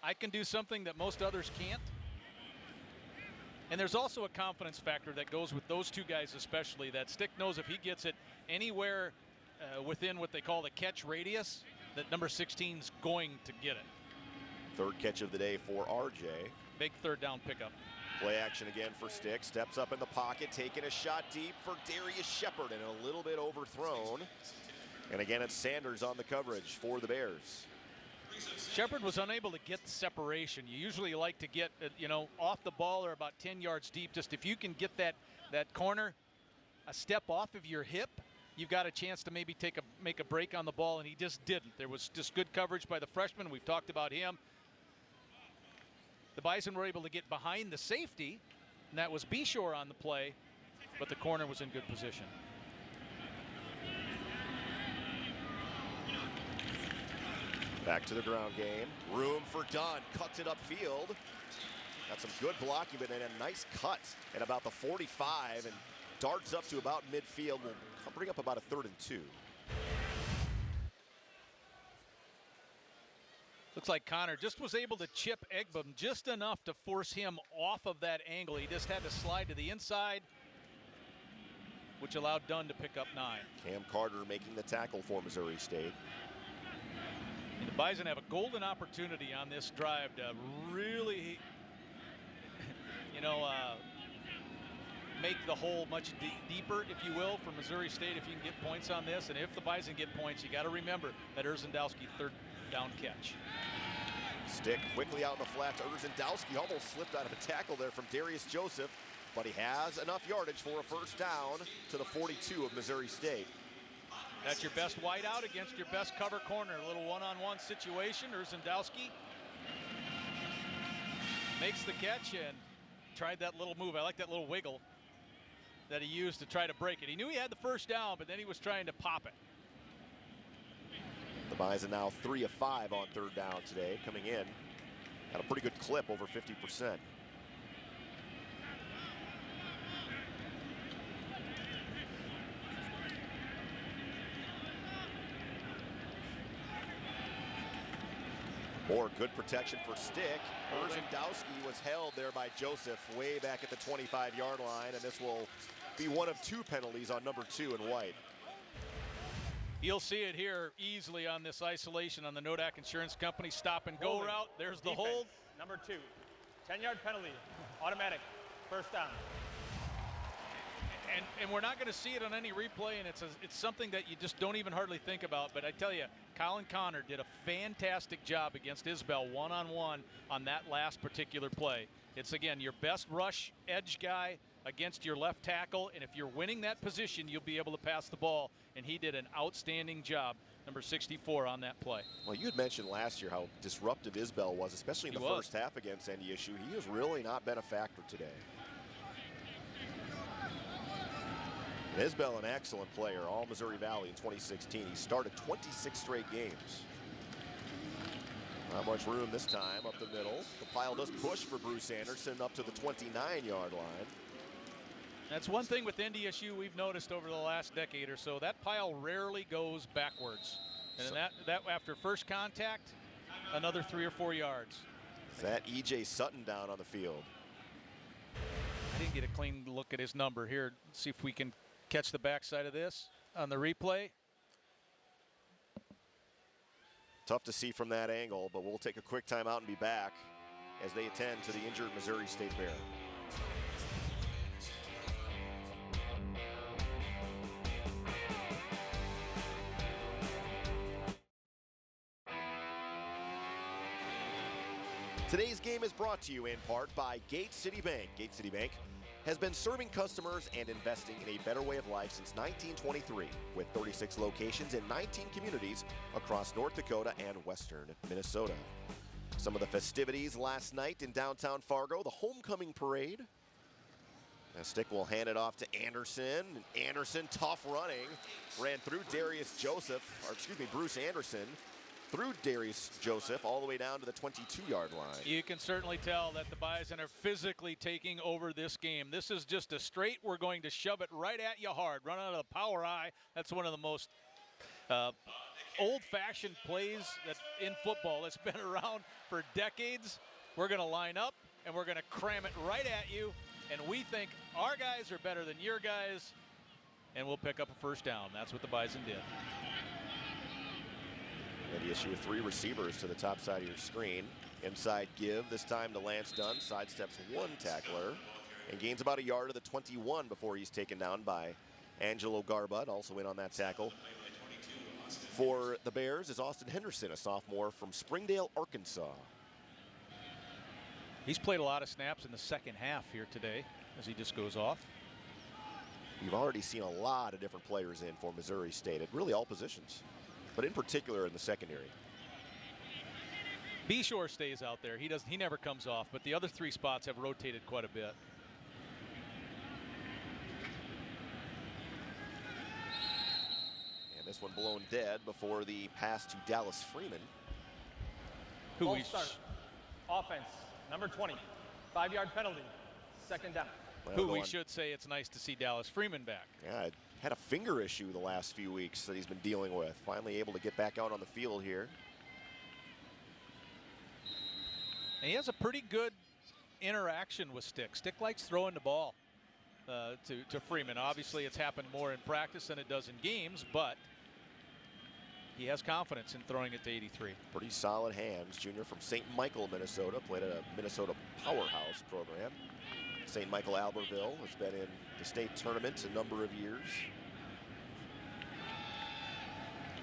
S3: I can do something that most others can't. And there's also a confidence factor that goes with those two guys especially, that Stick knows if he gets it anywhere within what they call the catch radius, that number 16 is going to get it.
S1: Third catch of the day for RJ.
S3: Big third down pickup.
S1: Play action again for Stick. Steps up in the pocket, taking a shot deep for Darius Shepard and a little bit overthrown. And again, it's Sanders on the coverage for the Bears.
S3: Shepard was unable to get the separation. You usually like to get, off the ball or about 10 yards deep. Just if you can get that corner a step off of your hip, you've got a chance to maybe make a break on the ball, and he just didn't. There was just good coverage by the freshman. We've talked about him. The Bison were able to get behind the safety, and that was B-Shore on the play, but the corner was in good position.
S1: Back to the ground game. Room for Dunn. Cuts it upfield. Got some good blocking, but then a nice cut at about the 45 and darts up to about midfield. Will bring up about a 3rd and 2.
S3: Looks like Connor just was able to chip Egbum just enough to force him off of that angle. He just had to slide to the inside, which allowed Dunn to pick up 9.
S1: Cam Carter making the tackle for Missouri State.
S3: And the Bison have a golden opportunity on this drive to really, make the hole much deeper, if you will, for Missouri State if you can get points on this. And if the Bison get points, you got to remember that Urzendowski down catch.
S1: Stick quickly out in the flat to Urzendowski. Almost slipped out of a tackle there from Darius Joseph, but he has enough yardage for a first down to the 42 of Missouri State.
S3: That's your best wide out against your best cover corner. A little one-on-one situation. Urzendowski makes the catch and tried that little move. I like that little wiggle that he used to try to break it. He knew he had the first down, but then he was trying to pop it.
S1: The Bison now 3 of 5 on third down today, coming in at a pretty good clip, over 50%. More good protection for Stick. Urzendowski was held there by Joseph way back at the 25-yard line, and this will be one of 2 penalties on number 2 in white.
S3: You'll see it here easily on this isolation on the Nodak Insurance Company stop and go route. There's the
S11: Defense,
S3: hold.
S11: Number 2, 10-yard penalty, automatic, first down.
S3: And we're not going to see it on any replay, and it's something that you just don't even hardly think about. But I tell you, Colin Connor did a fantastic job against Isbell one-on-one on that last particular play. It's, again, your best rush edge guy against your left tackle, and if you're winning that position, you'll be able to pass the ball, and he did an outstanding job, number 64, on that play.
S1: Well, you had mentioned last year how disruptive Isbell was, especially in the first half against NDSU. He has really not been a factor today. And Isbell, an excellent player, all Missouri Valley in 2016. He started 26 straight games. Not much room this time up the middle. The pile does push for Bruce Anderson up to the 29-yard line.
S3: That's one thing with NDSU we've noticed over the last decade or so. That pile rarely goes backwards. And so, that after first contact, another 3 or 4 yards.
S1: Is that E.J. Sutton down on the field?
S3: I didn't get a clean look at his number here. Let's see if we can catch the backside of this on the replay.
S1: Tough to see from that angle, but we'll take a quick timeout and be back as they attend to the injured Missouri State Bear. Today's game is brought to you in part by Gate City Bank. Gate City Bank has been serving customers and investing in a better way of life since 1923, with 36 locations in 19 communities across North Dakota and western Minnesota. Some of the festivities last night in downtown Fargo, the homecoming parade. Stick will hand it off to Anderson. Anderson, tough running, ran through Bruce Anderson, through Darius Joseph all the way down to the 22-yard line.
S3: You can certainly tell that the Bison are physically taking over this game. This is just a straight, we're going to shove it right at you hard. Run out of the power eye. That's one of the most old-fashioned plays that in football that's been around for decades. We're going to line up, and we're going to cram it right at you, and we think our guys are better than your guys, and we'll pick up a first down. That's what the Bison did.
S1: NDSU with 3 receivers to the top side of your screen. Inside give, this time to Lance Dunn. Sidesteps 1 tackler and gains about a yard to the 21 before he's taken down by Angelo Garbut, also in on that tackle. For the Bears is Austin Henderson, a sophomore from Springdale, Arkansas.
S3: He's played a lot of snaps in the second half here today as he just goes off.
S1: You've already seen a lot of different players in for Missouri State at really all positions, but in particular in the secondary.
S3: B-Shore stays out there. He never comes off, but the other 3 spots have rotated quite a bit.
S1: And this one blown dead before the pass to Dallas Freeman.
S3: Who
S11: we start. Offense, number 20, 5-yard penalty, second down.
S1: Well,
S3: who we should say it's nice to see Dallas Freeman back.
S1: Yeah, had a finger issue the last few weeks that he's been dealing with. Finally able to get back out on the field here.
S3: And he has a pretty good interaction with Stick. Stick likes throwing the ball to Freeman. Obviously, it's happened more in practice than it does in games, but he has confidence in throwing it to 83.
S1: Pretty solid hands. Junior from St. Michael, Minnesota. Played at a Minnesota powerhouse program. St. Michael Albertville has been in the state tournament a number of years.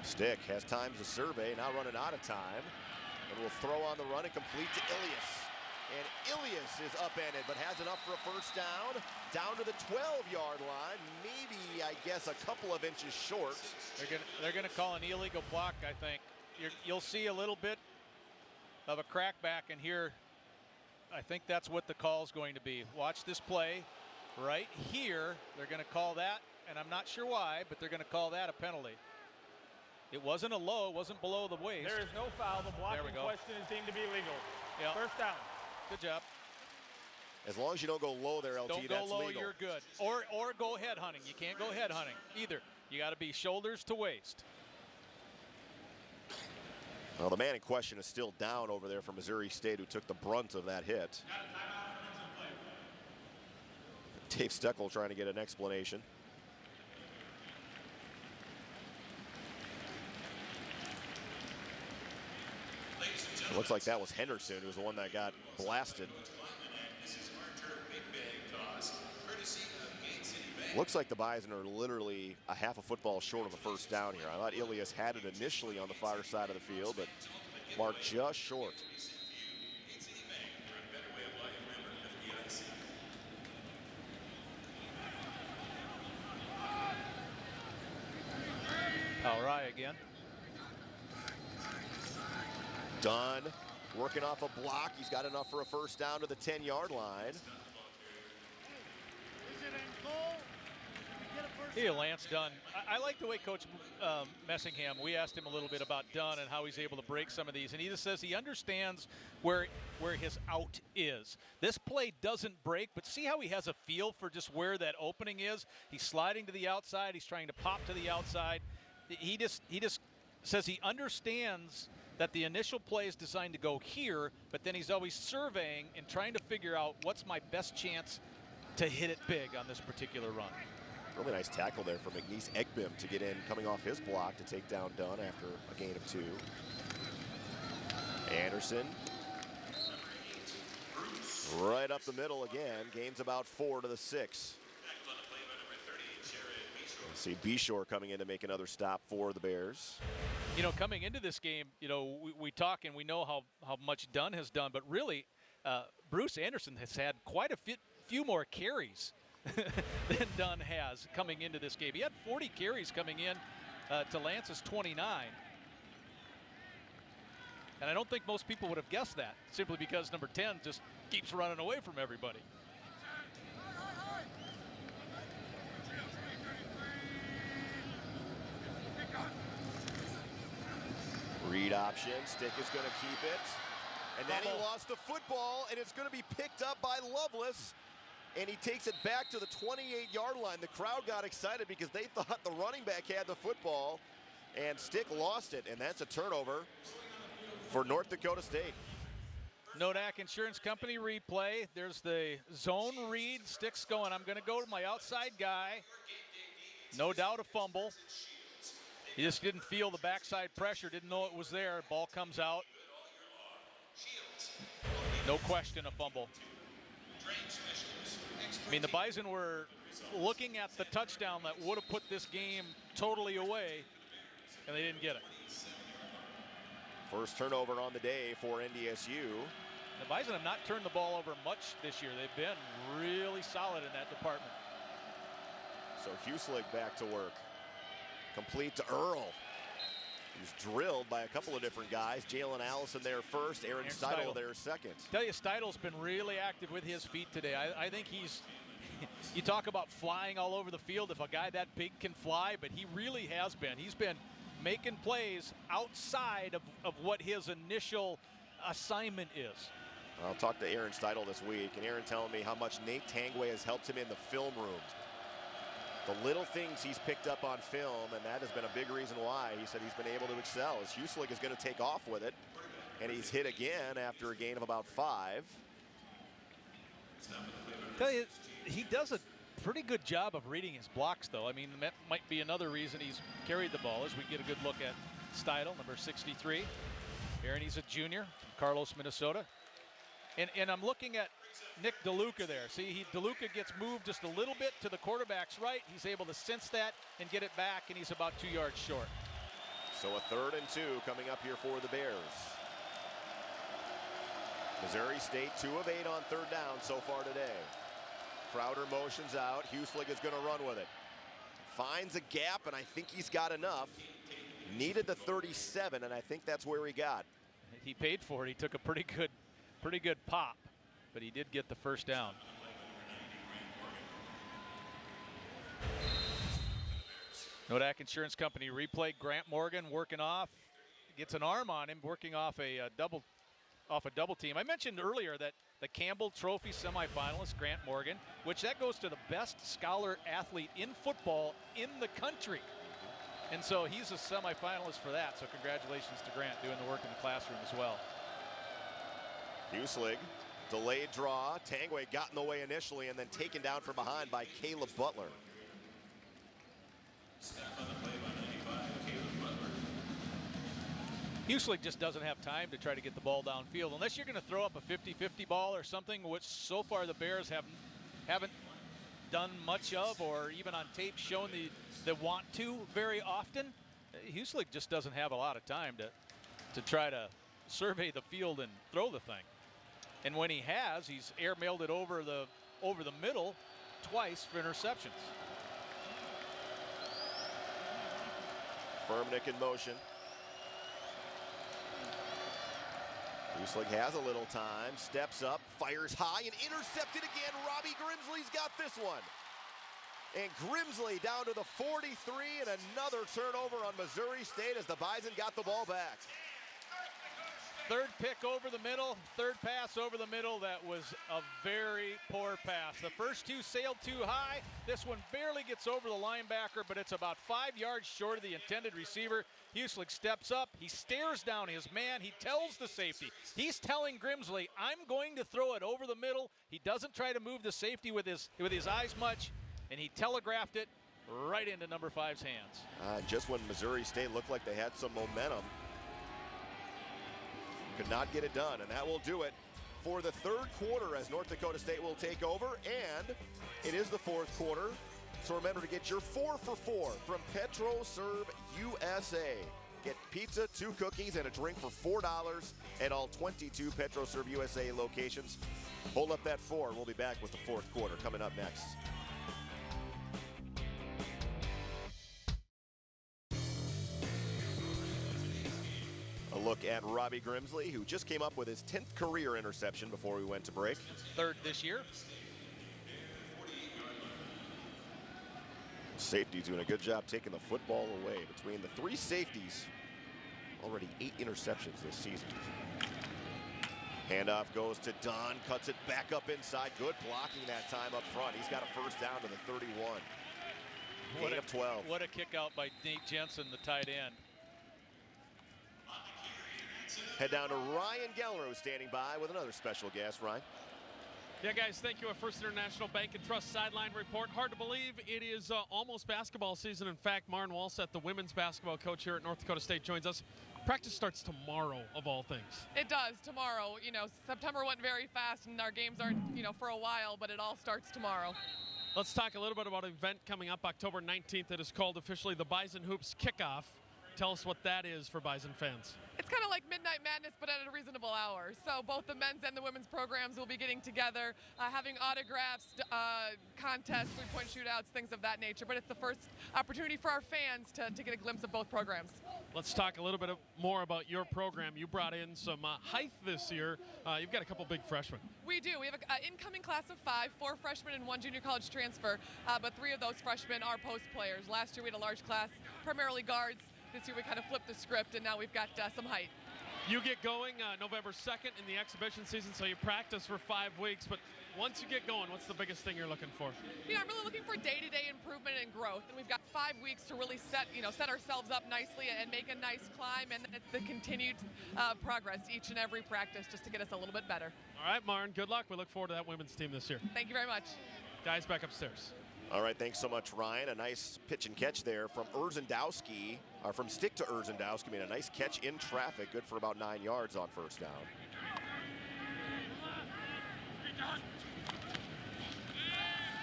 S1: Stick has time to survey, now running out of time. And will throw on the run and complete to Ilias. And Ilias is upended, but has enough for a first down to the 12-yard line. Maybe, I guess, a couple of inches short.
S3: They're gonna call an illegal block, I think. You'll see a little bit of a crackback in here. I think that's what the call is going to be. Watch this play right here. They're going to call that, and I'm not sure why, but they're going to call that a penalty. It wasn't a low, it wasn't below the waist.
S11: There is no foul. The block in question is deemed to be legal. Yep. First down.
S3: Good job.
S1: As long as you don't go low there, LT,
S3: don't
S1: that's
S3: go low,
S1: legal.
S3: You're good. Or go head hunting. You can't go head hunting either. You got to be shoulders to waist.
S1: Well, the man in question is still down over there from Missouri State, who took the brunt of that hit. Dave Steckel trying to get an explanation. It looks like that was Henderson, who was the one that got blasted. Looks like the Bison are literally a half a football short of a first down here. I thought Ilias had it initially on the far side of the field, but marked just short.
S3: All right, again.
S1: Dunn working off a block. He's got enough for a first down to the 10-yard line.
S3: Hey, Lance Dunn. I like the way Coach Messingham, we asked him a little bit about Dunn and how he's able to break some of these, and he just says he understands where his out is. This play doesn't break, but see how he has a feel for just where that opening is? He's sliding to the outside. He's trying to pop to the outside. He just says he understands that the initial play is designed to go here, but then he's always surveying and trying to figure out what's my best chance to hit it big on this particular run.
S1: Really nice tackle there from McNeese Egbim to get in, coming off his block to take down Dunn after a gain of 2. Anderson. Right up the middle again. Gains about 4 to the 6. See Bishore coming in to make another stop for the Bears.
S3: You know, coming into this game, you know, we talk and we know how much Dunn has done, but really, Bruce Anderson has had quite a few more carries than Dunn has coming into this game. He had 40 carries coming in to Lance's 29. And I don't think most people would have guessed that, simply because number 10 just keeps running away from everybody.
S1: Read option, Stick is going to keep it. And then he lost the football, and it's going to be picked up by Lovelace. And he takes it back to the 28-yard line. The crowd got excited because they thought the running back had the football, and Stick lost it, and that's a turnover for North Dakota State.
S3: Nodak Insurance Company replay. There's the zone read. Stick's going, I'm going to go to my outside guy. No doubt a fumble. He just didn't feel the backside pressure, didn't know it was there. Ball comes out. No question, a fumble. I mean, the Bison were looking at the touchdown that would have put this game totally away, and they didn't get it.
S1: First turnover on the day for NDSU.
S3: The Bison have not turned the ball over much this year. They've been really solid in that department.
S1: So Huselig back to work. Complete to Earl. He's drilled by a couple of different guys. Jalen Allison there first, Aaron Steidel there second.
S3: Tell you, Steidel's been really active with his feet today. I think he's, you talk about flying all over the field, if a guy that big can fly, but he really has been. He's been making plays outside of what his initial assignment is.
S1: I'll talk to Aaron Steidel this week, and Aaron telling me how much Nate Tangway has helped him in the film room. The little things he's picked up on film, and that has been a big reason why he said he's been able to excel, as Huselig is going to take off with it, and he's hit again after a gain of about 5.
S3: Tell you, he does a pretty good job of reading his blocks, though. I mean, that might be another reason he's carried the ball, as we get a good look at Steidel, number 63. Aaron, he's a junior from Carlos, Minnesota. And I'm looking at Nick DeLuca there. See, DeLuca gets moved just a little bit to the quarterback's right. He's able to sense that and get it back, and he's about 2 yards short.
S1: So a 3rd and 2 coming up here for the Bears. Missouri State 2 of 8 on 3rd down so far today. Crowder motions out. Huselig is going to run with it. Finds a gap, and I think he's got enough. Needed the 37, and I think that's where he got.
S3: He paid for it. He took a pretty good pop, but he did get the first down. Nodak Insurance Company replay. Grant Morgan working off, gets an arm on him, working off a double team. I mentioned earlier that the Campbell Trophy semifinalist, Grant Morgan, which that goes to the best scholar athlete in football in the country. And so he's a semifinalist for that. So congratulations to Grant doing the work in the classroom as well.
S1: Huselig, delayed draw. Tangway got in the way initially and then taken down from behind by Caleb Butler.
S3: Huselig just doesn't have time to try to get the ball downfield unless you're going to throw up a 50-50 ball or something, which so far the Bears haven't done much of, or even on tape shown the want to very often. Huselig just doesn't have a lot of time to try to survey the field and throw the thing. And when he has, he's airmailed it over the middle twice for interceptions.
S1: Firmnick in motion. Huselig has a little time, steps up, fires high, and intercepted again. Robbie Grimsley's got this one. And Grimsley down to the 43, and another turnover on Missouri State as the Bison got the ball back.
S3: Third pick over the middle, third pass over the middle. That was a very poor pass. The first two sailed too high. This one barely gets over the linebacker, but it's about 5 yards short of the intended receiver. Huselig steps up. He stares down his man. He tells the safety. He's telling Grimsley, I'm going to throw it over the middle. He doesn't try to move the safety with his eyes much, and he telegraphed it right into number 5's hands.
S1: Just when Missouri State looked like they had some momentum, could not get it done, and that will do it for the 3rd quarter as North Dakota State will take over, and it is the 4th quarter. So remember to get your 4 for 4 from PetroServe USA. Get pizza, 2 cookies, and a drink for $4 at all 22 PetroServe USA locations. Hold up that 4. We'll be back with the 4th quarter coming up next. A look at Robbie Grimsley, who just came up with his 10th career interception before we went to break.
S3: 3rd this year.
S1: Safety's doing a good job taking the football away. Between the 3 safeties, already 8 interceptions this season. Handoff goes to Dunn, cuts it back up inside. Good blocking that time up front. He's got a first down to the 31. Gain of 12.
S3: What a kick out by Nate Jensen, the tight end.
S1: Head down to Ryan Gellner, who's standing by with another special guest. Ryan.
S7: Yeah, guys, thank you. A First International Bank and Trust sideline report. Hard to believe it is almost basketball season. In fact, Maren Walseth, the women's basketball coach here at North Dakota State, joins us. Practice starts tomorrow, of all things.
S14: It does, tomorrow. You know, September went very fast, and our games aren't, for a while, but it all starts tomorrow.
S7: Let's talk a little bit about an event coming up October 19th that is called officially the Bison Hoops Kickoff. Tell us what that is for Bison fans.
S14: It's kind of like Midnight Madness, but at a reasonable hour. So both the men's and the women's programs will be getting together, having autographs, contests, three-point shootouts, things of that nature. But it's the first opportunity for our fans to get a glimpse of both programs.
S7: Let's talk a little bit more about your program. You brought in some height this year. You've got a couple big freshmen.
S14: We do. We have an incoming class of 5, 4 freshmen and 1 junior college transfer, but 3 of those freshmen are post players. Last year we had a large class, primarily guards. This year we kind of flipped the script, and now we've got some height.
S7: You get going November 2nd in the exhibition season, so you practice for 5 weeks. But once you get going, what's the biggest thing you're looking for?
S14: I'm really looking for day-to-day improvement and growth. And we've got 5 weeks to really set ourselves up nicely and make a nice climb. And it's the continued progress each and every practice just to get us a little bit better.
S7: All right, Maren, good luck. We look forward to that women's team this year.
S14: Thank you very much.
S7: Guys, back upstairs.
S1: All right, thanks so much, Ryan. A nice pitch and catch there from Urzendowski, or from stick to Urzendowski. I mean, a nice catch in traffic, good for about 9 yards on first down.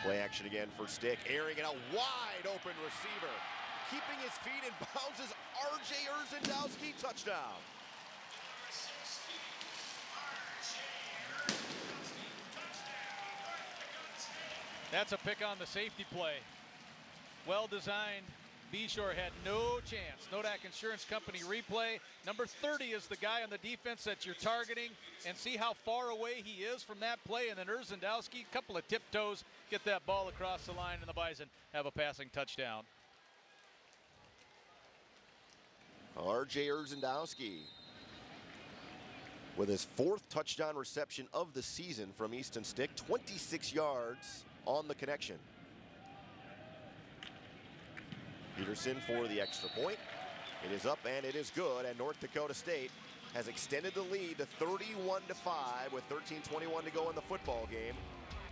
S1: Play action again for Stick, airing it out, wide open receiver. keeping his feet and bounces. R.J. Urzendowski, touchdown.
S3: That's a pick on the safety play. Well designed. Bishore had no chance. Nodak Insurance Company replay. Number 30 is the guy on the defense that you're targeting, and see how far away he is from that play. And then Urzendowski, a couple of tiptoes, get that ball across the line, and the Bison have a passing touchdown.
S1: R.J. Urzendowski with his 4th touchdown reception of the season from Easton Stick, 26 yards on the connection. Peterson for the extra point. It is up and it is good, and North Dakota State has extended the lead to 31-5 with 13:21 to go in the football game.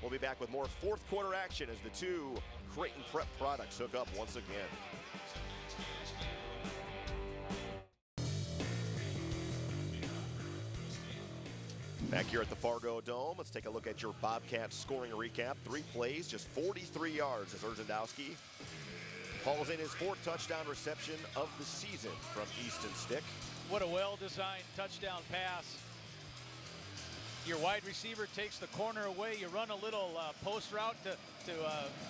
S1: We'll be back with more 4th quarter action as the two Creighton Prep products hook up once again. Back here at the Fargo Dome, let's take a look at your Bobcats scoring recap. 3 plays, just 43 yards as Urzendowski hauls in his 4th touchdown reception of the season from Easton Stick.
S3: What a well-designed touchdown pass. Your wide receiver takes the corner away. You run a little post route to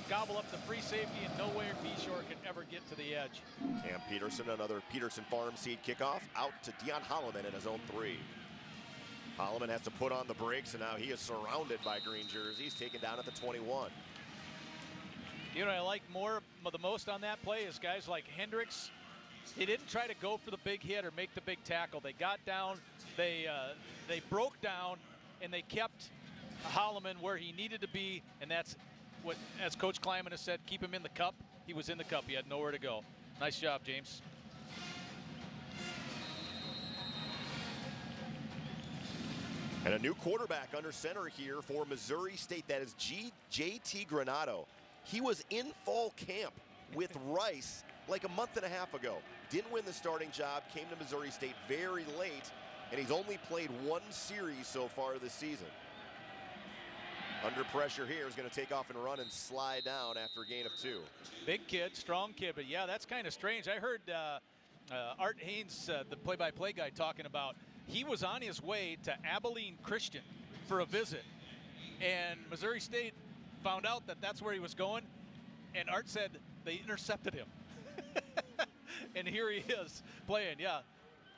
S3: gobble up the free safety, and nowhere Bishore can ever get to the edge.
S1: Cam Peterson, another Peterson Farm Seed kickoff, out to Deion Holloman in his own 3. Holloman has to put on the brakes, and now he is surrounded by green jerseys, taken down at the 21.
S3: You know what I like the most on that play is guys like Hendricks. They didn't try to go for the big hit or make the big tackle. They got down, they broke down, and they kept Holloman where he needed to be, and that's what, as Coach Kleiman has said, keep him in the cup. He was in the cup. He had nowhere to go. Nice job, James.
S1: And a new quarterback under center here for Missouri State. That is J.T. Granado. He was in fall camp with Rice like a month and a half ago. Didn't win the starting job, came to Missouri State very late, and he's only played 1 series so far this season. Under pressure here, is going to take off and run and slide down after a gain of 2.
S3: Big kid, strong kid, but yeah, that's kind of strange. I heard Art Haynes, the play-by-play guy, talking about he was on his way to Abilene Christian for a visit, and Missouri State found out that that's where he was going, and Art said they intercepted him. And here he is playing, yeah.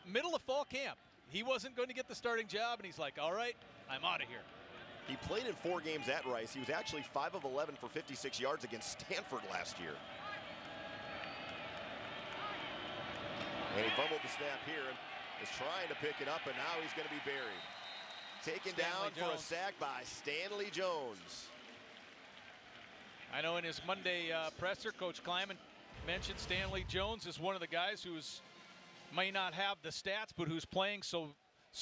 S3: Middle of fall camp. He wasn't going to get the starting job, and he's like, all right, I'm out of here.
S1: He played in 4 games at Rice. He was actually 5 of 11 for 56 yards against Stanford last year. And he fumbled the snap here and is trying to pick it up, and now he's going to be buried. Taken down for a sack by Stanley Jones.
S3: I know in his Monday presser, Coach Kleiman mentioned Stanley Jones is one of the guys who's may not have the stats, but who's playing so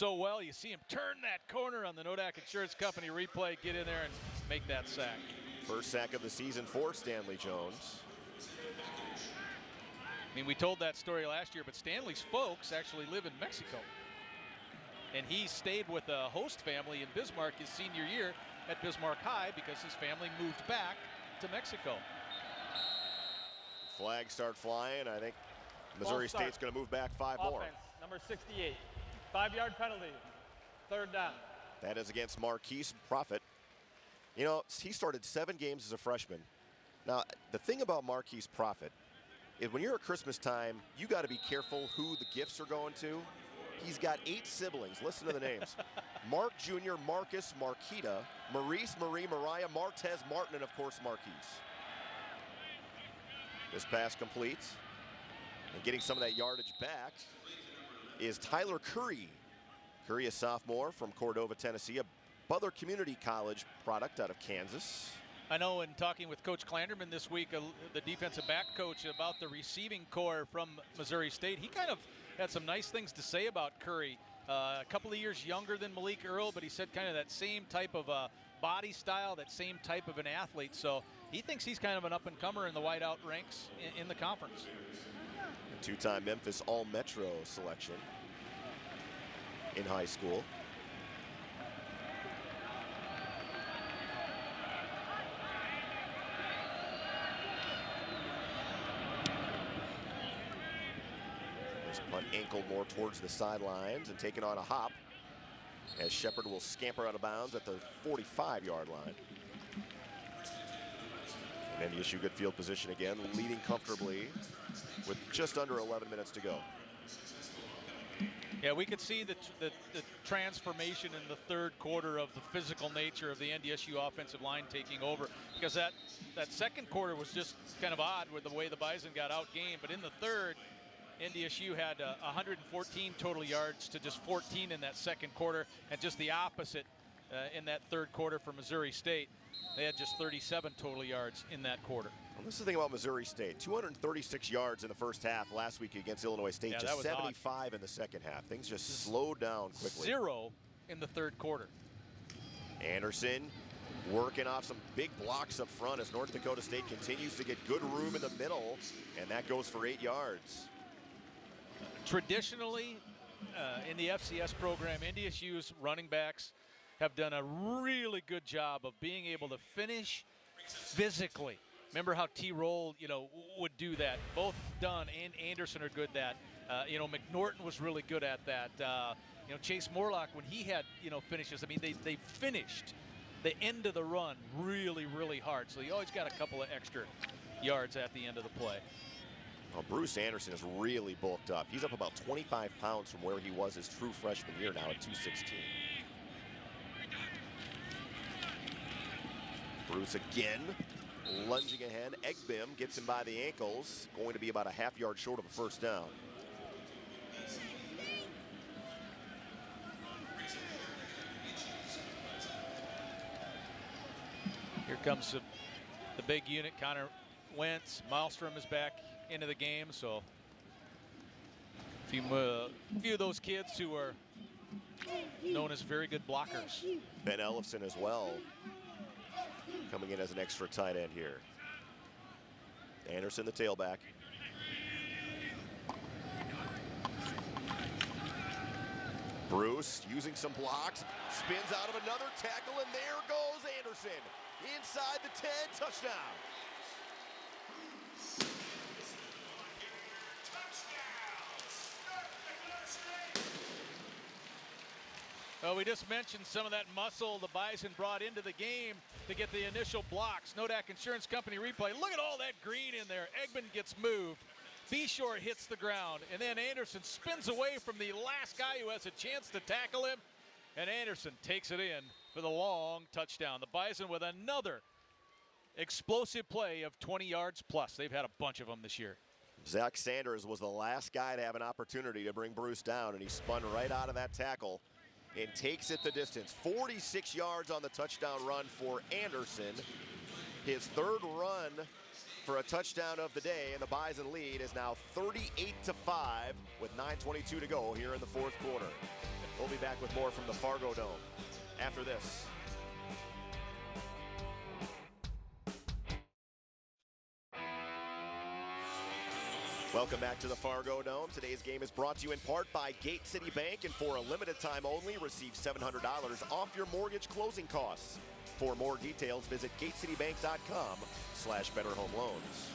S3: well. You see him turn that corner on the Nodak Insurance Company replay, get in there and make that sack.
S1: First sack of the season for Stanley Jones.
S3: I mean, we told that story last year, but Stanley's folks actually live in Mexico. And he stayed with a host family in Bismarck his senior year at Bismarck High because his family moved back to Mexico.
S1: Flags start flying. I think Missouri State's going to move back 5 more.
S11: Number 68, 5-yard penalty, 3rd down.
S1: That is against Marquise Prophet. You know, he started 7 games as a freshman. Now, the thing about Marquise Prophet is when you're at Christmas time, you got to be careful who the gifts are going to. He's got 8 siblings. Listen to the names. Mark Jr., Marcus, Marquita, Maurice, Marie, Mariah, Martez, Martin, and of course Marquise. This pass completes. And getting some of that yardage back is Tyler Curry. Curry, a sophomore from Cordova, Tennessee, a Butler Community College product out of Kansas.
S3: I know in talking with Coach Klanderman this week, the defensive back coach, about the receiving core from Missouri State, he kind of had some nice things to say about Curry. A couple of years younger than Malik Earl, but he said kind of that same type of body style, that same type of an athlete. So he thinks he's kind of an up-and-comer in the wideout ranks in the conference.
S1: A 2-time Memphis All-Metro selection in high school. This punt angled more towards the sidelines and taking on a hop as Shepard will scamper out of bounds at the 45-yard line. And NDSU good field position again, leading comfortably with just under 11 minutes to go.
S3: Yeah, we could see the transformation in the third quarter of the physical nature of the NDSU offensive line taking over, because that second quarter was just kind of odd with the way the Bison got outgained. But in the third, NDSU had 114 total yards to just 14 in that second quarter, and just the opposite in that third quarter for Missouri State. They had just 37 total yards in that quarter.
S1: Well, this is the thing about Missouri State. 236 yards in the first half last week against Illinois State.
S3: Yeah,
S1: just 75 in the second half. Things just slowed down quickly.
S3: 0 in the third quarter.
S1: Anderson working off some big blocks up front as North Dakota State continues to get good room in the middle, and that goes for 8 yards.
S3: Traditionally, in the FCS program, NDSU's running backs have done a really good job of being able to finish physically. Remember how T-Roll, would do that. Both Dunn and Anderson are good at that. McNorton was really good at that. Chase Morlock, when he had, finishes, I mean, they finished the end of the run really, really hard. So you always got a couple of extra yards at the end of the play.
S1: Well, Bruce Anderson is really bulked up. He's up about 25 pounds from where he was his true freshman year now at 216. Bruce again lunging ahead. Egbim gets him by the ankles. Going to be about a half-yard short of a first down.
S3: Here comes the big unit, Connor Wentz. Malmstrom is back into the game, so a few of those kids who are known as very good blockers.
S1: Ben Ellefson as well, coming in as an extra tight end here. Anderson, the tailback. Bruce using some blocks, spins out of another tackle, and there goes Anderson. Inside the 10, touchdown.
S3: Well, we just mentioned some of that muscle the Bison brought into the game to get the initial blocks. Nodak Insurance Company replay. Look at all that green in there. Eggman gets moved. B-Shore hits the ground. And then Anderson spins away from the last guy who has a chance to tackle him. And Anderson takes it in for the long touchdown. The Bison with another explosive play of 20 yards plus. They've had a bunch of them this year.
S1: Zach Sanders was the last guy to have an opportunity to bring Bruce down, and he spun right out of that tackle and takes it the distance. 46 yards on the touchdown run for Anderson. His third run for a touchdown of the day, and the Bison lead is now 38-5 with 9:22 to go here in the fourth quarter. We'll be back with more from the Fargo Dome after this. Welcome back to the Fargo Dome. Today's game is brought to you in part by Gate City Bank, and for a limited time only, receive $700 off your mortgage closing costs. For more details, visit gatecitybank.com/betterhomeloans.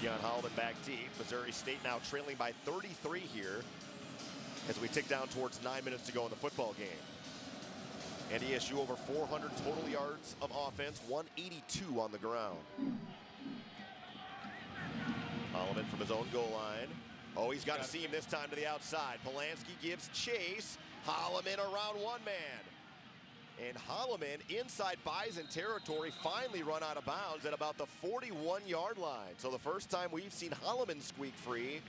S1: Deion Holloman back deep. Missouri State now trailing by 33 here as we tick down towards 9 minutes to go in the football game. NDSU over 400 total yards of offense, 182 on the ground. Holloman from his own goal line. Oh, he's got a seam this time to the outside. Polanski gives chase. Holloman around one man. And Holloman inside Bison territory finally run out of bounds at about the 41-yard line. So the first time we've seen Holloman squeak free,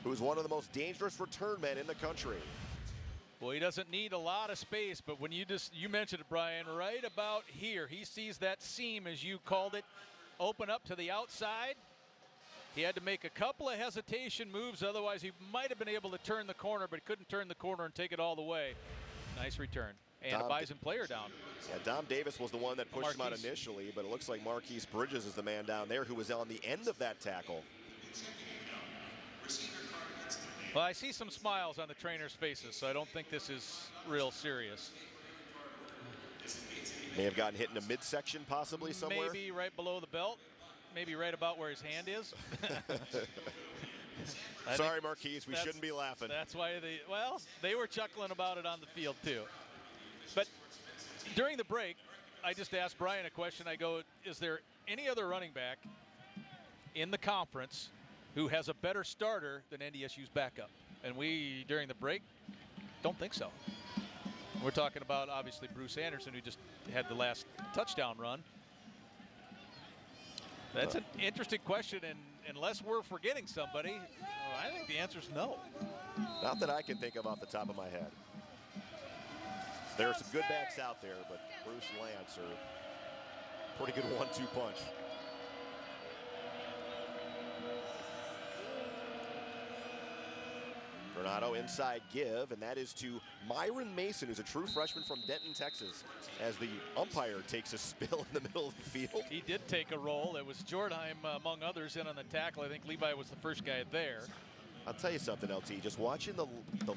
S1: who's one of the most dangerous return men in the country.
S3: Well, he doesn't need a lot of space, but when you mentioned it, Brian, right about here, he sees that seam, as you called it, open up to the outside. He had to make a couple of hesitation moves, otherwise he might have been able to turn the corner, but he couldn't turn the corner and take it all the way. Nice return. And a Bison player down.
S1: Yeah, Dom Davis was the one that pushed him out initially, but it looks like Marquise Bridges is the man down there who was on the end of that tackle.
S3: Well, I see some smiles on the trainers' faces, so I don't think this is real serious.
S1: May have gotten hit in a midsection possibly somewhere.
S3: Maybe right below the belt. Maybe right about where his hand is.
S1: Sorry, Marquise, we shouldn't be laughing.
S3: That's why they were chuckling about it on the field too. But during the break, I just asked Brian a question. I go, is there any other running back in the conference who has a better starter than NDSU's backup? And we, during the break, don't think so. We're talking about, obviously, Bruce Anderson, who just had the last touchdown run. That's an interesting question, and unless we're forgetting somebody, I think the answer is no.
S1: Not that I can think of off the top of my head. There are some good backs out there, but Bruce Lance are pretty good 1-2 punch. Granado inside give, and that is to Myron Mason, who's a true freshman from Denton, Texas, as the umpire takes a spill in the middle of the field.
S3: He did take a roll. It was Jordheim, among others, in on the tackle. I think Levi was the first guy there.
S1: I'll tell you something, LT. Just watching the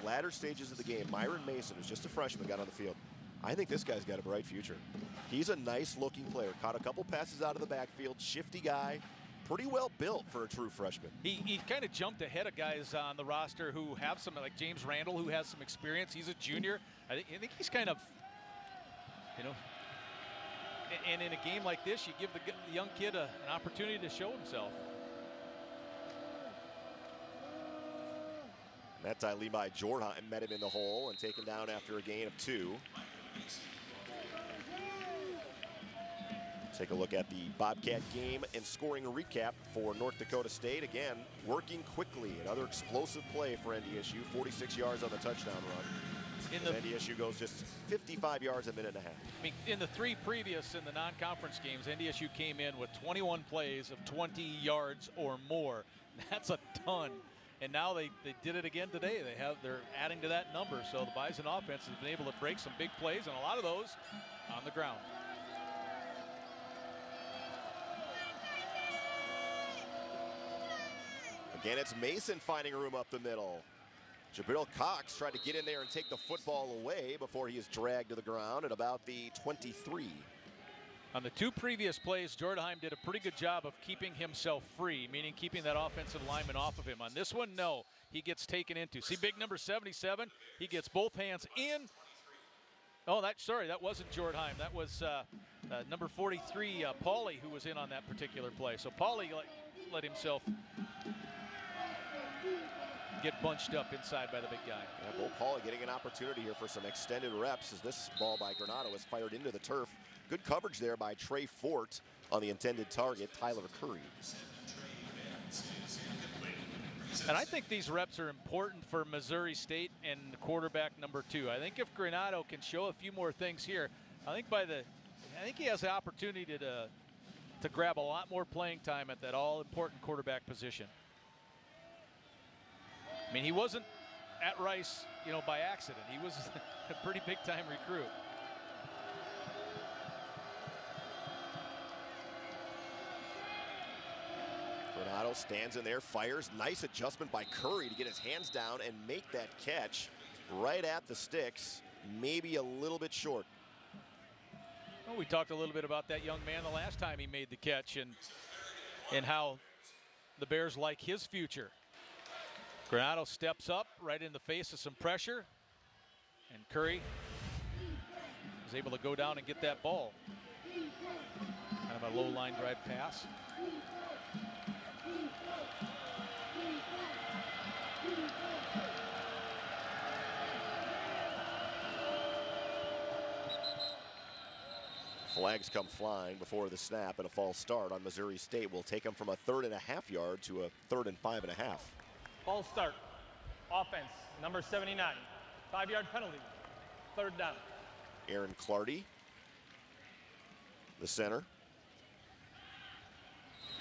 S1: latter stages of the game, Myron Mason, who's just a freshman, got on the field. I think this guy's got a bright future. He's a nice-looking player. Caught a couple passes out of the backfield. Shifty guy. Pretty well built for a true freshman.
S3: He kind of jumped ahead of guys on the roster who have some, like James Randall, who has some experience. He's a junior. I think he's kind of, and in a game like this, you give the young kid an opportunity to show himself.
S1: That time Levi Jordheim met him in the hole and taken down after a gain of 2. Take a look at the Bobcat game and scoring recap for North Dakota State. Again, working quickly. Another explosive play for NDSU. 46 yards on the touchdown run. NDSU goes just 55 yards a minute and a half.
S3: I mean, in the 3 previous in the non-conference games, NDSU came in with 21 plays of 20 yards or more. That's a ton. And now they did it again today. They're adding to that number. So the Bison offense has been able to break some big plays, and a lot of those on the ground.
S1: Again, it's Mason finding room up the middle. Jabril Cox tried to get in there and take the football away before he is dragged to the ground at about the 23.
S3: On the 2 previous plays, Jordheim did a pretty good job of keeping himself free, meaning keeping that offensive lineman off of him. On this one, no, he gets taken into. See big number 77? He gets both hands in. Oh, that wasn't Jordheim. That was number 43, Pauly, who was in on that particular play. So Pauly let himself get bunched up inside by the big guy.
S1: Yeah, Bo Pauly getting an opportunity here for some extended reps as this ball by Granado is fired into the turf. Good coverage there by Trey Fort on the intended target, Tyler Curry.
S3: And I think these reps are important for Missouri State and quarterback number 2. I think if Granado can show a few more things here, I think he has the opportunity to grab a lot more playing time at that all-important quarterback position. I mean, he wasn't at Rice, by accident. He was a pretty big-time recruit.
S1: Granado stands in there, fires. Nice adjustment by Curry to get his hands down and make that catch right at the sticks. Maybe a little bit short.
S3: Well, we talked a little bit about that young man the last time he made the catch and how the Bears like his future. Granado steps up right in the face of some pressure, and Curry is able to go down and get that ball. Kind of a low line drive pass.
S1: Flags come flying before the snap, and a false start on Missouri State will take them from a 3.5 yard to a 3rd and 5.5.
S11: False start. Offense, number 79. 5-yard penalty. 3rd down.
S1: Aaron Clardy, the center.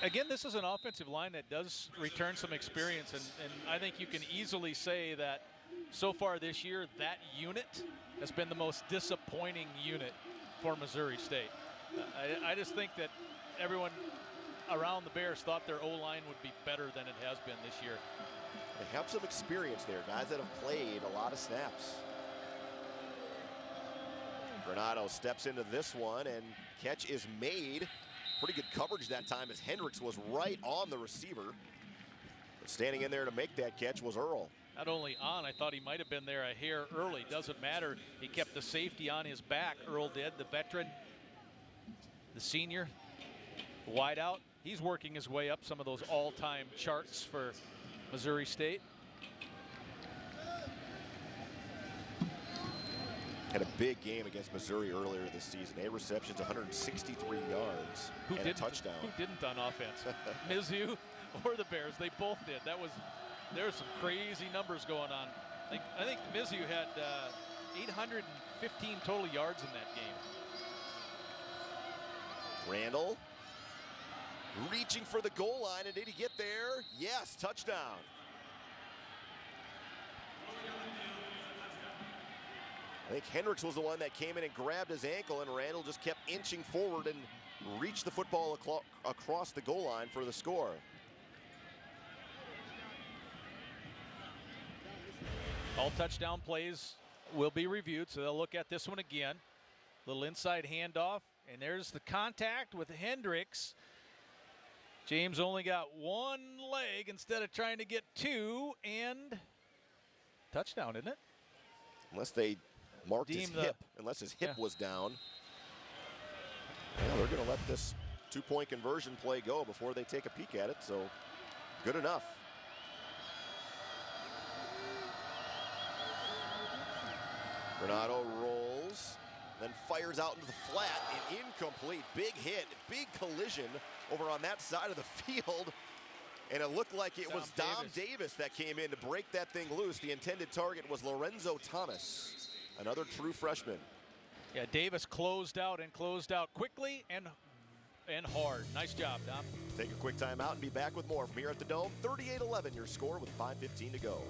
S3: Again, this is an offensive line that does return some experience, and I think you can easily say that so far this year, that unit has been the most disappointing unit for Missouri State. I just think that everyone around the Bears thought their O-line would be better than it has been this year.
S1: They have some experience there, guys that have played a lot of snaps. Granado steps into this one, and catch is made. Pretty good coverage that time as Hendricks was right on the receiver. standing in there to make that catch was Earl.
S3: Not only on, I thought he might have been there a hair early. Doesn't matter. He kept the safety on his back. Earl did, the veteran, the senior, the wideout. He's working his way up some of those all-time charts for Missouri State.
S1: Had a big game against Missouri earlier this season. 8 receptions, 163 yards, and a touchdown.
S3: Who didn't on offense? Mizzou or the Bears? They both did. There's some crazy numbers going on. I think Mizzou had 815 total yards in that game.
S1: Randall reaching for the goal line, and did he get there? Yes, touchdown. I think Hendricks was the one that came in and grabbed his ankle, and Randall just kept inching forward and reached the football across the goal line for the score.
S3: All touchdown plays will be reviewed, so they'll look at this one again. Little inside handoff, and there's the contact with Hendricks. James only got one leg instead of trying to get two, and touchdown, isn't it?
S1: Unless they marked his hip, unless his hip was down. Yeah, they're going to let this two-point conversion play go before they take a peek at it, so good enough. Renato rolls, then fires out into the flat, and incomplete. Big hit, big collision over on that side of the field. And it looked like it was Dom Davis that came in to break that thing loose. The intended target was Lorenzo Thomas, another true freshman.
S3: Yeah, Davis closed out quickly and hard. Nice job, Dom.
S1: Take a quick timeout and be back with more from here at the Dome. 38-11 your score with 5:15 to go.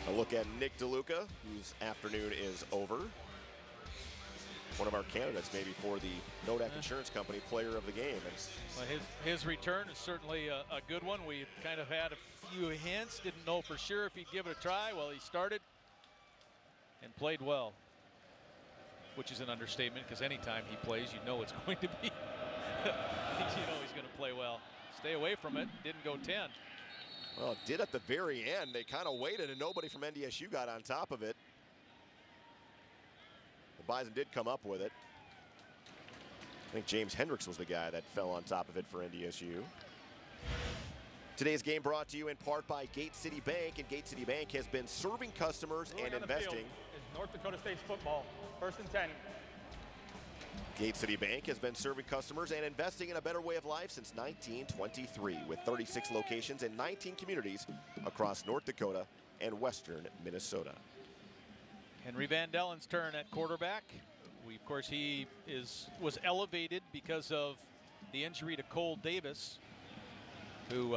S1: A look at Nick DeLuca, whose afternoon is over. One of our candidates maybe for the Nodak Insurance Company Player of the Game.
S3: Well, his return is certainly a good one. We kind of had a few hints, didn't know for sure if he'd give it a try. Well, he started and played well, which is an understatement because anytime he plays, you know it's going to be, you know he's going to play well. Stay away from it, didn't go 10.
S1: Well, it did at the very end. They kind of waited and nobody from NDSU got on top of it. Bison did come up with it. I think James Hendricks was the guy that fell on top of it for NDSU. Today's game brought to you in part by Gate City Bank, and Gate City Bank has been serving customers and investing.
S11: Is North Dakota State's football. 1st and 10.
S1: Gate City Bank has been serving customers and investing in a better way of life since 1923, with 36 locations in 19 communities across North Dakota and western Minnesota.
S3: Henry Van Dellen's turn at quarterback. Of course, he was elevated because of the injury to Cole Davis, who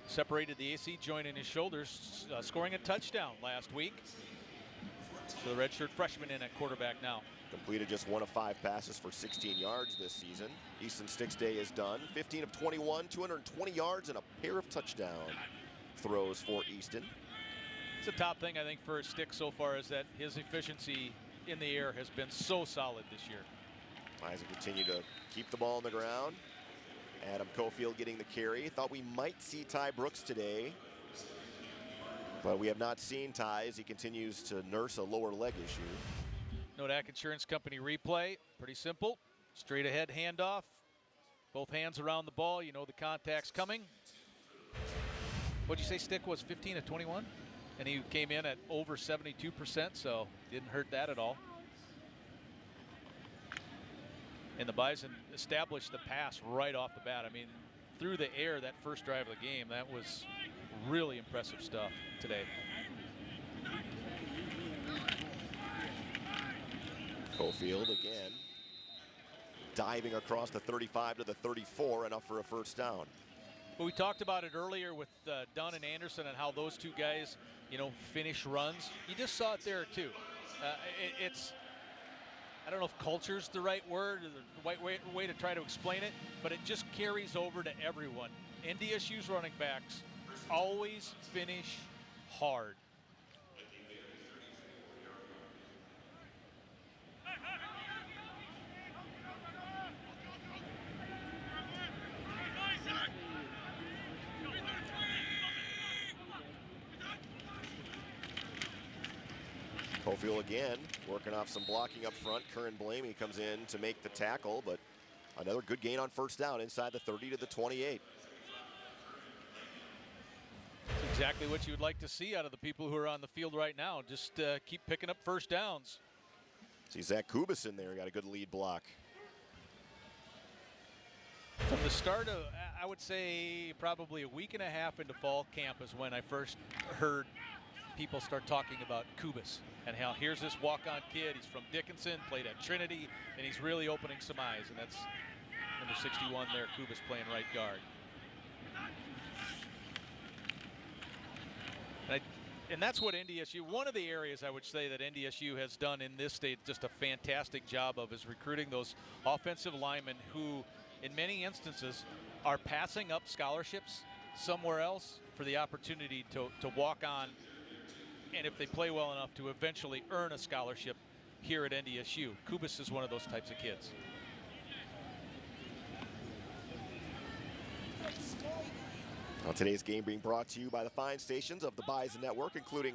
S3: separated the AC joint in his shoulders, scoring a touchdown last week. So the redshirt freshman in at quarterback now.
S1: Completed just 1 of 5 passes for 16 yards this season. Easton Stick's day is done. 15 of 21, 220 yards, and a pair of touchdown throws for Easton.
S3: It's the top thing, I think, for Stick so far is that his efficiency in the air has been so solid this year.
S1: Bison continue to keep the ball on the ground. Adam Cofield getting the carry. Thought we might see Ty Brooks today, but we have not seen Ty as he continues to nurse a lower leg issue.
S3: Nodak Insurance Company replay, pretty simple. Straight ahead handoff. Both hands around the ball, you know the contact's coming. What'd you say Stick was 15 of 21? And he came in at over 72%, so didn't hurt that at all. And the Bison established the pass right off the bat. I mean, through the air, that first drive of the game, that was really impressive stuff today.
S1: Cofield again, diving across the 35 to the 34, enough for a first down.
S3: Well, we talked about it earlier with Dunn and Anderson and how those two guys, you know, finish runs. You just saw it there too. It's, I don't know if culture's the right word or the right way to try to explain it, but it just carries over to everyone. NDSU's running backs always finish hard.
S1: Cofield again working off some blocking up front. Curran Blamey comes in to make the tackle, but another good gain on first down inside the 30 to the 28.
S3: That's exactly what you would like to see out of the people who are on the field right now. Just keep picking up first downs.
S1: See Zach Kubis in there, got a good lead block.
S3: From the start of, I would say probably a week and a half into fall camp is when I first heard people start talking about Kubis and how here's this walk-on kid. He's from Dickinson, played at Trinity, and he's really opening some eyes. And that's number 61 there, Kubis playing right guard. And that's what NDSU, one of the areas I would say that NDSU has done in this state just a fantastic job of is recruiting those offensive linemen who in many instances are passing up scholarships somewhere else for the opportunity to walk on, and if they play well enough to eventually earn a scholarship here at NDSU. Kubis is one of those types of kids.
S1: Well, today's game being brought to you by the fine stations of the Bison Network, including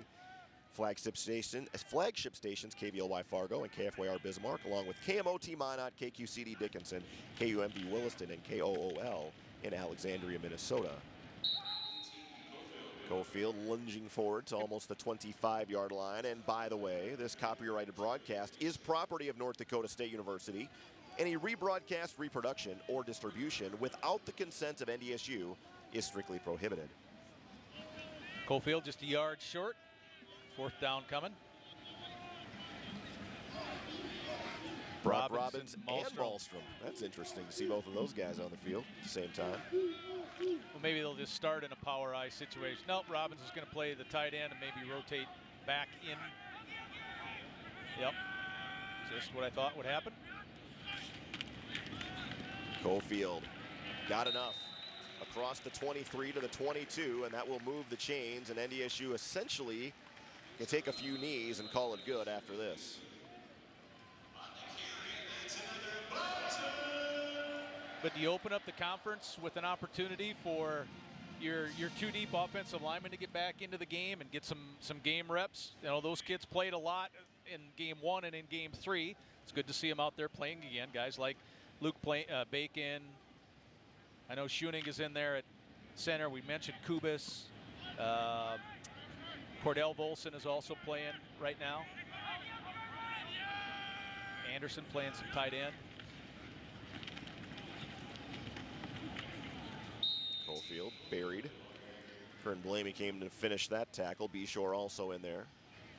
S1: flagship stations KVLY Fargo and KFYR Bismarck, along with KMOT Minot, KQCD Dickinson, KUMB Williston, and KOOL in Alexandria, Minnesota. Cofield lunging forward to almost the 25-yard line. And by the way, this copyrighted broadcast is property of North Dakota State University. Any rebroadcast, reproduction, or distribution without the consent of NDSU is strictly prohibited.
S3: Cofield just a yard short. Fourth down coming.
S1: Brock Robbins and Malmstrom. That's interesting to see both of those guys on the field at the same time.
S3: Well, maybe they'll just start in a power I situation. Nope, Robbins is going to play the tight end and maybe rotate back in. Yep, just what I thought would happen.
S1: Cofield got enough across the 23 to the 22, and that will move the chains, and NDSU essentially can take a few knees and call it good after this.
S3: But do you open up the conference with an opportunity for your two deep offensive linemen to get back into the game and get some game reps? You know, those kids played a lot in game 1 and in game 3. It's good to see them out there playing again. Guys like Luke Bacon. I know Schoening is in there at center. We mentioned Kubis. Cordell Volson is also playing right now. Anderson playing some tight end.
S1: Cofield buried. Curran Blamey came to finish that tackle. Bishore also in there,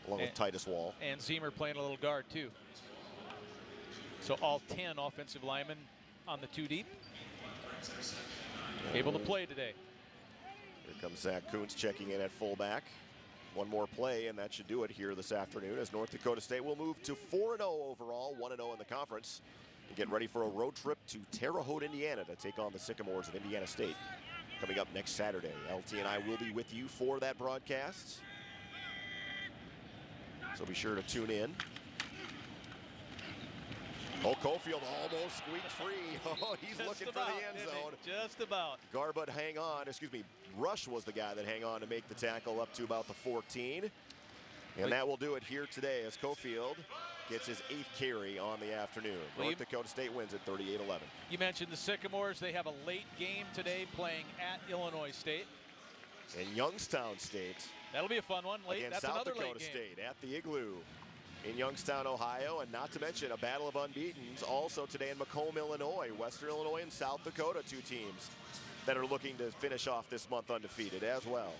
S1: along with Titus Wall.
S3: And Zemer playing a little guard too. So all 10 offensive linemen on the two deep. Able to play today.
S1: Here comes Zach Kuntz checking in at fullback. One more play, and that should do it here this afternoon as North Dakota State will move to 4-0 overall, 1-0 in the conference, and get ready for a road trip to Terre Haute, Indiana to take on the Sycamores of Indiana State. Coming up next Saturday, LT and I will be with you for that broadcast. So be sure to tune in. Oh, Cofield almost squeaked free. Oh, he's looking for the end zone.
S3: Just about.
S1: Garbutt Rush was the guy that hang on to make the tackle up to about the 14. And that will do it here today as Cofield gets his 8th carry on the afternoon. North Dakota State wins at 38-11.
S3: You mentioned the Sycamores. They have a late game today playing at Illinois State.
S1: And Youngstown State.
S3: That'll be a fun one. Late.
S1: Against
S3: That's
S1: South
S3: another
S1: Dakota
S3: late game.
S1: State at the Igloo in Youngstown, Ohio, and not to mention a battle of unbeatens also today in Macomb, Illinois. Western Illinois and South Dakota, two teams that are looking to finish off this month undefeated as well.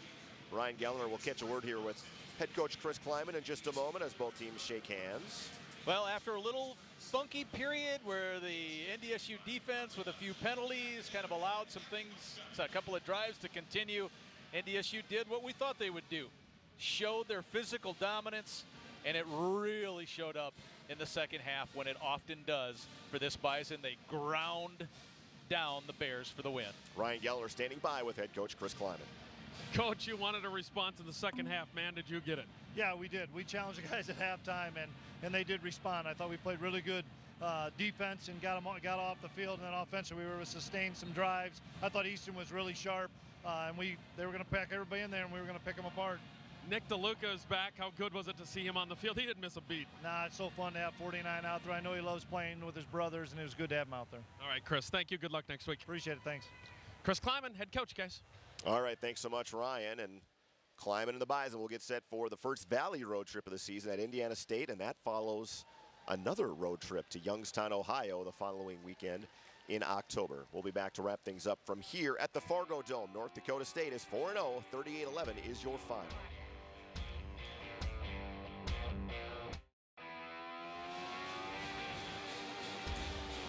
S1: Ryan Gellner will catch a word here with head coach Chris Kleiman in just a moment as both teams shake hands.
S3: Well, after a little funky period where the NDSU defense with a few penalties kind of allowed some things, a couple of drives to continue, NDSU did what we thought they would do. Showed their physical dominance, and it really showed up in the second half when it often does for this Bison. They ground down the Bears for the win.
S1: Ryan Gellner standing by with head coach Chris Kleiman.
S7: Coach, you wanted a response in the second half, man. Did you get it?
S13: Yeah, we did. We challenged the guys at halftime, and they did respond. I thought we played really good defense and got off the field, and then offensively we were able to sustain some drives. I thought Easton was really sharp, and they were going to pack everybody in there, and we were going to pick them apart.
S7: Nick DeLuca is back. How good was it to see him on the field? He didn't miss a beat.
S13: Nah, it's so fun to have 49 out there. I know he loves playing with his brothers, and it was good to have him out there.
S7: All right, Chris, thank you. Good luck next week.
S13: Appreciate it. Thanks.
S7: Chris Kleiman, head coach, guys.
S1: All right, thanks so much, Ryan. And Kleiman and the Bison will get set for the first Valley road trip of the season at Indiana State, and that follows another road trip to Youngstown, Ohio the following weekend in October. We'll be back to wrap things up from here at the Fargo Dome. North Dakota State is 4-0. 38-11 is your final.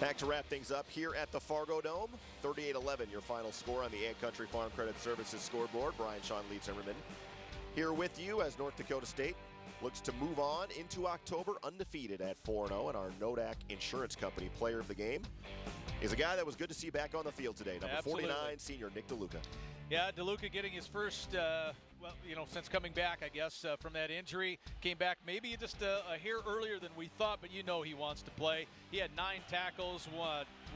S1: Back to wrap things up here at the Fargo Dome. 38-11 your final score on the Ag Country Farm Credit Services scoreboard. Brian Sean Lee Timmerman here with you as North Dakota State looks to move on into October undefeated at 4-0, and our Nodak Insurance Company player of the game is a guy that was good to see back on the field today. Number
S3: Absolutely.
S1: 49, senior Nick DeLuca.
S3: Yeah, DeLuca getting his first, since coming back, I guess, from that injury. Came back maybe just a hair earlier than we thought, but you know he wants to play. He had 9 tackles,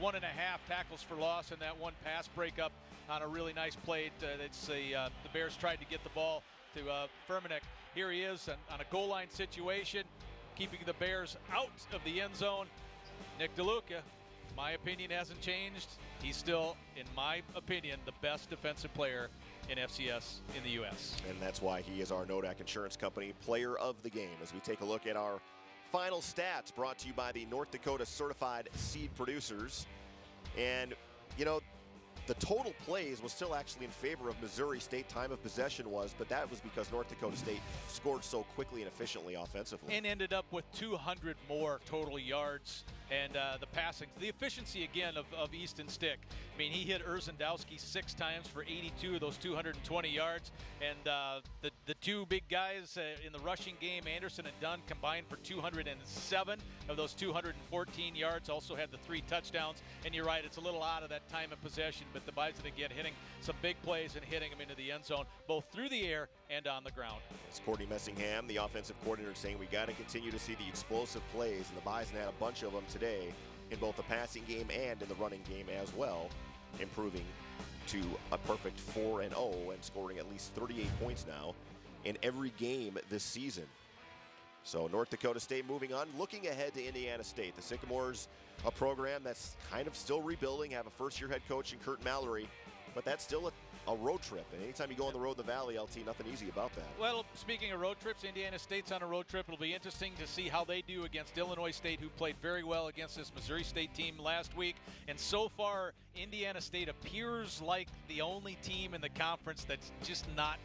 S3: 1.5 tackles for loss, and that one pass breakup on a really nice play. The Bears tried to get the ball to Fermanek. Here he is on a goal line situation, keeping the Bears out of the end zone. Nick DeLuca, my opinion hasn't changed. He's still, in my opinion, the best defensive player in FCS in the U.S.
S1: And that's why he is our Nodak Insurance Company player of the game. As we take a look at our final stats brought to you by the North Dakota Certified Seed Producers. And, you know, the total plays was still actually in favor of Missouri State. Time of possession was, but that was because North Dakota State scored so quickly and efficiently offensively.
S3: And ended up with 200 more total yards. And the passing, the efficiency again of Easton Stick. I mean, he hit Erzendowski 6 times for 82 of those 220 yards. And the two big guys in the rushing game, Anderson and Dunn, combined for 207 of those 214 yards. Also had the 3 touchdowns. And you're right, it's a little out of that time of possession, but the Bison again hitting some big plays and hitting them into the end zone, both through the air and on the ground.
S1: It's Courtney Messingham, the offensive coordinator, saying we got to continue to see the explosive plays, and the Bison had a bunch of them today in both the passing game and in the running game as well, improving to a perfect 4-0 and scoring at least 38 points now in every game this season. So North Dakota State moving on, looking ahead to Indiana State. The Sycamores, a program that's kind of still rebuilding, have a first-year head coach in Kurt Mallory, but that's still a road trip. And anytime you go on the road in the Valley, LT, nothing easy about that.
S3: Well, speaking of road trips, Indiana State's on a road trip. It'll be interesting to see how they do against Illinois State, who played very well against this Missouri State team last week. And so far, Indiana State appears like the only team in the conference that's just not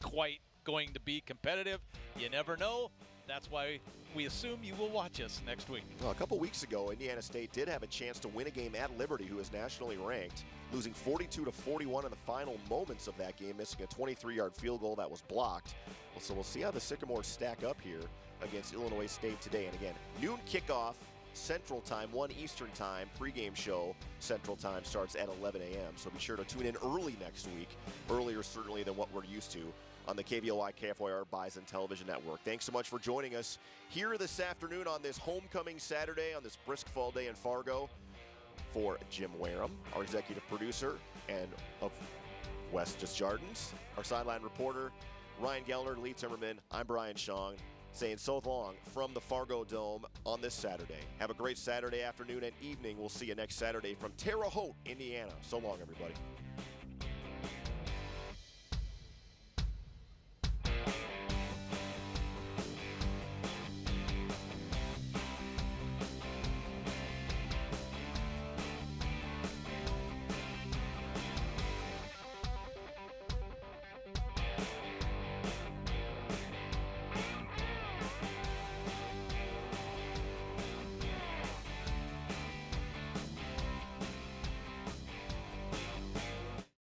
S3: quite going to be competitive. You never know. That's why we assume you will watch us next week.
S1: Well, a couple weeks ago, Indiana State did have a chance to win a game at Liberty, who is nationally ranked, losing 42-41 in the final moments of that game, missing a 23-yard field goal that was blocked. Well, so we'll see how the Sycamores stack up here against Illinois State today. And again, noon kickoff, Central Time, 1 Eastern Time, pregame show, Central Time starts at 11 a.m. So be sure to tune in early next week, earlier certainly than what we're used to, on the KVLY KFYR Bison Television Network. Thanks so much for joining us here this afternoon on this homecoming Saturday, on this brisk fall day in Fargo. For Jim Wareham, our executive producer, and of West Desjardins, our sideline reporter, Ryan Gellner, Lee Timmerman, I'm Brian Shong, saying so long from the Fargo Dome on this Saturday. Have a great Saturday afternoon and evening. We'll see you next Saturday from Terre Haute, Indiana. So long, everybody.